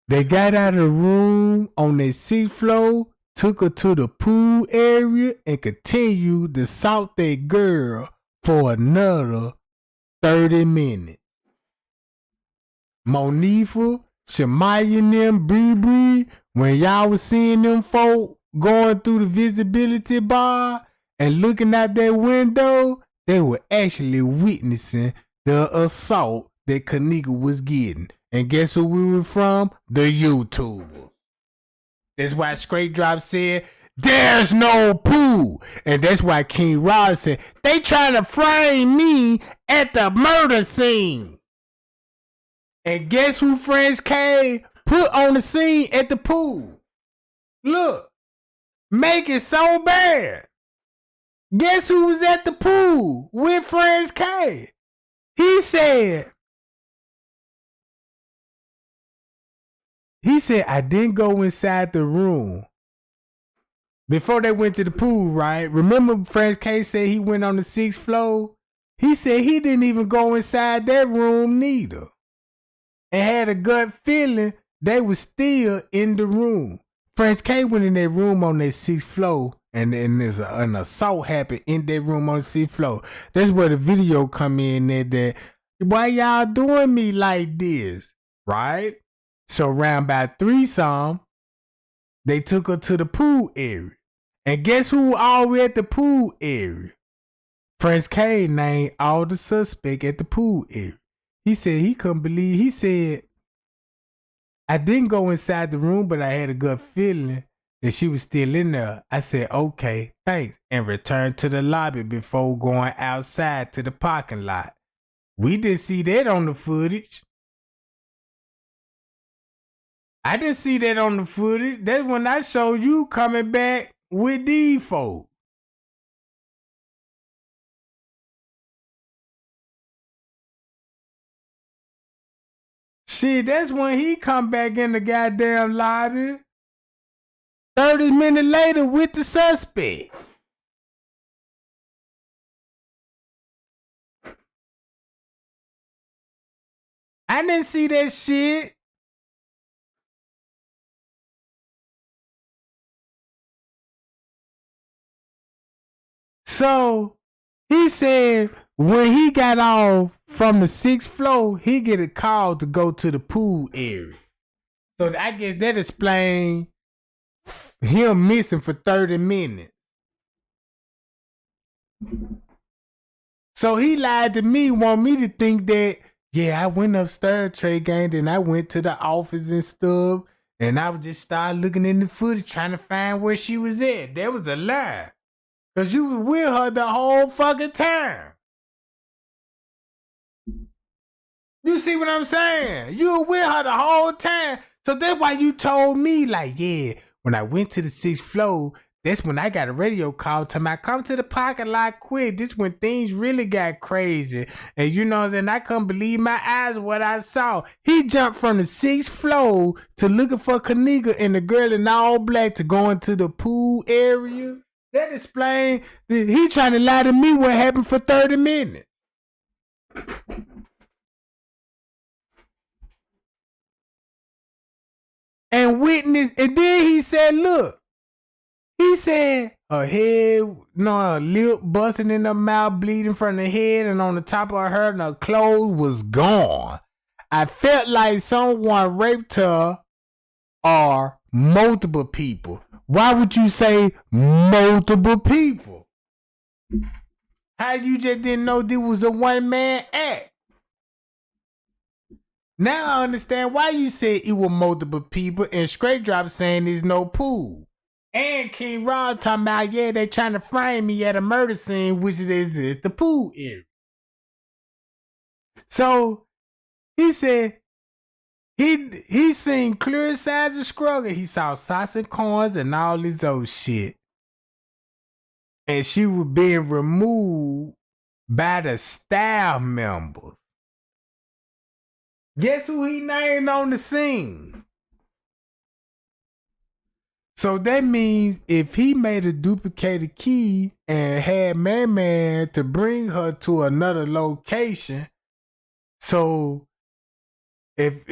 They got out of the room on their 6th floor, took her to the pool area, and continued to stalk that girl for another 30 minutes. Monifa, Shamaya and them, Bree, when y'all was seeing them folk going through the visibility bar, and looking out that window, they were actually witnessing the assault that Kanika was getting. And guess who we were from? The YouTuber. That's why Straight Drop said, there's no pool. And that's why King Rob said, they trying to frame me at the murder scene. And guess who Franz K put on the scene at the pool? Look, make it so bad. Guess who was at the pool with Franz K? He said, I didn't go inside the room. Before they went to the pool, right? Remember Franz K said he went on the 6th floor? He said he didn't even go inside that room neither. And had a gut feeling they was still in the room. Franz K went in that room on that 6th floor, and there's an assault happened in that room on the 6th floor. That's where the video come in there that, why y'all doing me like this? Right? So round about 3-some, they took her to the pool area. And guess who all at the pool area? Franz K named all the suspect at the pool area. He said he couldn't believe. He said, I didn't go inside the room, but I had a good feeling that she was still in there. I said, okay, thanks, and returned to the lobby before going outside to the parking lot. We didn't see that on the footage. I didn't see that on the footage. That's when I showed you coming back with these folks. Shit, that's when he come back in the goddamn lobby. 30 minutes later with the suspects. I didn't see that shit. So he said when he got off from the 6th floor, he get a call to go to the pool area. So I guess that explains him missing for 30 minutes. So he lied to me, want me to think that, yeah, I went upstairs, Trey Gang, then I went to the office and stuff, and I would just start looking in the footage trying to find where she was at. That was a lie. Because you was with her the whole fucking time. You see what I'm saying? You were with her the whole time. So that's why you told me, like, yeah, when I went to the 6th floor, that's when I got a radio call to me, come to the parking lot quick. This when things really got crazy. And you know what I'm saying? I couldn't believe my eyes what I saw. He jumped from the 6th floor to looking for Kanika and the girl in all black to go into the pool area. That explains that he trying to lie to me what happened for 30 minutes. And witness, and then he said, look, he said her head, her lip busting in her mouth, bleeding from the head, and on the top of her, and her clothes was gone. I felt like someone raped her or multiple people. Why would you say multiple people? How you just didn't know this was a one-man act? Now I understand why you said it was multiple people and Straight Drop saying there's no pool. And King Rob talking about, yeah, they trying to frame me at a murder scene, which is at the pool area. So he said he seen clear signs of struggle. He saw sauce and corns and all this old shit. And she was being removed by the staff members. Guess who he named on the scene? So that means if he made a duplicated key and had Man to bring her to another location, so if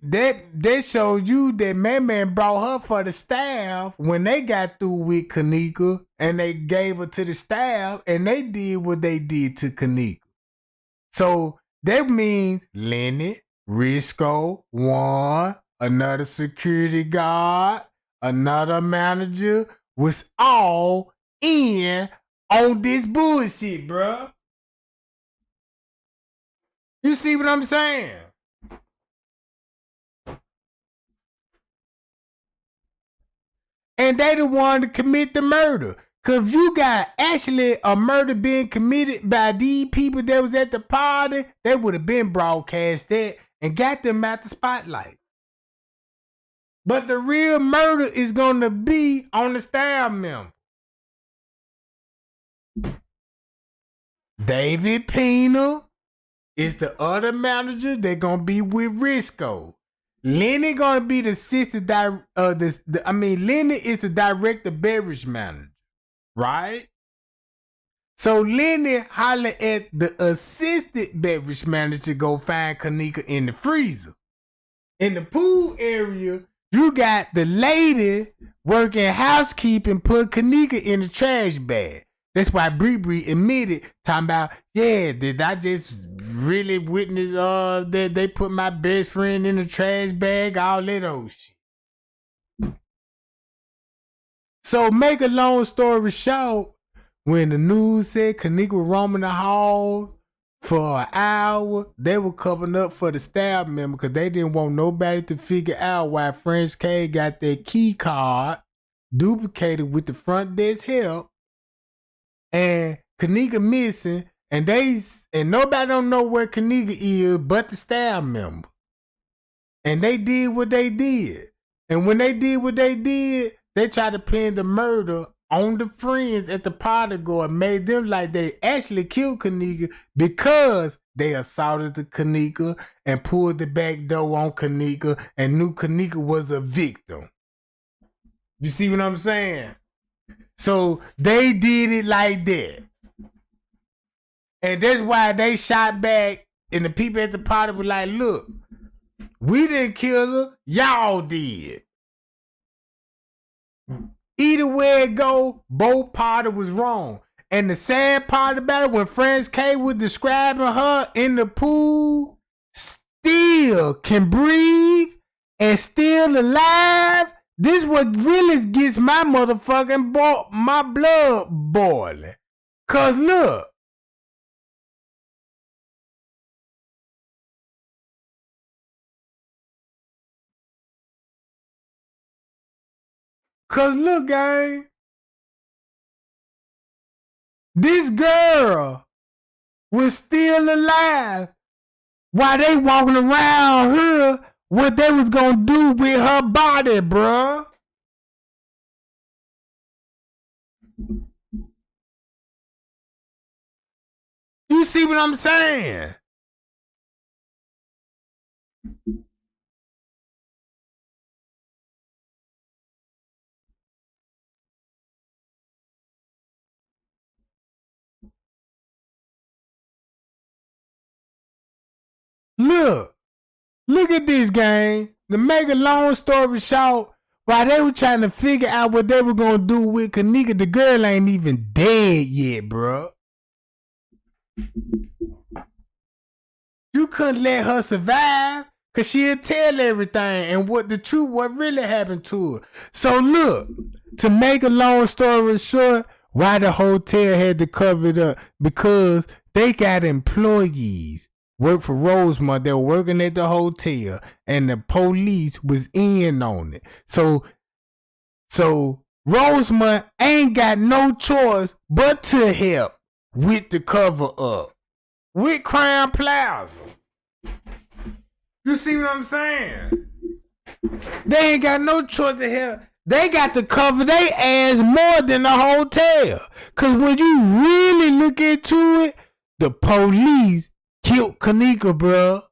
that showed you that Man brought her for the staff when they got through with Kanika and they gave her to the staff and they did what they did to Kanika. So that means Lenny, Risco, Juan, another security guard, another manager was all in on this bullshit, bruh. You see what I'm saying? And they the one to commit the murder. Cause if you got actually a murder being committed by these people that was at the party, they would have been broadcast that and got them out the spotlight. But the real murder is gonna be on the staff member. David Pena is the other manager. They're gonna be with Risco. Lenny gonna be the assistant Lenny is the director beverage manager, right? So Lenny holler at the assistant beverage manager to go find Kanika in the freezer. In the pool area, you got the lady working housekeeping put Kanika in the trash bag. That's why Bree admitted, talking about, yeah, did I just really witness that they put my best friend in the trash bag, all that old shit. So make a long story short, when the news said Kanika was roaming the hall for an hour, they were covering up for the staff member because they didn't want nobody to figure out why French K got their key card duplicated with the front desk help and Kanika missing, and nobody don't know where Kanika is but the staff member. And they did what they did. And when they did what they did, they tried to pin the murder on the friends at the party go and made them like they actually killed Kanika because they assaulted the Kanika and pulled the back door on Kanika and knew Kanika was a victim. You see what I'm saying? So they did it like that. And that's why they shot back and the people at the party were like, look, we didn't kill her, y'all did. Either way it go, both parties was wrong. And the sad part about it, when Franz K was describing her in the pool, still can breathe and still alive, this what really gets my motherfucking my blood boiling. Cause look. Cause look, gang. This girl was still alive while they walking around her what they was gonna do with her body, bruh. You see what I'm saying? Look at this, gang. To make a long story short, while they were trying to figure out what they were gonna do with Kanika, the girl ain't even dead yet, bro. You couldn't let her survive, cause she'll tell everything and what the truth, what really happened to her. So look, to make a long story short, why the hotel had to cover it up, because they got employees work for Rosemont. They were working at the hotel, and the police was in on it. So Rosemont ain't got no choice but to help with the cover up with Crown Plaza. You see what I'm saying? They ain't got no choice to help. They got to cover their ass more than the hotel. Cause when you really look into it, the police killed Kanika, bro.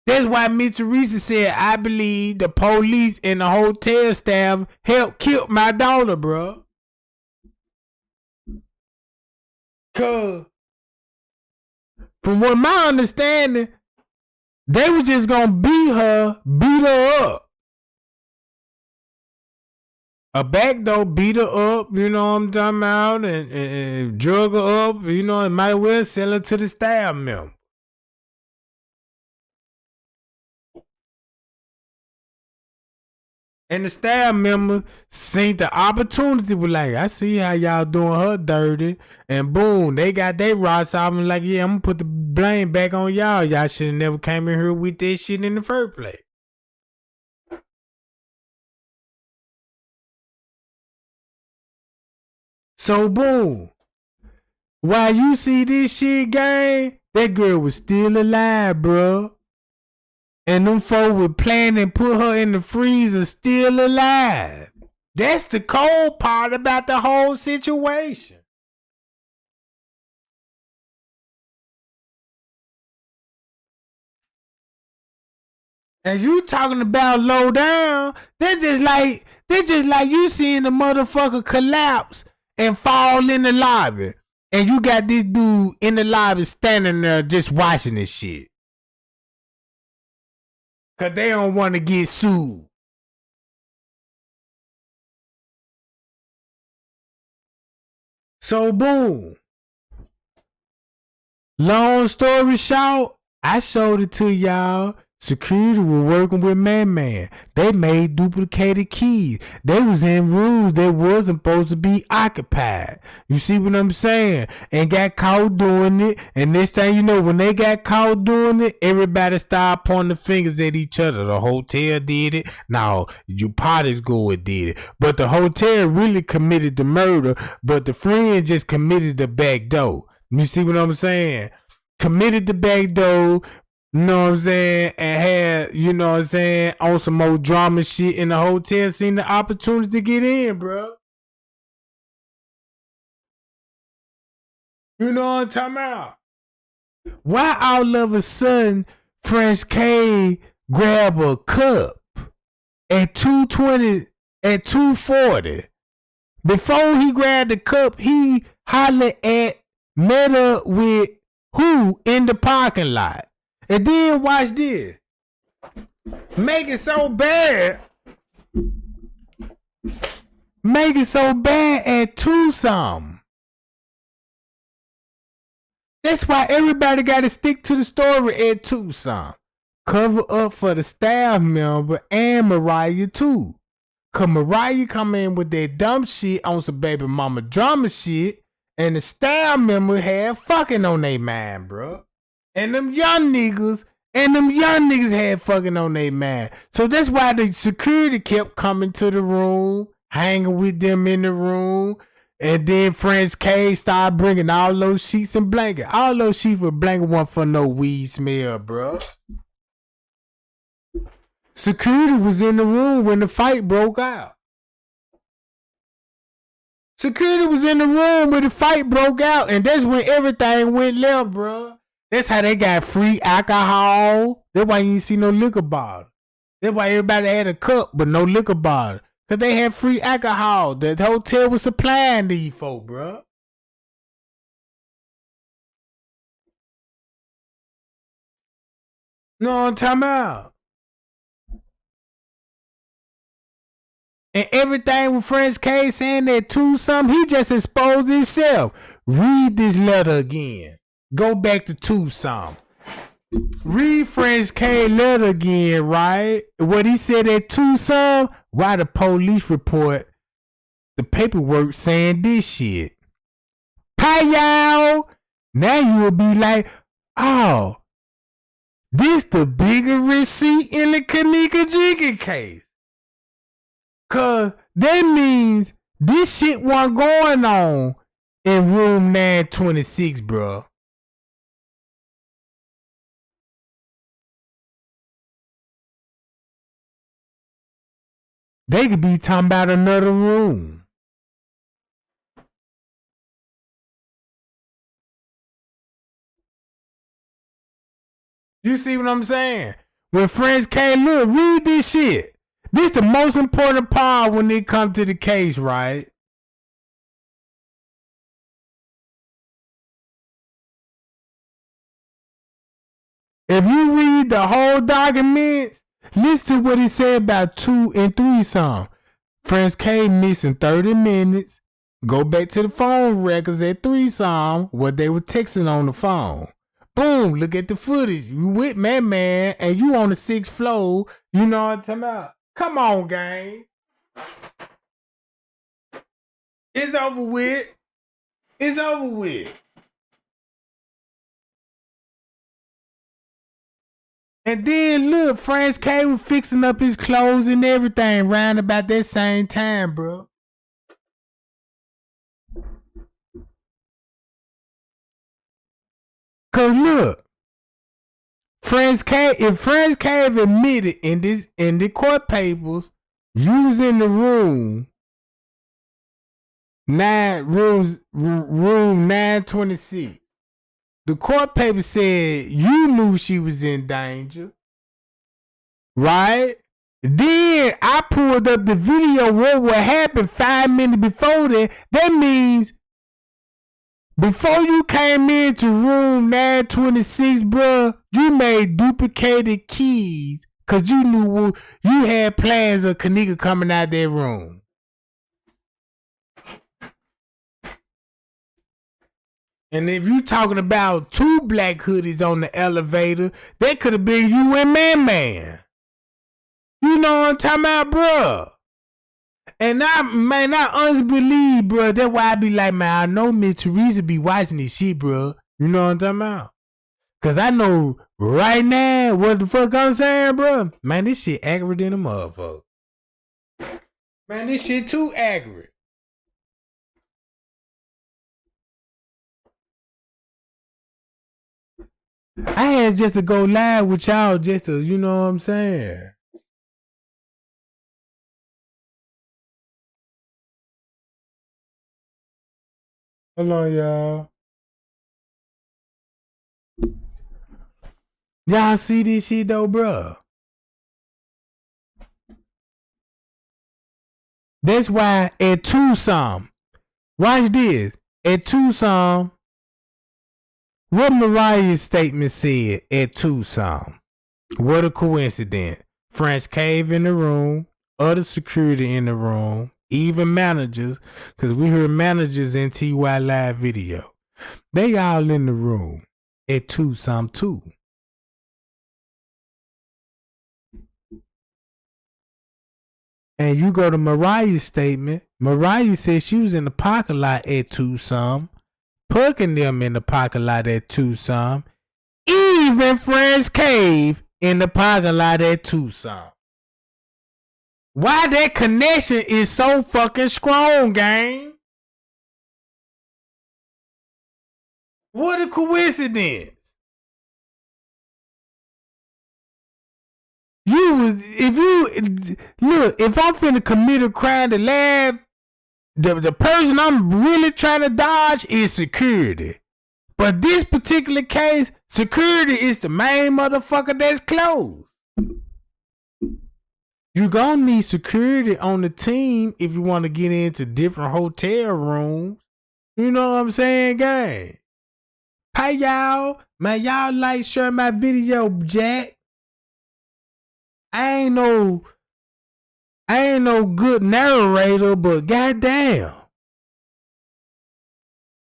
That's why Miss Teresa said, I believe the police and the hotel staff helped kill my daughter, bro. Cause from what my understanding, they were just gonna beat her up. A back door beat her up, you know what I'm talking about, and drug her up, you know, and might well sell her to the staff member. And the staff member seen the opportunity, was like, I see how y'all doing her dirty. And boom, they got their rocks off and like, yeah, I'm gonna put the blame back on y'all. Y'all should have never came in here with this shit in the first place. So boom, while you see this shit, gang, that girl was still alive, bro. And them folks would plan and put her in the freezer still alive. That's the cold part about the whole situation. As you talking about low down, they're just like you seeing the motherfucker collapse and fall in the lobby. And you got this dude in the lobby standing there just watching this shit. Cause they don't want to get sued. So boom. Long story short, I showed it to y'all. Security was working with Man. They made duplicated keys. They was in rooms that wasn't supposed to be occupied. You see what I'm saying? And got caught doing it. And this thing, you know, when they got caught doing it, everybody started pointing fingers at each other. The hotel did it. No, you parties go and did it. But the hotel really committed the murder. But the friend just committed the back door. You see what I'm saying? Committed the back door. You know what I'm saying? And had, you know what I'm saying, on some more drama shit in the hotel, seen the opportunity to get in, bro. You know what I'm talking about? Why all of a sudden French K grab a cup at 220, at 240? Before he grabbed the cup, he hollered at, met up with who in the parking lot? And then watch this. Make it so bad. Make it so bad at Tucson. That's why everybody got to stick to the story at Tucson. Cover up for the staff member and Mariah too. Cause Mariah come in with that dumb shit on some baby mama drama shit. And the staff member had fucking on their mind, bro. And them young niggas had fucking on their mind. So that's why the security kept coming to the room, hanging with them in the room. And then French K started bringing all those sheets and blankets. All those sheets with blanket weren't for no weed smell, bro. Security was in the room when the fight broke out. Security was in the room when the fight broke out. And that's when everything went left, bro. That's how they got free alcohol. That's why you didn't see no liquor bottle. That's why everybody had a cup but no liquor bottle. Because they had free alcohol. The hotel was supplying these folk, bro. No, I'm talking about. And everything with French K saying that Tucson, he just exposed himself. Read this letter again. Go back to Tucson. Read French K letter again, right? What he said at Tucson, why the police report the paperwork saying this shit. Hi, y'all. Now you will be like, oh, this the bigger receipt in the Kanika Jenkins case. Cause that means this shit wasn't going on in room 926, bro. They could be talking about another room. You see what I'm saying? When friends came, look, read this shit. This the most important part when it comes to the case, right? If you read the whole document, listen to what he said about 2 and 3 songs. Friends came missing 30 minutes. Go back to the phone records at 3 songs, what they were texting on the phone. Boom, look at the footage. You with man, and you on the 6th floor. You know what I'm talking about? Come on, gang. It's over with. It's over with. And then look, Franz K was fixing up his clothes and everything round about that same time, bro. Cause look, if Franz K admitted in the court papers, you was in the room room 926. The court paper said you knew she was in danger, right? Then I pulled up the video what happened 5 minutes before that. That means before you came into room 926, bro, you made duplicated keys because you knew you had plans of Kanika coming out that room. And if you talking about 2 black hoodies on the elevator, that could have been you and Man. You know what I'm talking about, bro? And I honestly believe, bro, that's why I be like, man, I know Miss Teresa be watching this shit, bro. You know what I'm talking about? Because I know right now what the fuck I'm saying, bro. Man, this shit accurate than a motherfucker. Man, this shit too accurate. I had just to go live with y'all just to, you know what I'm saying? Hold on, y'all. Y'all see this shit though, bro? That's why at Tucson, watch this. At Tucson, what Mariah's statement said at Tucson. What a coincidence. French cave in the room, other security in the room, even managers, because we heard managers in TY Live video. They all in the room at Tucson too. And you go to Mariah's statement. Mariah said she was in the parking lot at Tucson, pucking them in the parking lot at Tucson, even Friends Cave in the parking lot at Tucson. Why that connection is so fucking strong, gang? What a coincidence. If I'm finna commit a crime, the person I'm really trying to dodge is security. But this particular case, security is the main motherfucker that's closed. You gonna need security on the team if you want to get into different hotel rooms. You know what I'm saying, gang? Hey y'all, man, y'all like share my video, Jack. I ain't no good narrator, but goddamn.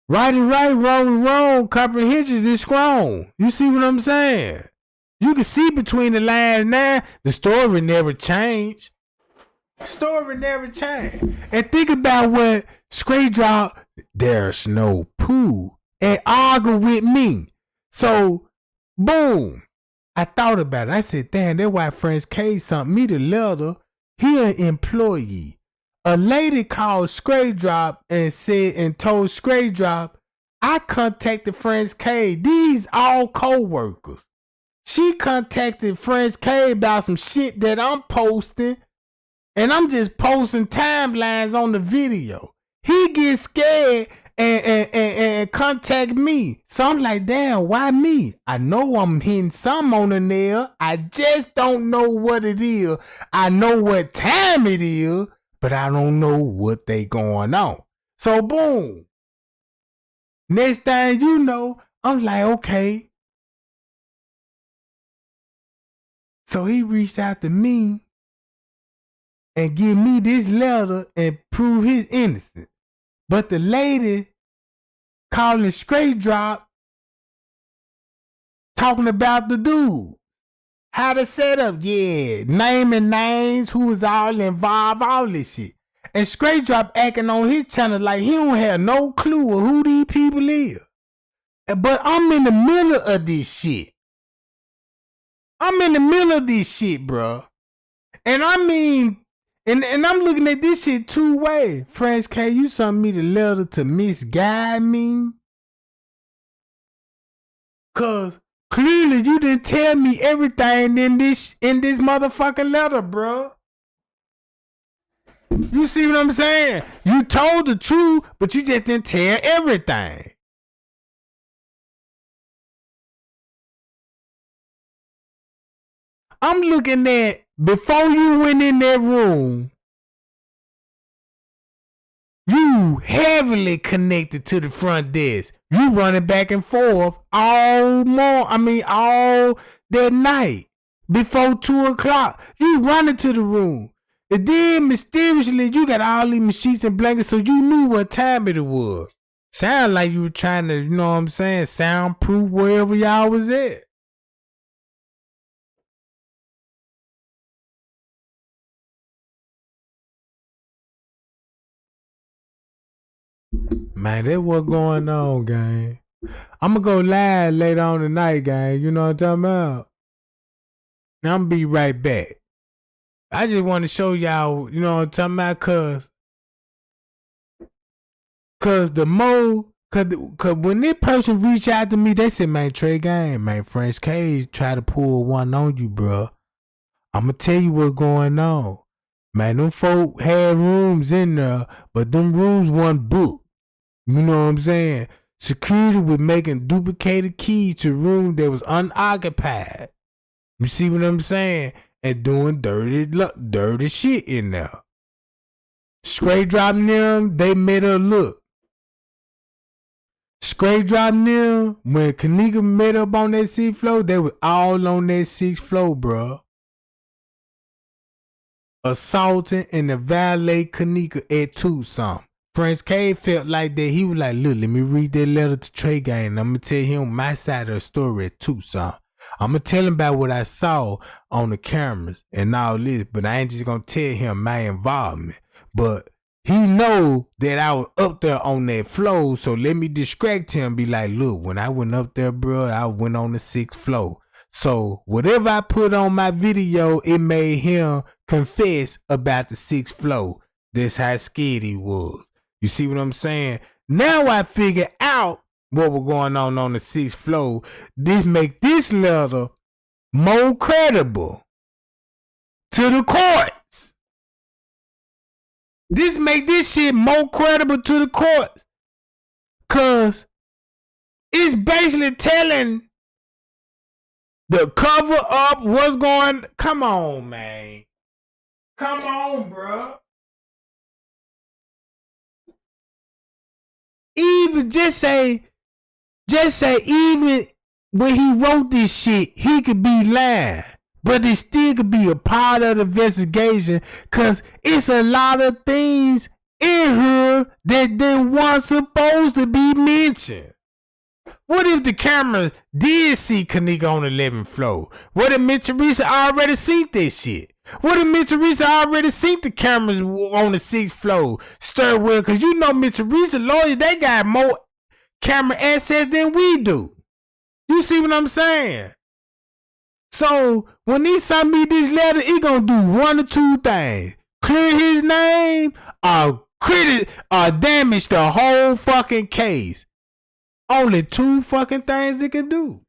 Right is right, wrong is wrong, comprehension is strong. You see what I'm saying? You can see between the lines now, the story never changed. And think about what Straight Drop, there's no poo, and argue with me. So, boom. I thought about it. I said, damn, that's why French K sent me the letter. He an employee. A lady called Straight Drop and told Straight Drop, I contacted French K. These all co-workers. She contacted French K about some shit that I'm posting. And I'm just posting timelines on the video. He gets scared and contact me. So I'm like, damn, why me? I know I'm hitting some on the nail. I just don't know what it is. I know what time it is, but I don't know what they going on. So boom. Next thing you know, I'm like, okay. So he reached out to me and give me this letter and prove his innocence. But the lady calling Straight Drop talking about the dude. How the setup, yeah. Naming names, who was all involved, all this shit. And Straight Drop acting on his channel like he don't have no clue of who these people is. But I'm in the middle of this shit. I'm in the middle of this shit, bro. And I mean, and I'm looking at this shit two ways. Franz K, you sent me the letter to misguide me? Cause clearly you didn't tell me everything in this motherfucking letter, bro. You see what I'm saying? You told the truth, but you just didn't tell everything. I'm looking at before you went in that room, you heavily connected to the front desk. You running back and forth all that night before 2 o'clock. You running to the room. And then mysteriously you got all these sheets and blankets, so you knew what time it was. Sound like you were trying to, you know what I'm saying, soundproof wherever y'all was at. Man, that what going on, gang. I'ma go live later on tonight, gang. You know what I'm talking about? I'm gonna be right back. I just want to show y'all, you know what I'm talking about, cause when this person reached out to me, they said, man, Trey Gang, man, French Cage try to pull one on you, bro. I'ma tell you what's going on. Man, them folk had rooms in there, but them rooms wasn't booked. You know what I'm saying? Security was making duplicated keys to rooms that was unoccupied. You see what I'm saying? And doing dirty shit in there. Straight dropping them, they made her look. Straight dropping them, when Kanika met up on that 6th floor, they was all on that 6th floor, bro. Assaulting and the valet Kanika at 2 something. Franz K felt like that. He was like, look, let me read that letter to Trey Gang, and I'm going to tell him my side of the story at 2 something. I'm going to tell him about what I saw on the cameras and all this, but I ain't just going to tell him my involvement. But he know that I was up there on that floor, so let me distract him, be like, look, when I went up there, bro, I went on the 6th floor. So whatever I put on my video, it made him confess about the 6th floor. That's how scared he was. You see what I'm saying? Now I figure out what was going on the 6th floor. This make this letter more credible to the courts. This make this shit more credible to the courts. Cause it's basically telling the cover up what's going. Come on, man. Come on, bro. Even just say even when he wrote this shit, he could be lying. But it still could be a part of the investigation, cause it's a lot of things in here that they weren't supposed to be mentioned. What if the cameras did see Kanika on the 11th floor? What if Miss Teresa already seen this shit? What if Miss Teresa already seen the cameras on the 6th floor? Stir well, cause you know Miss Teresa lawyers, they got more camera access than we do. You see what I'm saying? So when he sent me this letter, he gonna do one or two things: clear his name, or damage the whole fucking case. Only 2 fucking things it can do.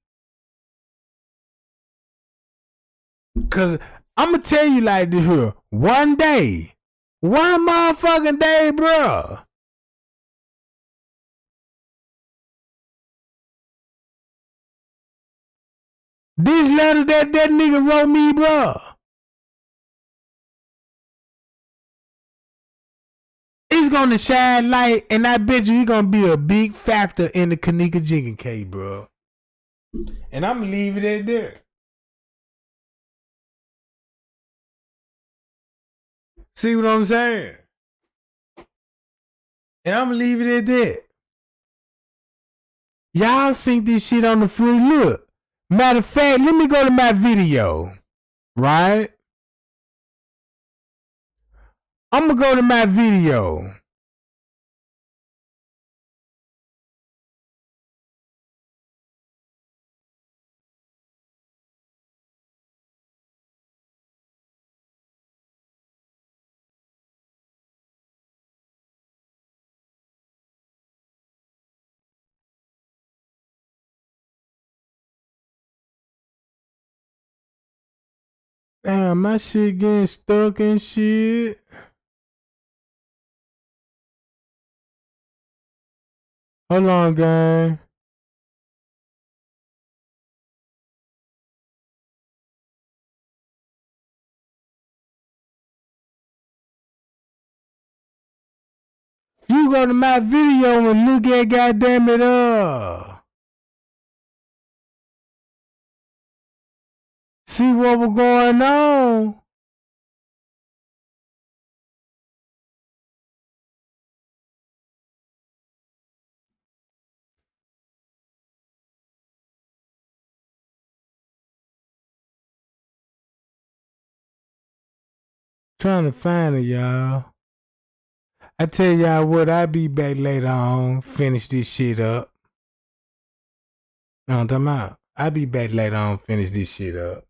Cause I'ma tell you like this here. One motherfucking day, bro. This letter that nigga wrote me, bro. It's gonna shine light, and I bet you he gonna be a big factor in the Kanika Jenkins case, bro. And I'm gonna leave it at there. See what I'm saying? And I'm gonna leave it at that. Y'all seen this shit on the free look. Matter of fact, let me go to my video. Right? I'm gonna go to my video. Damn, my shit getting stuck and shit. Hold on, gang. You go to my video and look at goddamn it up. See what was going on. Trying to find it, y'all. I tell y'all what, I'll be back later on, finish this shit up. No, I'm talking about. I'll be back later on, finish this shit up.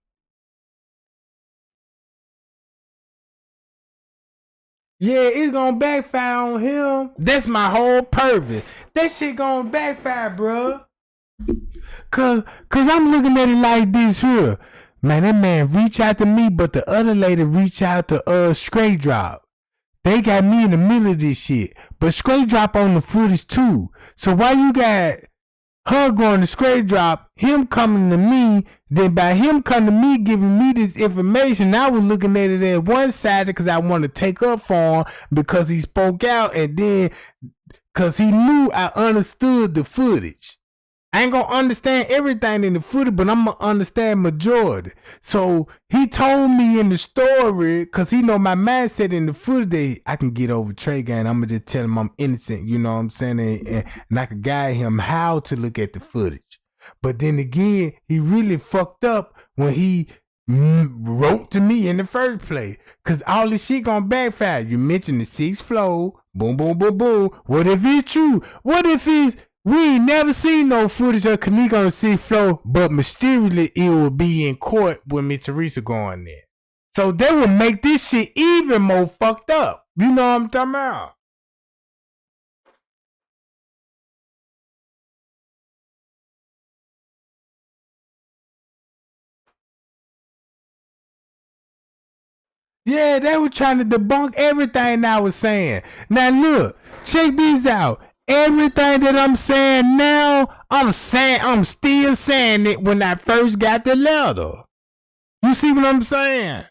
Yeah, it's gonna backfire on him. That's my whole purpose. That shit gonna backfire, bro. Cause I'm looking at it like this here. Man, that man reach out to me, but the other lady reach out to Straight Drop. They got me in the middle of this shit. But Straight Drop on the footage too. So why you got her going to Straight Drop, him coming to me, then by him coming to me giving me this information, I was looking at it as one-sided because I want to take up for him because he spoke out, and then because he knew I understood the footage. I ain't gonna understand everything in the footage, but I'm gonna understand majority. So he told me in the story, cause he know my mindset in the footage that I can get over Trey Gang. I'm gonna just tell him I'm innocent, you know what I'm saying? And I could guide him how to look at the footage. But then again, he really fucked up when he wrote to me in the first place. Cause all this shit gonna backfire. You mentioned the 6th floor, boom, boom, boom, boom. What if it's true? What if it's we ain't never seen no footage of Kanika on the 6th floor, but mysteriously it will be in court with Miss Teresa going there. So they will make this shit even more fucked up. You know what I'm talking about? Yeah, they were trying to debunk everything I was saying. Now look, check these out. Everything that I'm saying now, I'm still saying it when I first got the letter. You see what I'm saying?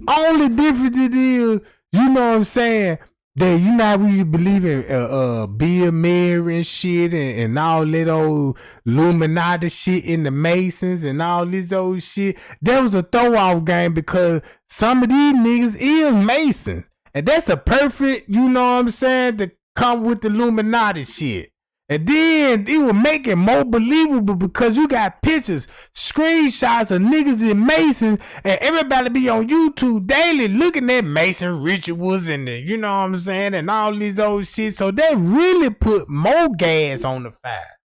Only difference it is, you know what I'm saying, that you know how we believe in Bill Mary and shit and all that old Illuminati shit in the Masons and all this old shit. That was a throw off game because some of these niggas is Masons. And that's a perfect, you know what I'm saying, to come with the Illuminati shit. And then it will make it more believable because you got pictures, screenshots of niggas in Masons, and everybody be on YouTube daily looking at Mason rituals and the, you know what I'm saying, and all these old shit. So they really put more gas on the fire.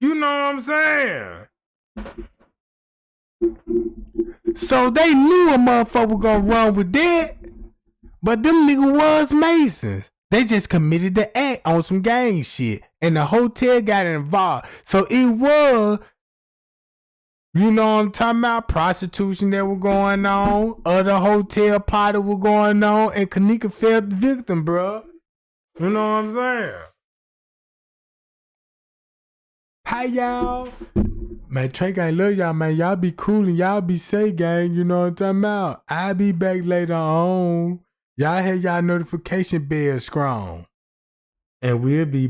You know what I'm saying? So they knew a motherfucker was gonna run with that, but them niggas was Masons. They just committed the act on some gang shit, and the hotel got involved. So it was, you know what I'm talking about, prostitution that was going on, other hotel party was going on, and Kanika fell the victim, bro. You know what I'm saying? Hi, y'all. Man, Trey Gang, love y'all, man. Y'all be cool and y'all be safe, gang. You know what I'm talking about? I'll be back later on. Y'all have y'all notification bell strong. And we'll be